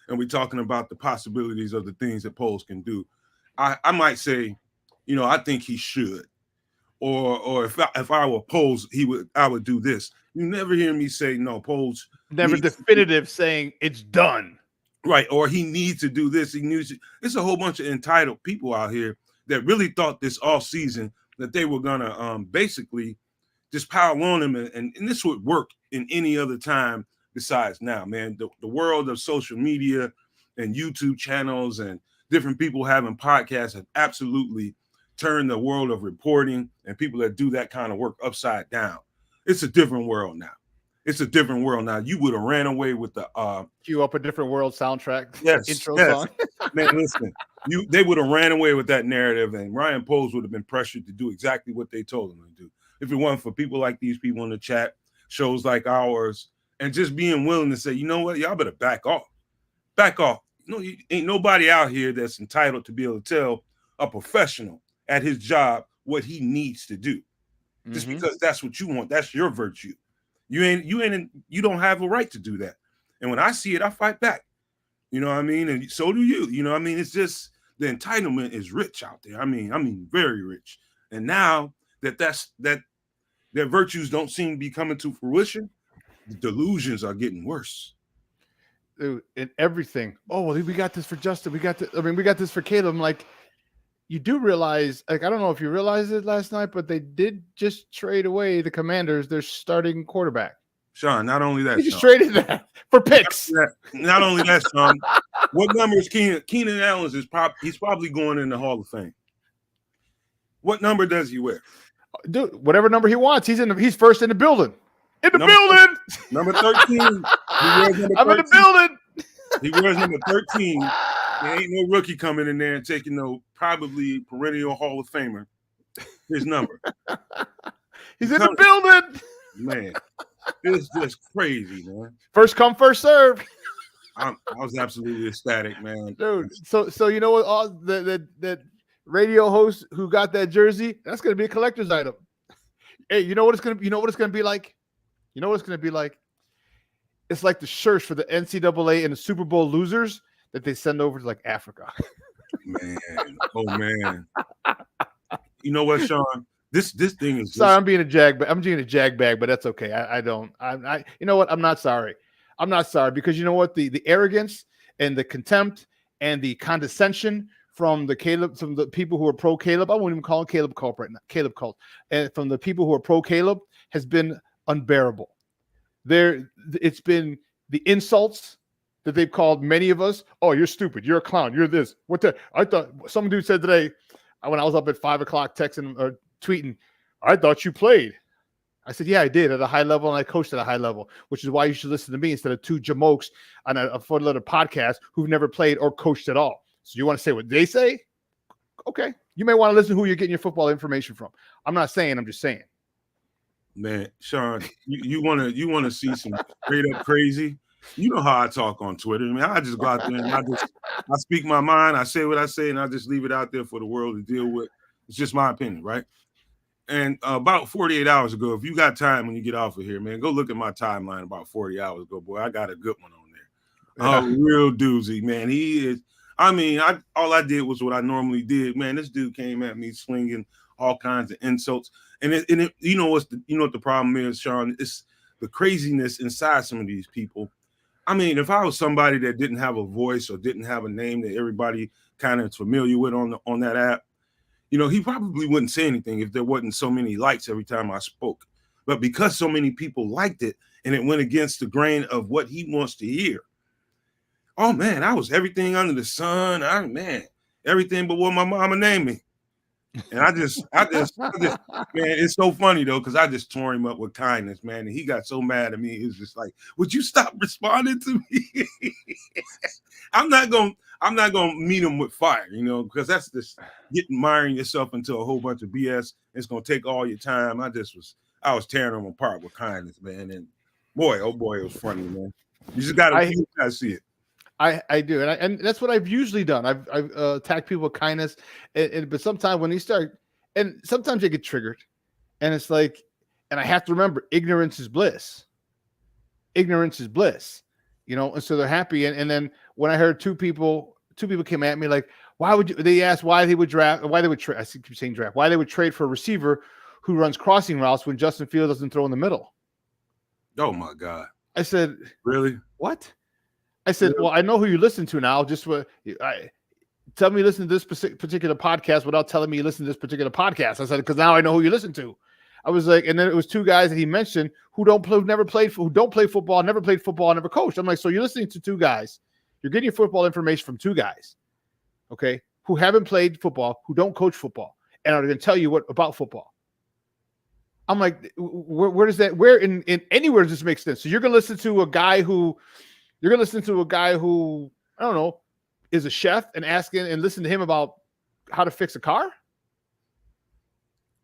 and we're talking about the possibilities of the things that Post can do? I might say, I think he should. Or if I were Post, I would do this. You never hear me say, no, Post. Never definitive saying it's done. Right. Or he needs to do this. It's a whole bunch of entitled people out here that really thought this off season that they were going to basically just pile on him. And this would work in any other time besides now, man. The world of social media and YouTube channels and different people having podcasts have absolutely turned the world of reporting and people that do that kind of work upside down. It's a different world now. It's a different world now. You would have ran away with the Cue Up a Different World soundtrack. Yes, intro yes. song. Man, listen, they would have ran away with that narrative, and Ryan Poles would have been pressured to do exactly what they told him to do. If it wasn't for people like these people in the chat, shows like ours, and just being willing to say, you know what, y'all better back off. Back off. Ain't nobody out here that's entitled to be able to tell a professional at his job what he needs to do. Just because that's what you want, that's your virtue. You don't have a right to do that. And when I see it, I fight back. You know what I mean? And so do you. You know what I mean? It's just the entitlement is rich out there. I mean, very rich. And now that their virtues don't seem to be coming to fruition, the delusions are getting worse. Dude, in everything. Oh, well, we got this for Justin. We got this for Caleb. I'm like, you do realize, like, I don't know if you realized it last night, but they did just trade away the Commanders, their starting quarterback. Shawn, not only that, he just traded that for picks. Not only that, Shawn. What number is Keenan? Keenan Allen he's probably going in the Hall of Fame. What number does he wear? Dude, whatever number he wants. He's first in the building. Building. Number 13. I'm in the building. He wears number 13. There ain't no rookie coming in there and taking no probably perennial Hall of Famer his number. He's in the building. Man, it's just crazy, man. First come, first serve. I was absolutely ecstatic, man. Dude, so you know what? All that radio host who got that jersey, that's gonna be a collector's item. Hey, you know what it's gonna be like? You know what it's gonna be like? It's like the shirts for the NCAA and the Super Bowl losers that they send over to like Africa. Man, oh man. You know what, Shawn? This thing is sorry. I'm being a jag bag, but that's okay. I you know what? I'm not sorry. I'm not sorry because you know what? The arrogance and the contempt and the condescension from the people who are pro Caleb, I won't even call him Caleb Culp right now. Caleb Culp, and from the people who are pro Caleb has been unbearable. It's been the insults, that they've called many of us, oh, you're stupid, you're a clown, you're this. I thought some dude said today when I was up at 5 o'clock texting or tweeting, I thought you played. I said, yeah, I did at a high level, and I coached at a high level, which is why you should listen to me instead of two jamokes on a 4-letter podcast who've never played or coached at all. So you want to say what they say? Okay. You may want to listen to who you're getting your football information from. I'm not saying, I'm just saying. Man, Shawn, you wanna see some straight up crazy? You know how I talk on Twitter. I mean, I just go out there and I speak my mind. I say what I say, and I just leave it out there for the world to deal with. It's just my opinion, right? And about 48 hours ago, if you got time when you get off of here, man, go look at my timeline about 40 hours ago. Boy, I got a good one on there. A real doozy, man. He is. I mean, all I did was what I normally did. Man, this dude came at me slinging all kinds of insults. And you know what the problem is, Shawn? It's the craziness inside some of these people. I mean, if I was somebody that didn't have a voice or didn't have a name that everybody kind of is familiar with on that app, you know, he probably wouldn't say anything if there wasn't so many likes every time I spoke. But because so many people liked it and it went against the grain of what he wants to hear, oh man, I was everything under the sun. Everything but what my mama named me. And I just, man, it's so funny though, because I just tore him up with kindness, man. And he got so mad at me. He was just like, would you stop responding to me? I'm not gonna meet him with fire, you know, because that's just miring yourself into a whole bunch of BS. It's gonna take all your time. I was tearing him apart with kindness, man. And boy, oh boy, it was funny, man. You just gotta see it. I do, and that's what I've usually done. I've attacked people with kindness, but sometimes when you start, and sometimes you get triggered, and it's like, and I have to remember, ignorance is bliss. Ignorance is bliss, you know. And so they're happy, and then when I heard two people came at me like, they asked why they would trade for a receiver who runs crossing routes when Justin Fields doesn't throw in the middle. Oh my God! I said, really? What? I said, well, I know who you listen to now. Just tell me you listen to this particular podcast without telling me you listen to this particular podcast. I said, because now I know who you listen to. I was like, and then it was two guys that he mentioned who don't play football, never played football, never coached. I'm like, so you're listening to two guys. You're getting your football information from two guys, okay, who haven't played football, who don't coach football, and are going to tell you what about football. I'm like, where does that? Where in anywhere does this make sense? So you're going to listen to a guy who. You're going to listen to a guy who, I don't know, is a chef and listen to him about how to fix a car?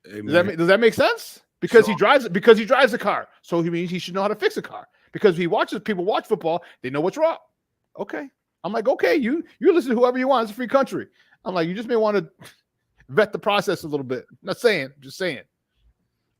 Hey, does that make sense? Because he drives a car. So he means he should know how to fix a car. Because people watch football, they know what's wrong. Okay. I'm like, okay, you listen to whoever you want. It's a free country. I'm like, you just may want to vet the process a little bit. I'm just saying.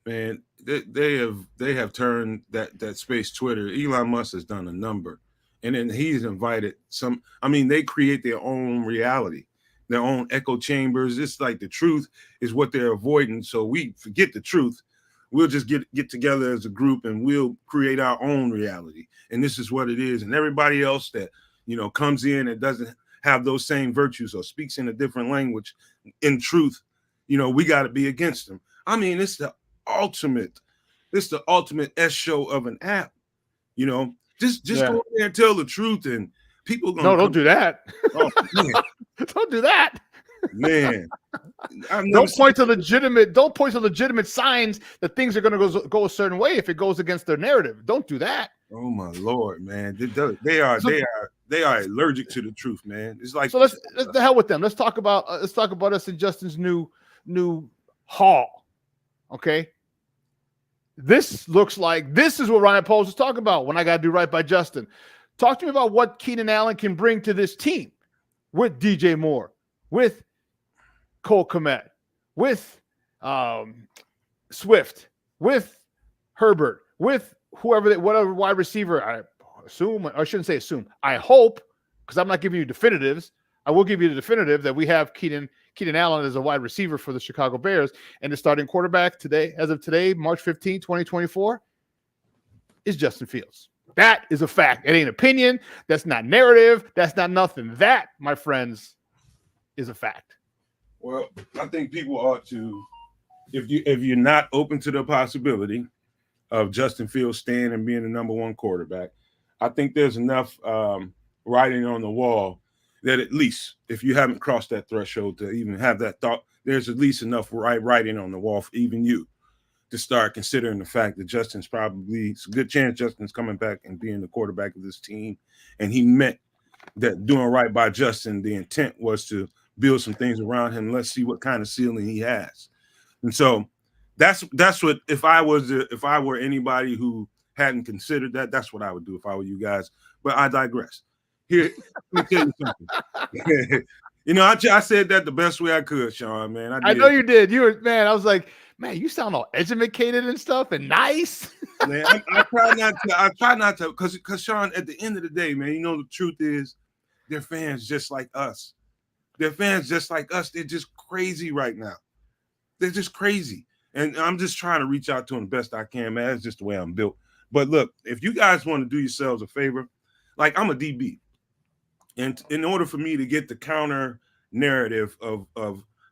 Man, they have turned that space Twitter. Elon Musk has done a number. And then he's invited they create their own reality, their own echo chambers. It's like the truth is what they're avoiding. So we forget the truth. We'll just get together as a group and we'll create our own reality. And this is what it is. And everybody else that, you know, comes in and doesn't have those same virtues or speaks in a different language, in truth, you know, we got to be against them. I mean, it's the ultimate S show of an app, you know. Just go in there and tell the truth, and people are gonna. No, don't do that. Oh, man. Don't do that, man. Don't point to legitimate signs that things are going to go a certain way if it goes against their narrative. Don't do that. Oh my Lord, man! They are allergic to the truth, man. It's like, so let's the hell with them. Let's talk about us and Justin's new haul. Okay. This is what Ryan Poles was talking about when I got to do right by Justin. Talk to me about what Keenan Allen can bring to this team with DJ Moore, with Cole Kmet, with Swift, with Herbert, with whatever wide receiver. I shouldn't say assume. I hope, because I'm not giving you definitives. I will give you the definitive that we have Keenan Allen as a wide receiver for the Chicago Bears, and the starting quarterback today, as of today, March 15, 2024, is Justin Fields. That is a fact. It ain't opinion. That's not narrative. That's not nothing. That, my friends, is a fact. Well, I think people ought to, if you're not open to the possibility of Justin Fields staying and being the number one quarterback, I think there's enough writing on the wall that at least if you haven't crossed that threshold to even have that thought, there's at least enough writing on the wall for even you to start considering the fact that it's a good chance Justin's coming back and being the quarterback of this team. And he meant that doing right by Justin, the intent was to build some things around him. Let's see what kind of ceiling he has. And so that's what, if I were anybody who hadn't considered that, that's what I would do if I were you guys. But I digress. Here, let me tell you something. I said that the best way I could, Shawn, man. I know you did. You were, man, I was like, man, you sound all educated and stuff and nice. Man, I try not to, because Shawn, at the end of the day, man, the truth is they're fans just like us. They're fans just like us. They're just crazy right now. They're just crazy. And I'm just trying to reach out to them the best I can, man. That's just the way I'm built. But look, if you guys want to do yourselves a favor, like I'm a DB. And in order for me to get the counter narrative of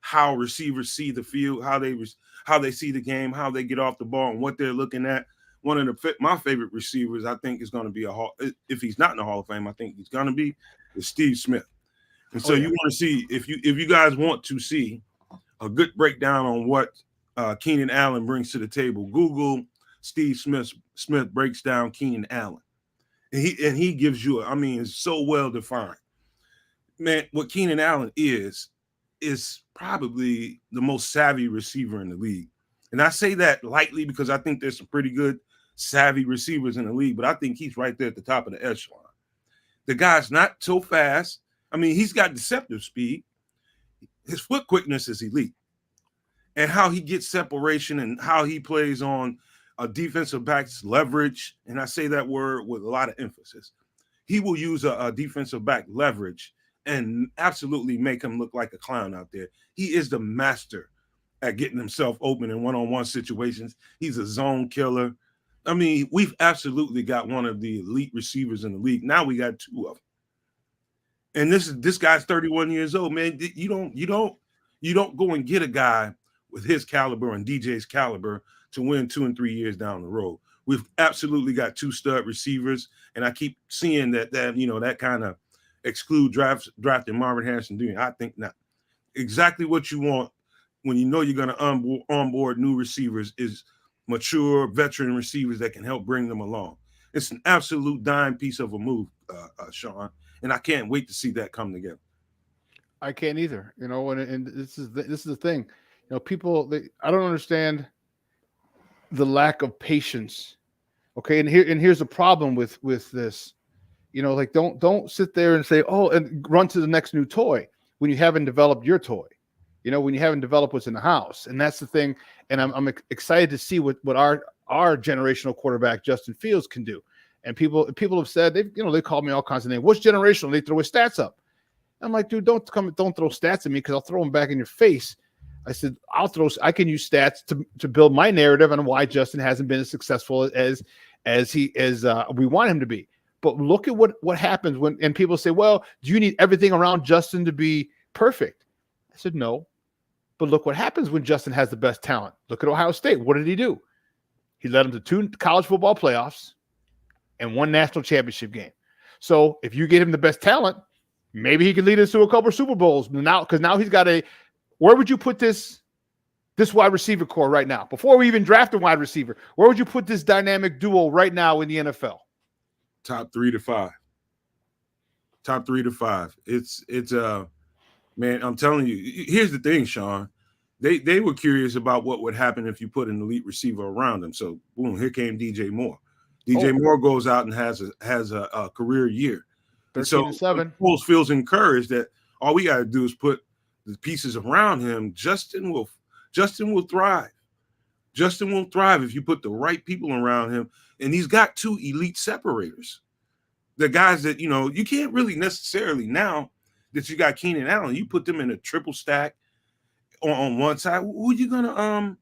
how receivers see the field, how they see the game, how they get off the ball, and what they're looking at, one of my favorite receivers, I think, is going to be if he's not in the Hall of Fame, I think he's going to be, is Steve Smith. And so you want to see, if you guys want to see a good breakdown on what Keenan Allen brings to the table, Google Steve Smith breaks down Keenan Allen. And he gives you, it's so well defined. Man, what Keenan Allen is probably the most savvy receiver in the league. And I say that lightly because I think there's some pretty good savvy receivers in the league, but I think he's right there at the top of the echelon. The guy's not so fast. He's got deceptive speed. His foot quickness is elite. And how he gets separation and how he plays on a defensive back's leverage, and I say that word with a lot of emphasis. He will use a defensive back leverage and absolutely make him look like a clown out there. He is the master at getting himself open in one-on-one situations. He's a zone killer. We've absolutely got one of the elite receivers in the league. Now we got two of them. And this guy's 31 years old, man. You don't go and get a guy with his caliber and DJ's caliber to win 2 and 3 years down the road. We've absolutely got two stud receivers, and I keep seeing that kind of exclude drafting Marvin Harrison Jr. I think not. Exactly what you want when you know you're going to onboard new receivers is mature veteran receivers that can help bring them along. It's an absolute dime piece of a move, Shawn, and I can't wait to see that come together. I can't either, and this is the thing. People, I don't understand the lack of patience. Okay, and here's the problem with this. Don't sit there and say, oh, and run to the next new toy when you haven't developed your toy. When you haven't developed what's in the house. And that's the thing. And I'm excited to see what our generational quarterback Justin Fields can do. And people have said they called me all kinds of names. What's generational? They throw his stats up. I'm like, dude, don't throw stats at me because I'll throw them back in your face. I said, I can use stats to build my narrative on why Justin hasn't been as successful as we want him to be. But look at what happens and people say, well, do you need everything around Justin to be perfect? I said, no. But look what happens when Justin has the best talent. Look at Ohio State. What did he do? He led them to 2 college football playoffs and 1 national championship game. So if you get him the best talent, maybe he can lead us to a couple of Super Bowls now, because now he's got where would you put this wide receiver core right now? Before we even draft a wide receiver, where would you put this dynamic duo right now in the NFL? Top 3 to 5. Top 3 to 5. It's man, I'm telling you, here's the thing, Shawn. They were curious about what would happen if you put an elite receiver around him. So boom, here came DJ Moore. DJ Moore goes out and has a career year. And so Foles feels encouraged that all we got to do is put the pieces around him. Justin will thrive. Justin will thrive if you put the right people around him. And he's got 2 elite separators. The guys that, you can't really necessarily, now that you got Keenan Allen, you put them in a triple stack on one side. Who are you going to,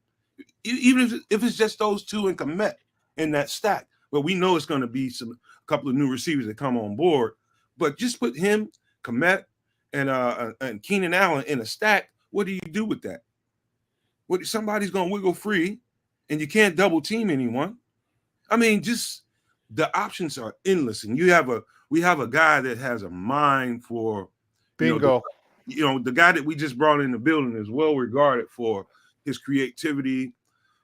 even if it's just those 2 and Komet in that stack, but we know it's going to be a couple of new receivers that come on board, but just put him, Komet, and Keenan Allen in a stack. What do you do with that? Somebody's going to wiggle free, and you can't double team anyone. Just the options are endless, and you have a we have a guy that has a mind for bingo. The guy that we just brought in the building is well regarded for his creativity,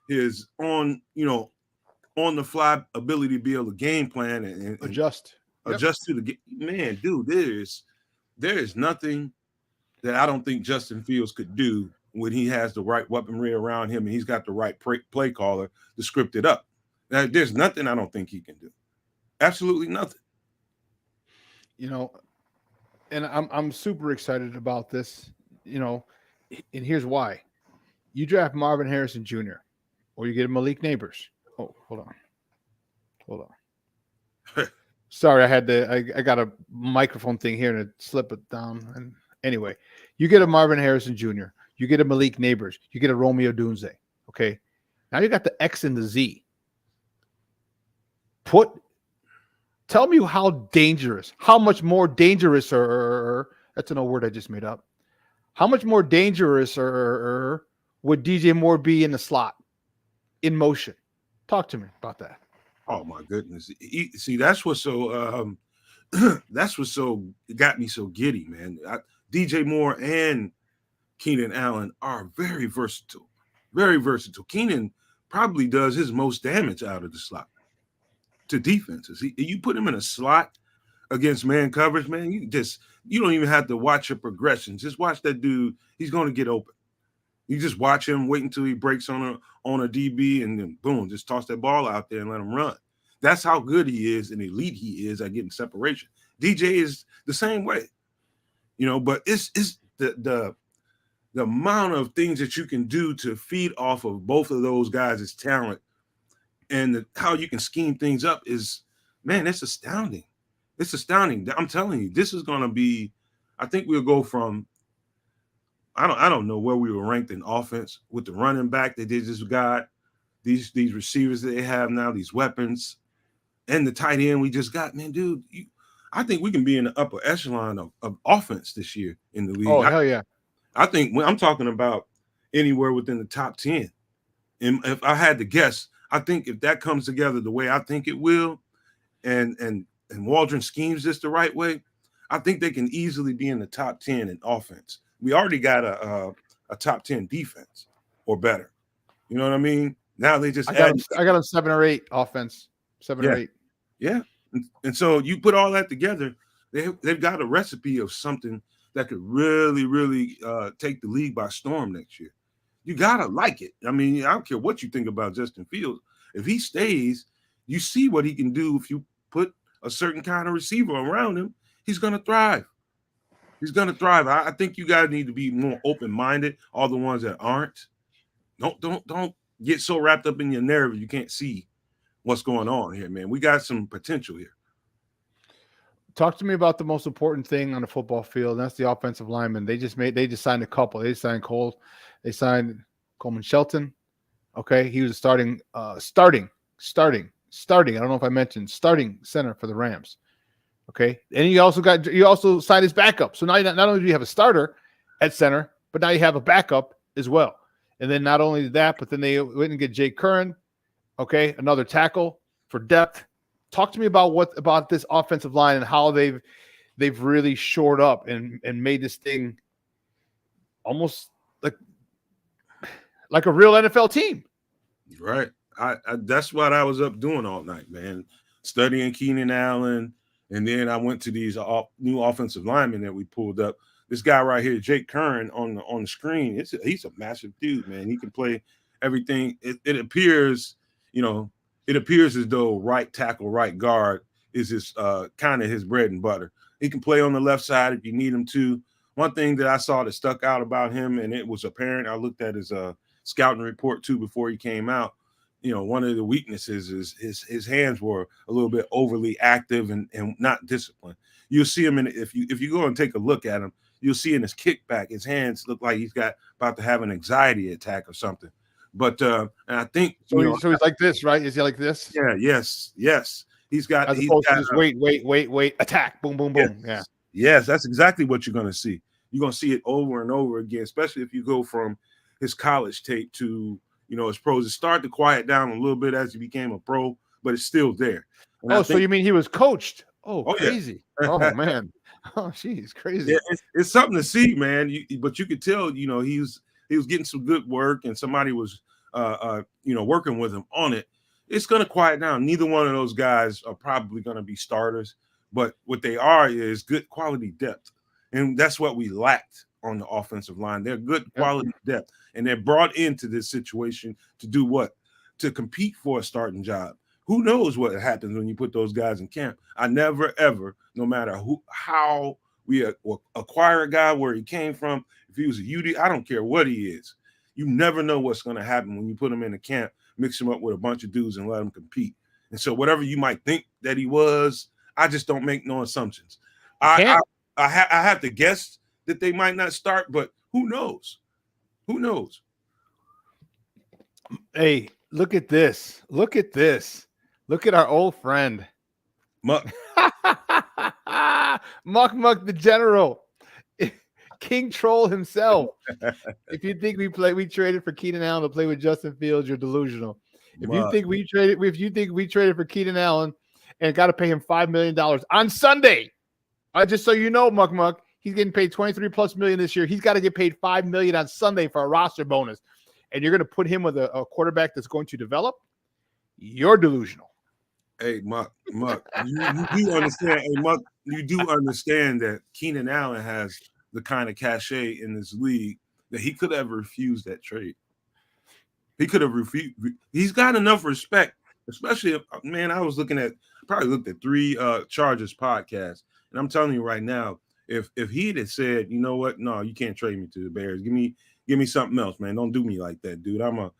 his on the fly ability to be able to game plan and adjust to the game. Man, dude, there is nothing that I don't think Justin Fields could do when he has the right weaponry around him and he's got the right play caller to script it up. Now, there's nothing I don't think he can do. Absolutely nothing. And I'm super excited about this, and here's why. You draft Marvin Harrison Jr. or you get Malik Neighbors. Oh, hold on. Sorry, I got a microphone thing here and it slip it down. And anyway, you get a Marvin Harrison Jr., you get a Malik Neighbors, you get a Romeo Dunze. Okay. Now you got the X and the Z. Tell me how much more dangerous, that's an old word I just made up. How much more dangerous would DJ Moore be in the slot, in motion? Talk to me about that. Oh my goodness! See, that's what's so got me so giddy, man. DJ Moore and Keenan Allen are very versatile, very versatile. Keenan probably does his most damage out of the slot to defenses. You put him in a slot against man coverage, man. You don't even have to watch your progression. Just watch that dude. He's going to get open. You just watch him, wait until he breaks on a DB, and then boom, just toss that ball out there and let him run. That's how good he is and elite he is at getting separation. DJ is the same way, but it's the amount of things that you can do to feed off of both of those guys' talent and how you can scheme things up is, man, it's astounding. It's astounding. I'm telling you, this is going to be, I think we'll go from, I don't know where we were ranked in offense with the running back that they just got, these receivers that they have now, these weapons, and the tight end we just got. Man, dude, I think we can be in the upper echelon of offense this year in the league. Oh, hell yeah. I think when I'm talking about anywhere within the top 10. And if I had to guess, I think if that comes together the way I think it will, and Waldron schemes this the right way, I think they can easily be in the top 10 in offense. We already got a top 10 defense or better. You know what I mean? Now they just I got them 7 or 8 offense. 7 or 8. Yeah. And so you put all that together, they've got a recipe of something that could really, really take the league by storm next year. You gotta like it. I mean, I don't care what you think about Justin Fields. If he stays, you see what he can do if you put a certain kind of receiver around him. He's gonna thrive. He's gonna thrive. I think you guys need to be more open-minded. All the ones that aren't, don't get so wrapped up in your narrative you can't see what's going on here, man. We got some potential here. Talk to me about the most important thing on the football field, and that's the offensive lineman. They just signed a couple. They signed Cole. They signed Coleman Shelton. Okay, he was starting. I don't know if I mentioned starting center for the Rams. Okay, and you also signed his backup. So now not only do you have a starter at center, but now you have a backup as well. And then not only that, but then they went and get Jake Curran. Okay, another tackle for depth. Talk to me about this offensive line and how they've really shored up and made this thing almost like a real NFL team. Right. I that's what I was up doing all night, man. Studying Keenan Allen, and then I went to these new offensive linemen that we pulled up. This guy right here, Jake Curran, on the screen. He's a massive dude, man. He can play everything. It appears, it appears as though right tackle, right guard is his kind of his bread and butter. He can play on the left side if you need him to. One thing that I saw that stuck out about him, and it was apparent, I looked at his scouting report too before he came out. One of the weaknesses is his hands were a little bit overly active and not disciplined. You'll see him if you go and take a look at him, you'll see in his kickback, his hands look like he's about to have an anxiety attack or something. But and I think so. He's like this, right? Is he like this? Yeah. Yes. He's got. As opposed to just wait, attack, boom, boom, boom. Yes. Yes, that's exactly what you're going to see. You're going to see it over and over again, especially if you go from his college tape to his pros. It started to quiet down a little bit as he became a pro, but it's still there. And so you mean he was coached Oh, Oh, yeah. crazy. Oh, man. Oh, geez, crazy. Yeah, it's something to see, man. But you could tell, he was getting some good work, and somebody was, working with him on it. It's going to quiet down. Neither one of those guys are probably going to be starters, but what they are is good quality depth, and that's what we lacked on the offensive line. They're good quality depth, and they're brought into this situation to do what? To compete for a starting job. Who knows what happens when you put those guys in camp? I never, ever, no matter how we acquire a guy, where he came from, if he was a UD, I don't care what he is. You never know what's going to happen when you put him in a camp, mix him up with a bunch of dudes and let him compete. And so whatever you might think that he was, I just don't make no assumptions. I have to guess that they might not start, but who knows? Who knows? Hey, look at this. Look at this. Look at our old friend. Muck. Muck the General. King Troll himself. If you think we traded for Keenan Allen to play with Justin Fields, you're delusional. If you think we traded for Keenan Allen and got to pay him $5 million on Sunday, just so you know, Muck, he's getting paid $23+ million this year. He's got to get paid $5 million on Sunday for a roster bonus. And you're going to put him with a quarterback that's going to develop? You're delusional. Hey, Muck, you do understand. Hey, Muck, you do understand that Keenan Allen has the kind of cachet in this league that he could have refused that trade. He could have refused. He's got enough respect, especially if, man, I probably looked at 3 Chargers podcasts, and I'm telling you right now, if he had said, you know what, no, you can't trade me to the Bears. Give me something else, man. Don't do me like that, dude. I'm a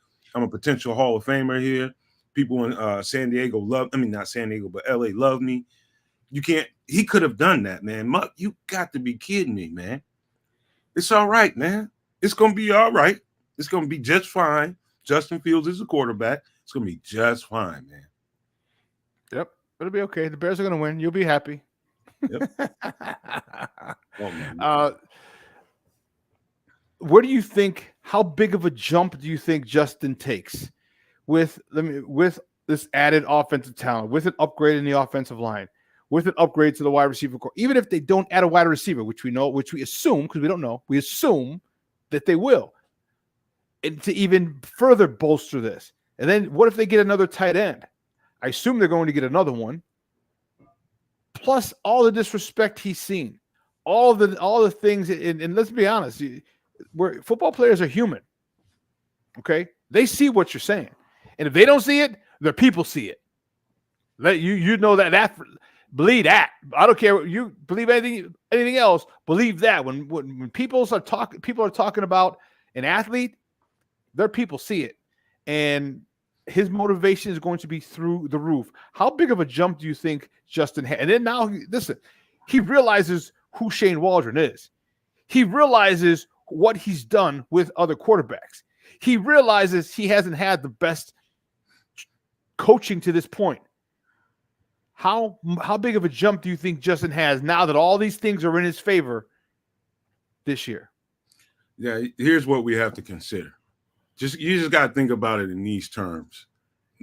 potential Hall of Famer here. People in San Diego not San Diego, but LA love me. He could have done that, man. Muck, you got to be kidding me, man. It's all right, man. It's going to be all right. It's going to be just fine. Justin Fields is a quarterback. It's going to be just fine, man. Yep. It'll be okay. The Bears are going to win. You'll be happy. Yep. Where do you think, how big of a jump do you think Justin takes with this added offensive talent, with an upgrade in the offensive line, with an upgrade to the wide receiver core? Even if they don't add a wide receiver, which we assume, because we don't know, we assume that they will. And to even further bolster this. And then what if they get another tight end? I assume they're going to get another one. Plus all the disrespect he's seen, all the things, and let's be honest, football players are human. Okay, they see what you're saying, and if they don't see it, their people see it. Let you know that believe that. I don't care what you believe anything else. Believe that when people are talking about an athlete, their people see it, and his motivation is going to be through the roof. How big of a jump do you think Justin had? And then now, listen, he realizes who Shane Waldron is. He realizes what he's done with other quarterbacks. He realizes he hasn't had the best coaching to this point. How big of a jump do you think Justin has now that all these things are in his favor this year? Yeah, here's what we have to consider. You just got to think about it in these terms.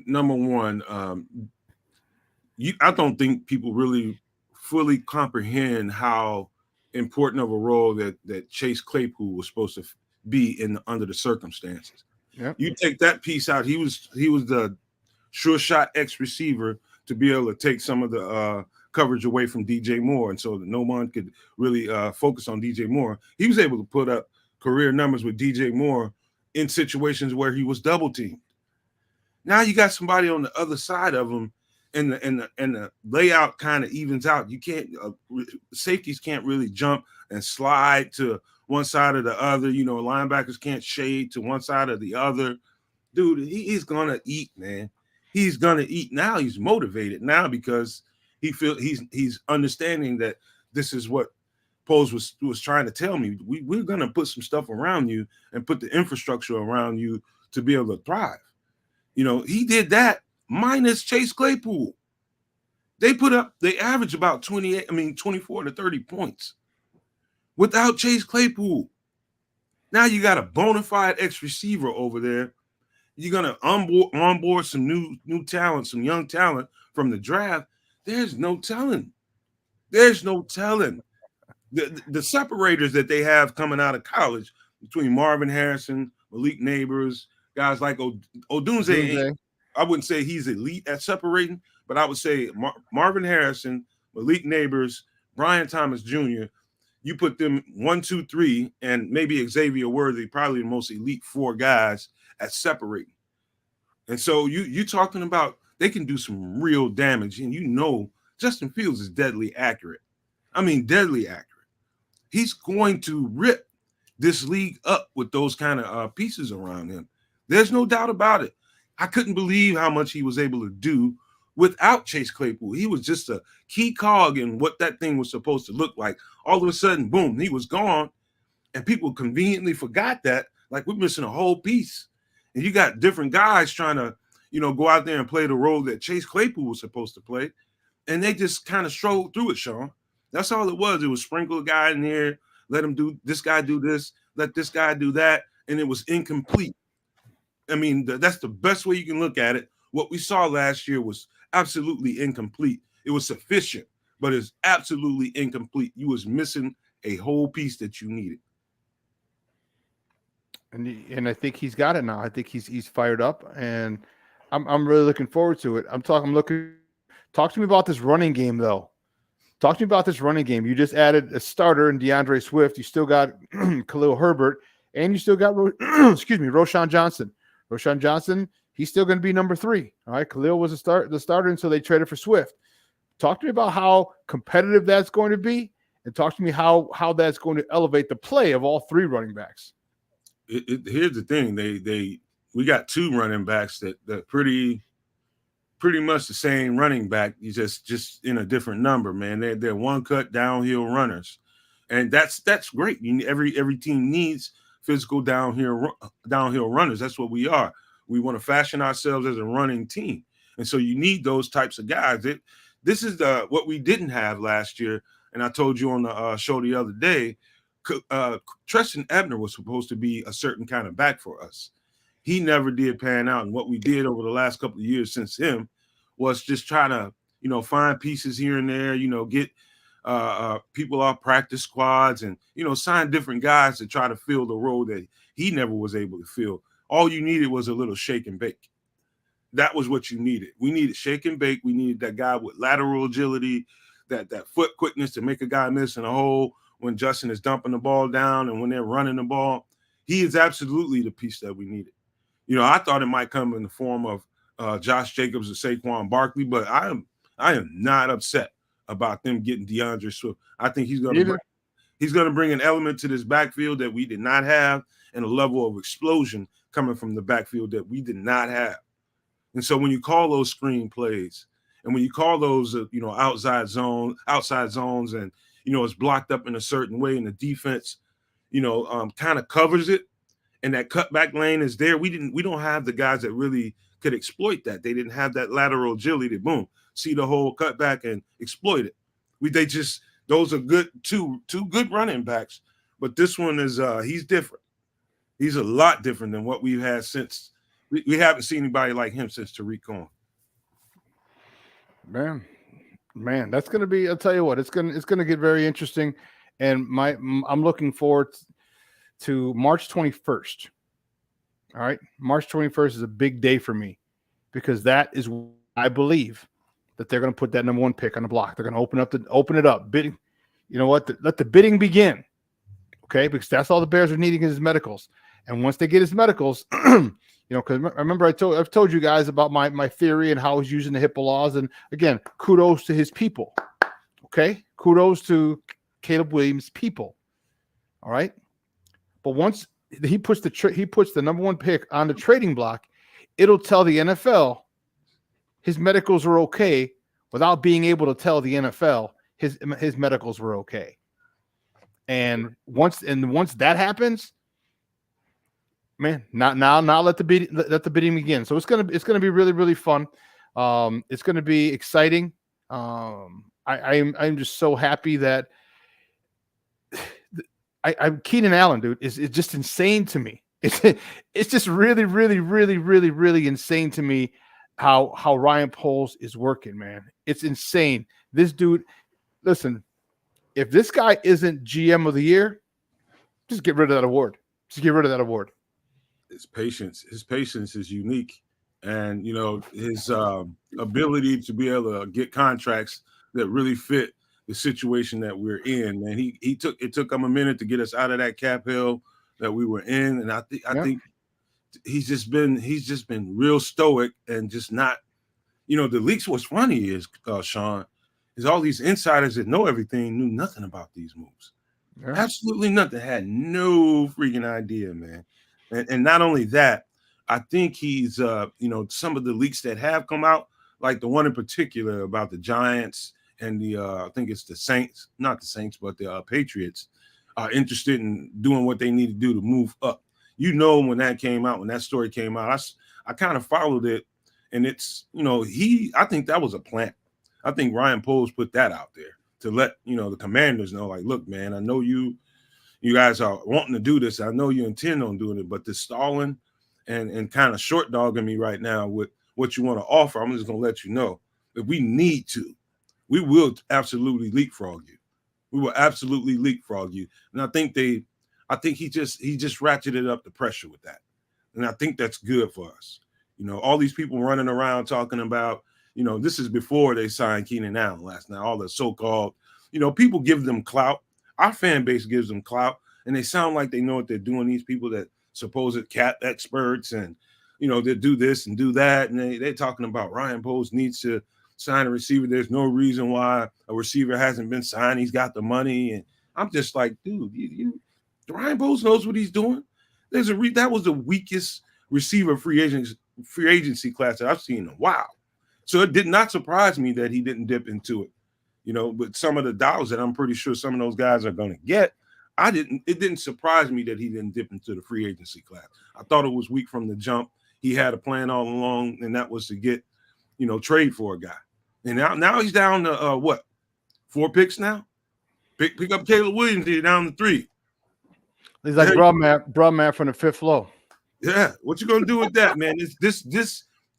Number one, I don't think people really fully comprehend how important of a role that Chase Claypool was supposed to be under the circumstances. Yep. You take that piece out. He was the sure shot X receiver to be able to take some of the coverage away from DJ Moore, and so that no one could really focus on DJ Moore. He was able to put up career numbers with DJ Moore in situations where he was double teamed. Now you got somebody on the other side of him, and the layout kind of evens out. You can't safeties can't really jump and slide to one side or the other. Linebackers can't shade to one side or the other. Dude, he's gonna eat, man. He's gonna eat. Now he's motivated now because he's understanding that this is what Pose was trying to tell me. We're gonna put some stuff around you and put the infrastructure around you to be able to thrive. He did that minus Chase Claypool. They average about 24 to 30 points without Chase Claypool. Now you got a bona fide X receiver over there. You're gonna onboard some new talent, some young talent from the draft. There's no telling There's no telling. The separators that they have coming out of college between Marvin Harrison, Malik Neighbors, guys like Odunze. I wouldn't say he's elite at separating, but I would say Marvin Harrison, Malik Neighbors, Brian Thomas Jr., you put them 1, 2, 3, and maybe Xavier Worthy, probably the most elite 4 guys at separating. And so you talking about they can do some real damage, and Justin Fields is deadly accurate. I mean, deadly accurate. He's going to rip this league up with those kind of pieces around him. There's no doubt about it. I couldn't believe how much he was able to do without Chase Claypool. He was just a key cog in what that thing was supposed to look like. All of a sudden, boom, he was gone, and people conveniently forgot that, like we're missing a whole piece. And you got different guys trying to, go out there and play the role that Chase Claypool was supposed to play, and they just kind of strolled through it, Shawn. That's all it was. It was sprinkle a guy in there, let him do this guy do this, let this guy do that, and it was incomplete. I mean, that's the best way you can look at it. What we saw last year was absolutely incomplete. It was sufficient, but it's absolutely incomplete. You was missing a whole piece that you needed. And I think he's got it now. I think he's fired up, and I'm really looking forward to it. Talk to me about this running game, though. Talk to me about this running game. You just added a starter in DeAndre Swift. You still got Khalil Herbert, and you still got Roschon Johnson. Roschon Johnson, he's still going to be number 3. All right, Khalil was the starter until they traded for Swift. Talk to me about how competitive that's going to be, and talk to me how that's going to elevate the play of all 3 running backs. Here's the thing: we got 2 running backs that pretty much the same running back. You just in a different number, man. They're one-cut downhill runners, and that's great. Every team needs physical downhill runners. That's what we are. We want to fashion ourselves as a running team, and so you need those types of guys. This is what we didn't have last year, and I told you on the show the other day. Treston Ebner was supposed to be a certain kind of back for us. He never did pan out, and what we did over the last couple of years since him was just try to, find pieces here and there, get people off practice squads and, sign different guys to try to fill the role that he never was able to fill. All you needed was a little shake and bake. That was what you needed. We needed shake and bake. We needed that guy with lateral agility, that foot quickness to make a guy miss in a hole when Justin is dumping the ball down and when they're running the ball. He is absolutely the piece that we needed. I thought it might come in the form of Josh Jacobs or Saquon Barkley, but I am not upset about them getting DeAndre Swift. I think he's going to bring an element to this backfield that we did not have, and a level of explosion coming from the backfield that we did not have. And so when you call those screen plays, and when you call those outside zones, and it's blocked up in a certain way, and the defense kind of covers it, and that cutback lane is there. We don't have the guys that really could exploit that. They didn't have that lateral agility to boom, see the whole cutback and exploit it. Those are good two good running backs, but this one is he's different. He's a lot different than what we've had since. We haven't seen anybody like him since Tariq Cohen. Man, that's going to be. I'll tell you what, it's going to get very interesting, and I'm looking forward to March 21st. All right, March 21st is a big day for me because that is, I believe, that they're going to put that number 1 pick on the block. They're going to open it up, bidding. You know what? Let the bidding begin. Okay, because that's all the Bears are needing is his medicals, and once they get his medicals, because remember I've told you guys about my theory and how he's using the HIPAA laws, and again, kudos to his people. Okay, kudos to Caleb Williams' people. All right, but once he puts the number 1 pick on the trading block, it'll tell the NFL his medicals are okay without being able to tell the NFL his medicals were okay. And once that happens, man, now let the bidding begin. So it's gonna be really, really fun. It's gonna be exciting. I'm just so happy that I'm Keenan Allen, dude, is just insane to me. It's just really, really, really, really, really insane to me how Ryan Poles is working, man. It's insane. This dude, listen, if this guy isn't GM of the year, just get rid of that award. Just get rid of that award. His patience is unique, and his ability to be able to get contracts that really fit the situation that we're in. And it took him a minute to get us out of that cap hell that we were in, and I think he's just been real stoic and just not. The leaks. What's funny is Shawn, is all these insiders that know everything knew nothing about these moves. Yeah. Absolutely nothing. Had no freaking idea, man. And not only that, I think he's some of the leaks that have come out, like the one in particular about the Giants and the I think it's the Saints, not the Saints, but the Patriots are interested in doing what they need to do to move up. When that came out, when that story came out, I kind of followed it, and it's I think that was a plant. I think Ryan Poles put that out there to let the Commanders know, like, look, man, I know you guys are wanting to do this. I know you intend on doing it, but the stalling and kind of short dogging me right now with what you want to offer, I'm just gonna let you know if we need to, we will absolutely leapfrog you. We will absolutely leapfrog you. And I think he just ratcheted up the pressure with that. And I think that's good for us. All these people running around talking about, this is before they signed Keenan Allen last night. All the so-called, people give them clout. Our fan base gives them clout, and they sound like they know what they're doing. These people that supposed cat experts and, they do this and do that. And they're talking about Ryan Poles needs to sign a receiver. There's no reason why a receiver hasn't been signed. He's got the money. And I'm just like, dude, Ryan Poles knows what he's doing. That was the weakest receiver free agency class that I've seen in a while. So it did not surprise me that he didn't dip into it, but some of the dollars that I'm pretty sure some of those guys are going to get, it didn't surprise me that he didn't dip into the free agency class. I thought it was weak from the jump. He had a plan all along, and that was to get, trade for a guy. And now he's down to 4 picks now? Pick up Caleb Williams, he's down to 3. He's like Brumman from the 5th floor. Yeah, what you gonna do with that, man?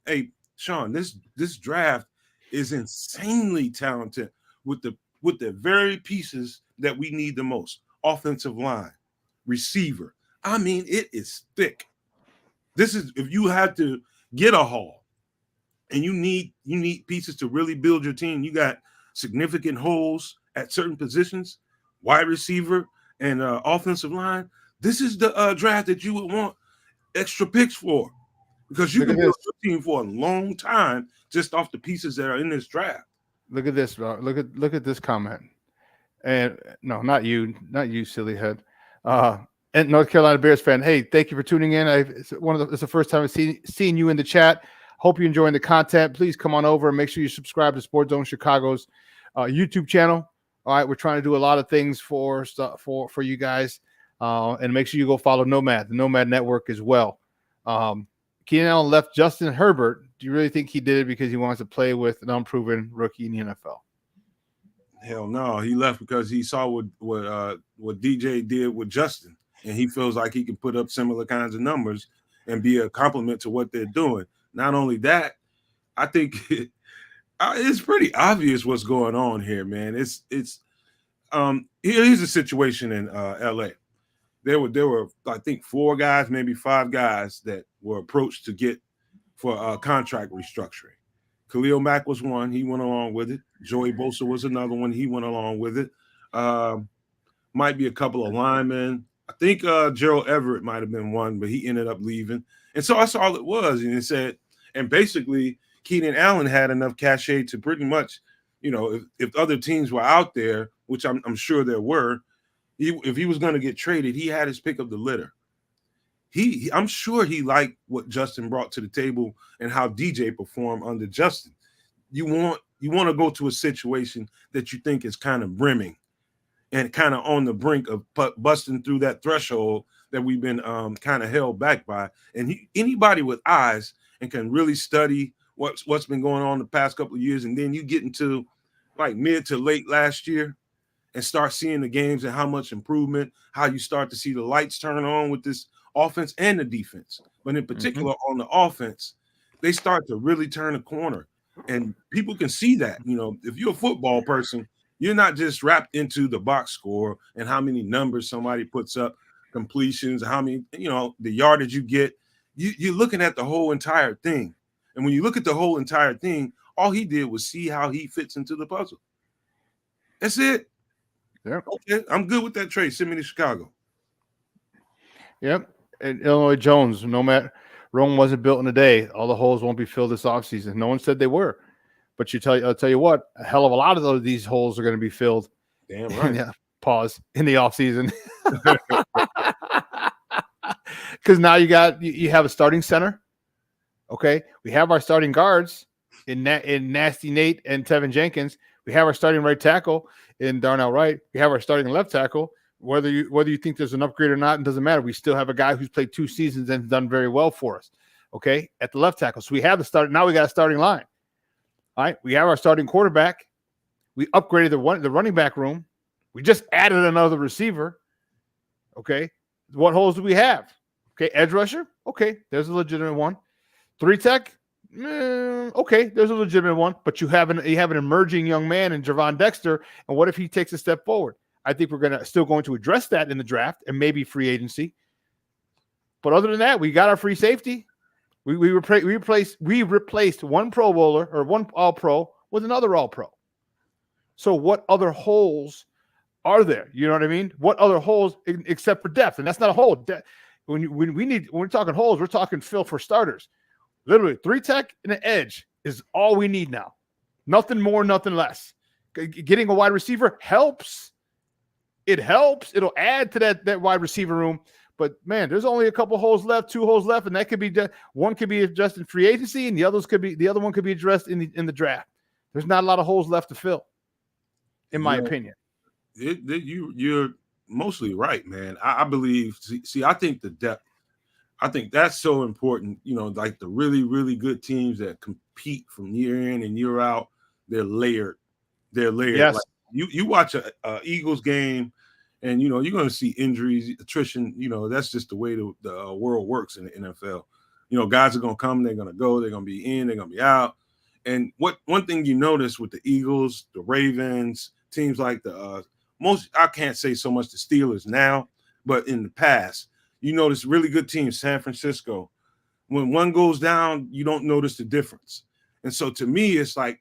Hey, Shawn, this draft is insanely talented with the very pieces that we need the most. Offensive line, receiver. I mean, it is thick. This is if you had to get a haul and you need pieces to really build your team. You got significant holes at certain positions, wide receiver and offensive line. This is the draft that you would want extra picks for, because you can build your team for a long time just off the pieces that are in this draft. Look at this, bro. Look at this comment. And no, not you, silly head. And North Carolina Bears fan. Hey, thank you for tuning in. It's the first time I've seen you in the chat. Hope you're enjoying the content. Please come on over and make sure you subscribe to Sports Zone Chicago's YouTube channel. All right, we're trying to do a lot of things for you guys. And make sure you go follow Nomad, the Nomad Network as well. Keenan Allen left Justin Herbert. Do you really think he did it because he wants to play with an unproven rookie in the NFL? Hell no. He left because he saw what DJ did with Justin, and he feels like he can put up similar kinds of numbers and be a compliment to what they're doing. Not only that, I think it's pretty obvious what's going on here, man. Here's a situation in LA. There were I think 4 guys, maybe 5 guys that were approached to get for contract restructuring. Khalil Mack was one. He went along with it. Joey Bosa was another one. He went along with it. Might be a couple of linemen. I think Gerald Everett might have been one, but he ended up leaving. And so that's all it was. And it said, and basically Keenan Allen had enough cachet to pretty much, if other teams were out there, which I'm sure there were, if he was going to get traded, he had his pick of the litter. I'm sure he liked what Justin brought to the table and how DJ performed under Justin. You want to go to a situation that you think is kind of brimming and kind of on the brink of busting through that threshold that we've been kind of held back by. And anybody with eyes and can really study what's been going on the past couple of years, and then you get into like mid to late last year and start seeing the games and how much improvement, how you start to see the lights turn on with this offense and the defense. But in particular on the offense, they start to really turn a corner. And people can see that. If you're a football person, You're not just wrapped into the box score and how many numbers somebody puts up, completions, how many, the yardage you get. You're looking at the whole entire thing. And when you look at the whole entire thing, all he did was see how he fits into the puzzle. That's it. Yeah. Okay, I'm good with that trade. Send me to Chicago. Yep. And Illinois Jones, no matter Rome wasn't built in a day. All the holes won't be filled this offseason. No one said they were. But I'll tell you what, a hell of a lot of these holes are going to be filled. Damn right. Yeah. Pause in the offseason. Because now you have a starting center. Okay. We have our starting guards in Nasty Nate and Tevin Jenkins. We have our starting right tackle in Darnell Wright. We have our starting left tackle. Whether you think there's an upgrade or not, it doesn't matter. We still have a guy who's played 2 seasons and done very well for us. Okay, at the left tackle. So we have the start. Now we got a starting line. All right, we have our starting quarterback. We upgraded the running back room. We just added another receiver. Okay, what holes do we have? Okay, edge rusher. Okay, there's a legitimate one. 3 tech. Okay, there's a legitimate one. But you have an emerging young man in Javon Dexter. And what if he takes a step forward? I think we're still going to address that in the draft and maybe free agency. But other than that, we got our free safety. We replaced one Pro Bowler or one All-Pro with another All-Pro. So what other holes are there? You know what I mean? What other holes except for depth? And that's not a hole. When we're talking holes, we're talking fill for starters. Literally 3 tech and an edge is all we need now. Nothing more, nothing less. Getting a wide receiver helps. It helps. It'll add to that wide receiver room. But man, there's only a couple holes left, 2 holes left, and that could be one could be addressed in free agency, and the other one could be addressed in the draft. There's not a lot of holes left to fill, in my opinion. You're mostly right, man. I believe. See, I think the depth. I think that's so important. Like the really, really good teams that compete from year in and year out, they're layered. Yes. Like you watch a Eagles game, and you're going to see injuries, attrition. That's just the way the world works in the NFL. Guys are going to come, they're going to go, they're going to be in, they're going to be out. And one thing you notice with the Eagles, the Ravens, teams like I can't say so much the Steelers now, but in the past, you notice really good teams, San Francisco. When one goes down, you don't notice the difference. And so to me, it's like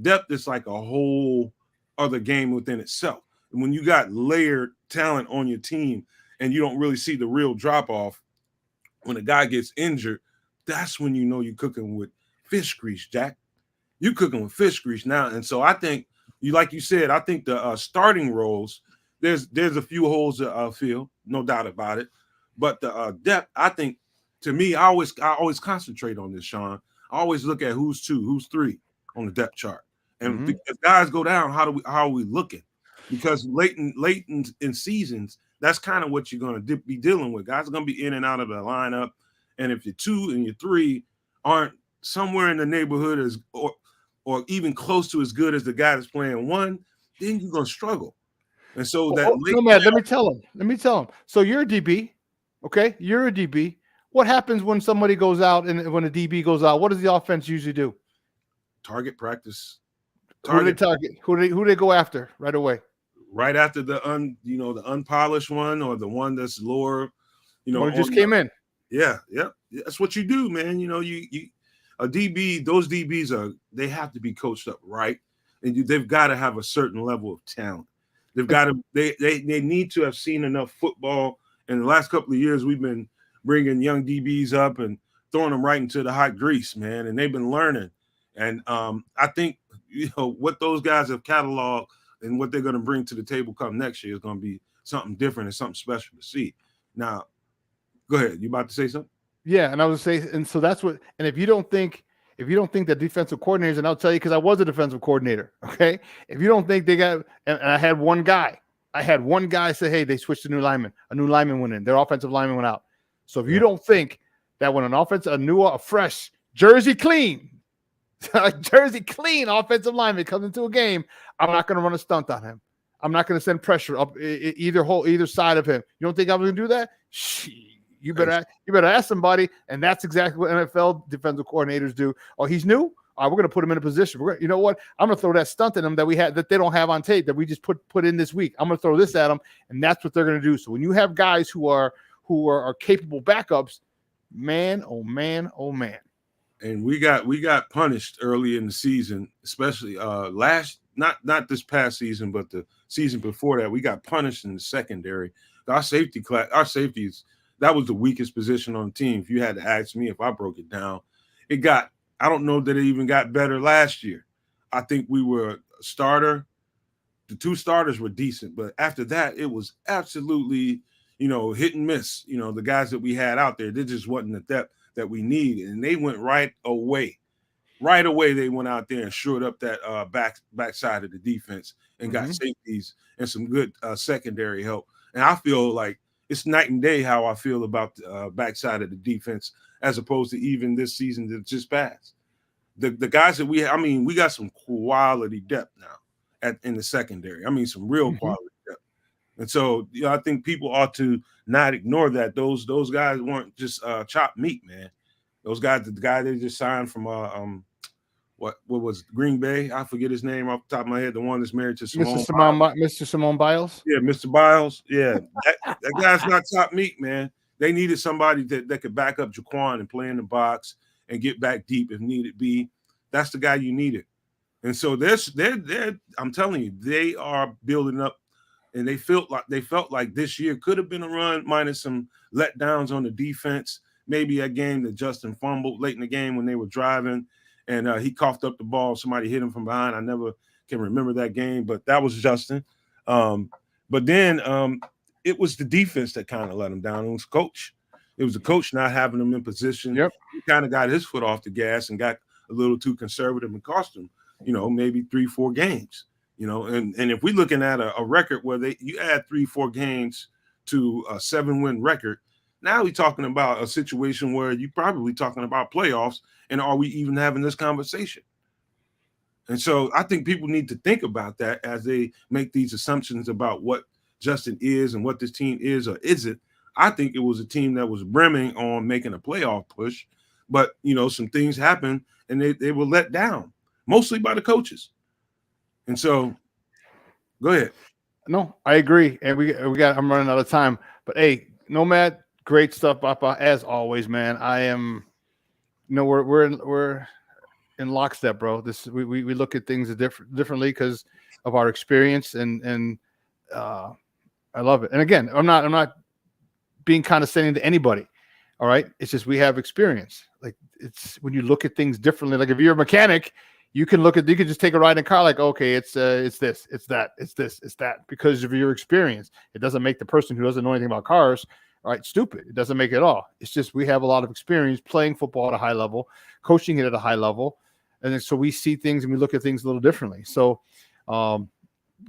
depth is like a whole other game within itself. And when you got layered talent on your team and you don't really see the real drop-off, when a guy gets injured, that's when you're cooking with fish grease, Jack. You're cooking with fish grease now. And so I think, like you said, I think the starting roles, there's a few holes to fill, no doubt about it. But the depth, I think, to me, I always concentrate on this, Shawn. I always look at who's 2, who's 3 on the depth chart. And if guys go down, how are we looking? Because late in seasons, that's kind of what you're going to be dealing with. Guys are going to be in and out of the lineup. And if your 2 and your 3 aren't somewhere in the neighborhood or even close to as good as the guy that's playing 1, then you're going to struggle. And so let me tell him. So you're a DB. Okay, you're a DB. What happens when somebody goes out and when a DB goes out? What does the offense usually do? Target practice. Who do they target? Who do they go after right away? Right after the unpolished one or the one that's lower. One just came in. Yeah, that's what you do, man. You a DB. Those DBs they have to be coached up right, and they've got to have a certain level of talent. They've got to. They need to have seen enough football. In the last couple of years, we've been bringing young DBs up and throwing them right into the hot grease, man. And they've been learning. And I think, what those guys have cataloged and what they're going to bring to the table come next year is going to be something different and something special to see. Now, go ahead. You about to say something? Yeah. And I was saying, and so that's what, and if you don't think that defensive coordinators, and I'll tell you, because I was a defensive coordinator. Okay. If you don't think they got, and I had one guy say, hey, they switched to new lineman. A new lineman went in. Their offensive lineman went out. So if you don't think that when a fresh, jersey clean offensive lineman comes into a game, I'm not going to run a stunt on him. I'm not going to send pressure up either side of him. You don't think I'm going to do that? You better ask somebody. And that's exactly what NFL defensive coordinators do. Oh, he's new? we're going to put them in a position. You know what? I'm going to throw that stunt in them that they don't have on tape that we just put in this week. I'm going to throw this at them, and that's what they're going to do. So when you have guys who are capable backups, man, oh man, oh man. And we got punished early in the season, especially not this past season, but the season before that. We got punished in the secondary. Our safeties, that was the weakest position on the team. If you had to ask me, if I broke it down, I don't know that it even got better last year. I think we were a starter. The 2 starters were decent, but after that, it was absolutely, hit and miss. The guys that we had out there, they just wasn't the depth that we needed, and they went right away. Right away, they went out there and shored up that backside of the defense and got safeties and some good secondary help. And I feel like it's night and day how I feel about the backside of the defense as opposed to even this season that just passed. The guys that we got some quality depth now in the secondary. Some real quality depth. And so, I think people ought to not ignore that. Those guys weren't just chopped meat, man. Those guys, the guy they just signed from what was Green Bay? I forget his name off the top of my head. The one that's married to Mr. Simone Biles. Yeah, Mr. Biles. Yeah, that guy's not top meat, man. They needed somebody that could back up Jaquan and play in the box and get back deep if needed be. That's the guy you needed. And so they're I'm telling you, they are building up, and they felt like this year could have been a run minus some letdowns on the defense. Maybe a game that Justin fumbled late in the game when they were driving, and he coughed up the ball. Somebody hit him from behind. I never can remember that game, but that was Justin. But then it was the defense that kind of let him down. It was coach. It was the coach not having him in position. Yep. He kind of got his foot off the gas and got a little too conservative and cost him, maybe 3-4 games. And if we're looking at a record where you add 3-4 games to a 7-win record, now we're talking about a situation where you're probably talking about playoffs, and are we even having this conversation? And so I think people need to think about that as they make these assumptions about what Justin is and what this team is or isn't. I think it was a team that was brimming on making a playoff push, but, some things happened, and they were let down, mostly by the coaches. And so, go ahead. No, I agree. And I'm running out of time. But hey, Nomad, great stuff, Papa, as always, man. I am, we're in lockstep, bro. We look at things differently because of our experience, and I love it. And again, I'm not being condescending to anybody. All right, it's just we have experience. Like, it's when you look at things differently. Like, if you're a mechanic, you can just take a ride in a car. Like, okay, it's this, it's that, it's this, it's that, because of your experience. It doesn't make the person who doesn't know anything about cars, right, stupid. It doesn't make it at all. It's just we have a lot of experience playing football at a high level, coaching it at a high level, and then so we see things and we look at things a little differently. So,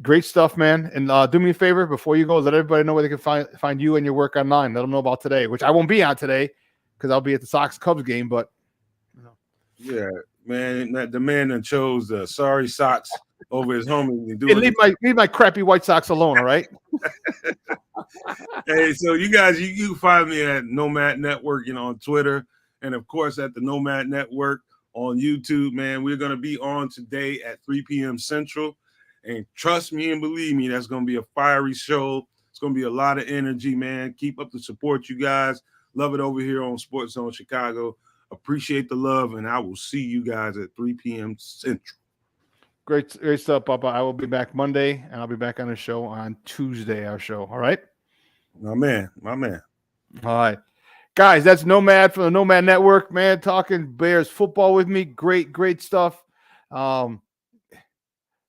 great stuff, man. And do me a favor before you go, let everybody know where they can find you and your work online. Let them know about today, which I won't be on today because I'll be at the Sox-Cubs game. But yeah, man, the man that chose the sorry socks over his homie. Leave my crappy White Sox alone, all right? Hey, so you guys, you find me at Nomad Network, on Twitter, and of course at the Nomad Network on YouTube. Man, we're gonna be on today at 3 p.m. Central. And trust me and believe me, that's going to be a fiery show. It's going to be a lot of energy, man. Keep up the support, you guys. Love it over here on Sports Zone Chicago. Appreciate the love, and I will see you guys at 3 p.m. Central. Great stuff, Papa. I will be back Monday, and I'll be back on the show on Tuesday, our show. All right? My man. All right. Guys, that's Nomad from the Nomad Network, man, talking Bears football with me. Great stuff.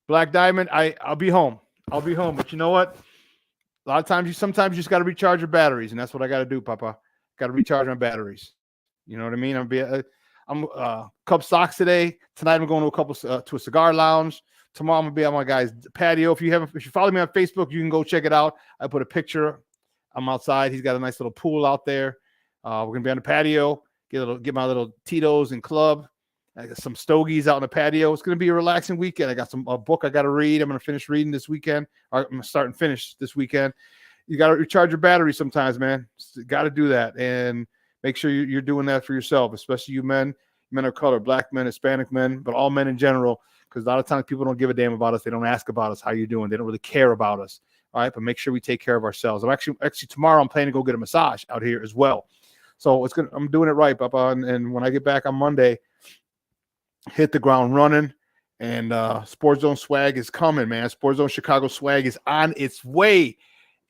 Black Diamond, I'll be home. But you know what? A lot of times, sometimes you just got to recharge your batteries, and that's what I got to do, Papa. Got to recharge my batteries. You know what I mean? I'm Cub Sox today. Tonight I'm going to a cigar lounge. Tomorrow I'm gonna be on my guy's patio. If you follow me on Facebook, you can go check it out. I put a picture. I'm outside. He's got a nice little pool out there. We're gonna be on the patio. Get my little Tito's and club. I got some stogies out on the patio. It's going to be a relaxing weekend. I got a book I got to read. I'm going to finish reading this weekend. I'm going to start and finish this weekend. You got to recharge your battery sometimes, man. Got to do that. And make sure you're doing that for yourself, especially you men. men of color, black men, Hispanic men, but all men in general, because a lot of times people don't give a damn about us. They don't ask about us. How you doing? They don't really care about us. All right, but make sure we take care of ourselves. I'm actually tomorrow I'm planning to go get a massage out here as well. So I'm doing it right, Papa. And when I get back on Monday, hit the ground running. And Sports Zone swag is coming, man. Sports Zone Chicago swag is on its way.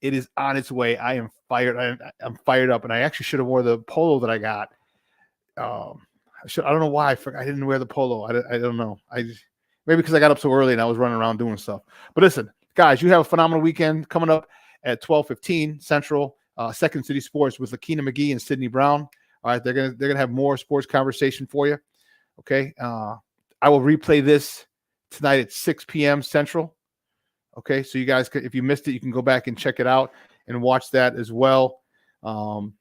It is on its way. I am fired. I'm fired up. And I actually should have wore the polo that I got. I don't know why I didn't wear the polo. I don't know. Maybe because I got up so early and I was running around doing stuff. But listen, guys, you have a phenomenal weekend coming up at 12:15 Central. Second City Sports with Lakina McGee and Sydney Brown. All right, they're gonna have more sports conversation for you. Okay, I will replay this tonight at 6 p.m. Central. Okay, so you guys, if you missed it, you can go back and check it out and watch that as well. I'm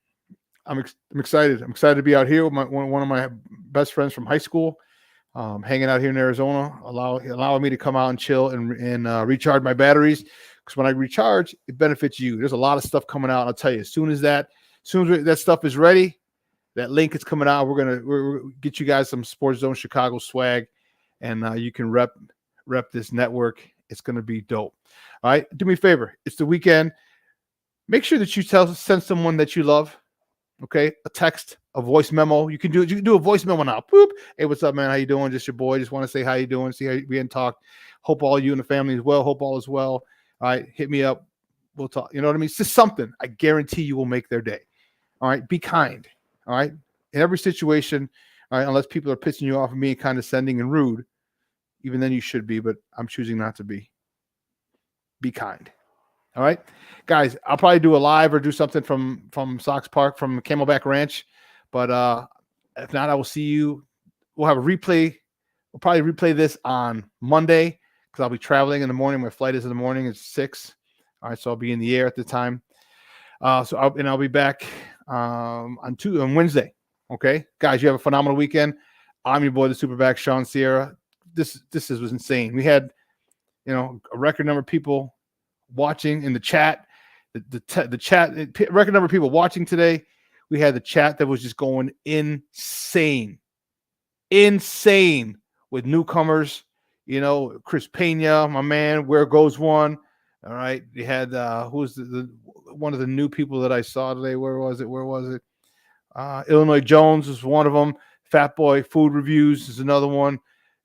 excited. I'm excited to be out here with one of my best friends from high school, hanging out here in Arizona, allowing me to come out and chill and recharge my batteries. Because when I recharge, it benefits you. There's a lot of stuff coming out. I'll tell you, as soon as that stuff is ready, that link is coming out. We're gonna get you guys some Sports Zone Chicago swag, and you can rep this network. It's gonna be dope. All right, do me a favor. It's the weekend. Make sure that you send someone that you love. Okay, a text, a voice memo. You can do a voice memo now. Boop. Hey, what's up, man? How you doing? Just your boy. Just want to say how you doing. See how we hadn't talked. Hope all you and the family is well. Hope all is well. All right, hit me up. We'll talk. You know what I mean? It's just something. I guarantee you will make their day. All right, be kind. All right, in every situation. All right, unless people are pissing you off and being condescending and rude, even then you should be. But I'm choosing not to be. Be kind. All right, guys. I'll probably do a live or do something from Sox Park from Camelback Ranch. But if not, I will see you. We'll have a replay. We'll probably replay this on Monday because I'll be traveling in the morning. My flight is in the morning. It's 6. All right, so I'll be in the air at the time. I'll be back on Wednesday. Okay, guys, you have a phenomenal weekend. I'm your boy, the SuperBack, Shawn Sierra. This was insane. We had, a record number of people watching in the chat. The chat, record number of people watching today. We had the chat that was just going insane with newcomers. Chris Pena, my man. Where goes one? All right. You had who's the one of the new people that I saw today? Where was it? Illinois Jones was one of them. Fat Boy Food Reviews is another one.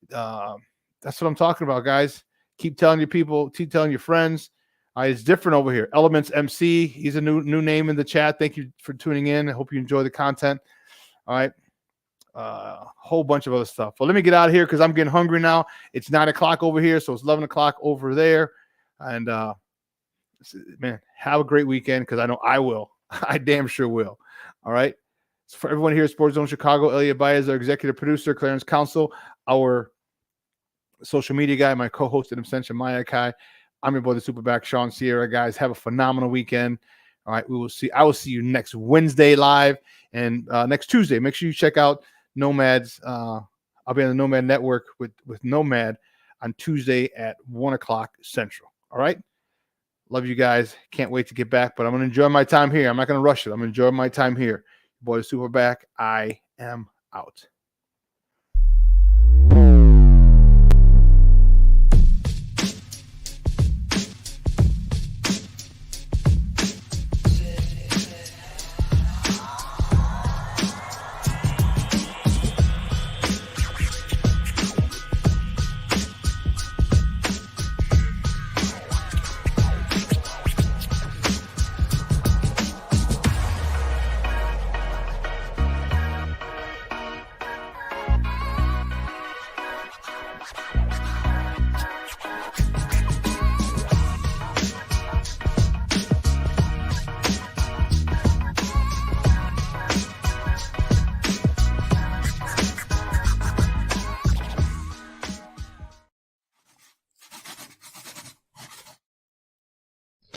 That's what I'm talking about, guys. Keep telling your people. Keep telling your friends. It's different over here. Elements MC. He's a new name in the chat. Thank you for tuning in. I hope you enjoy the content. All right. Whole bunch of other stuff. Well, let me get out of here because I'm getting hungry now. It's 9 o'clock over here, so it's 11 o'clock over there. And man, have a great weekend because I know I will. I damn sure will. All right. So for everyone here at Sports Zone Chicago, Elliot Baez, our executive producer, Clarence Council, our social media guy, my co-host in absentia, Maya Kai. I'm your boy, the SuperBack, Shawn Sierra. Guys, have a phenomenal weekend. All right, I will see you next Wednesday live and next Tuesday. Make sure you check out Nomads. I'll be on the Nomad Network with Nomad on Tuesday at 1 o'clock Central. All right. Love you guys. Can't wait to get back, but I'm going to enjoy my time here. I'm not going to rush it. I'm going to enjoy my time here. Boy, the SuperBack. I am out. You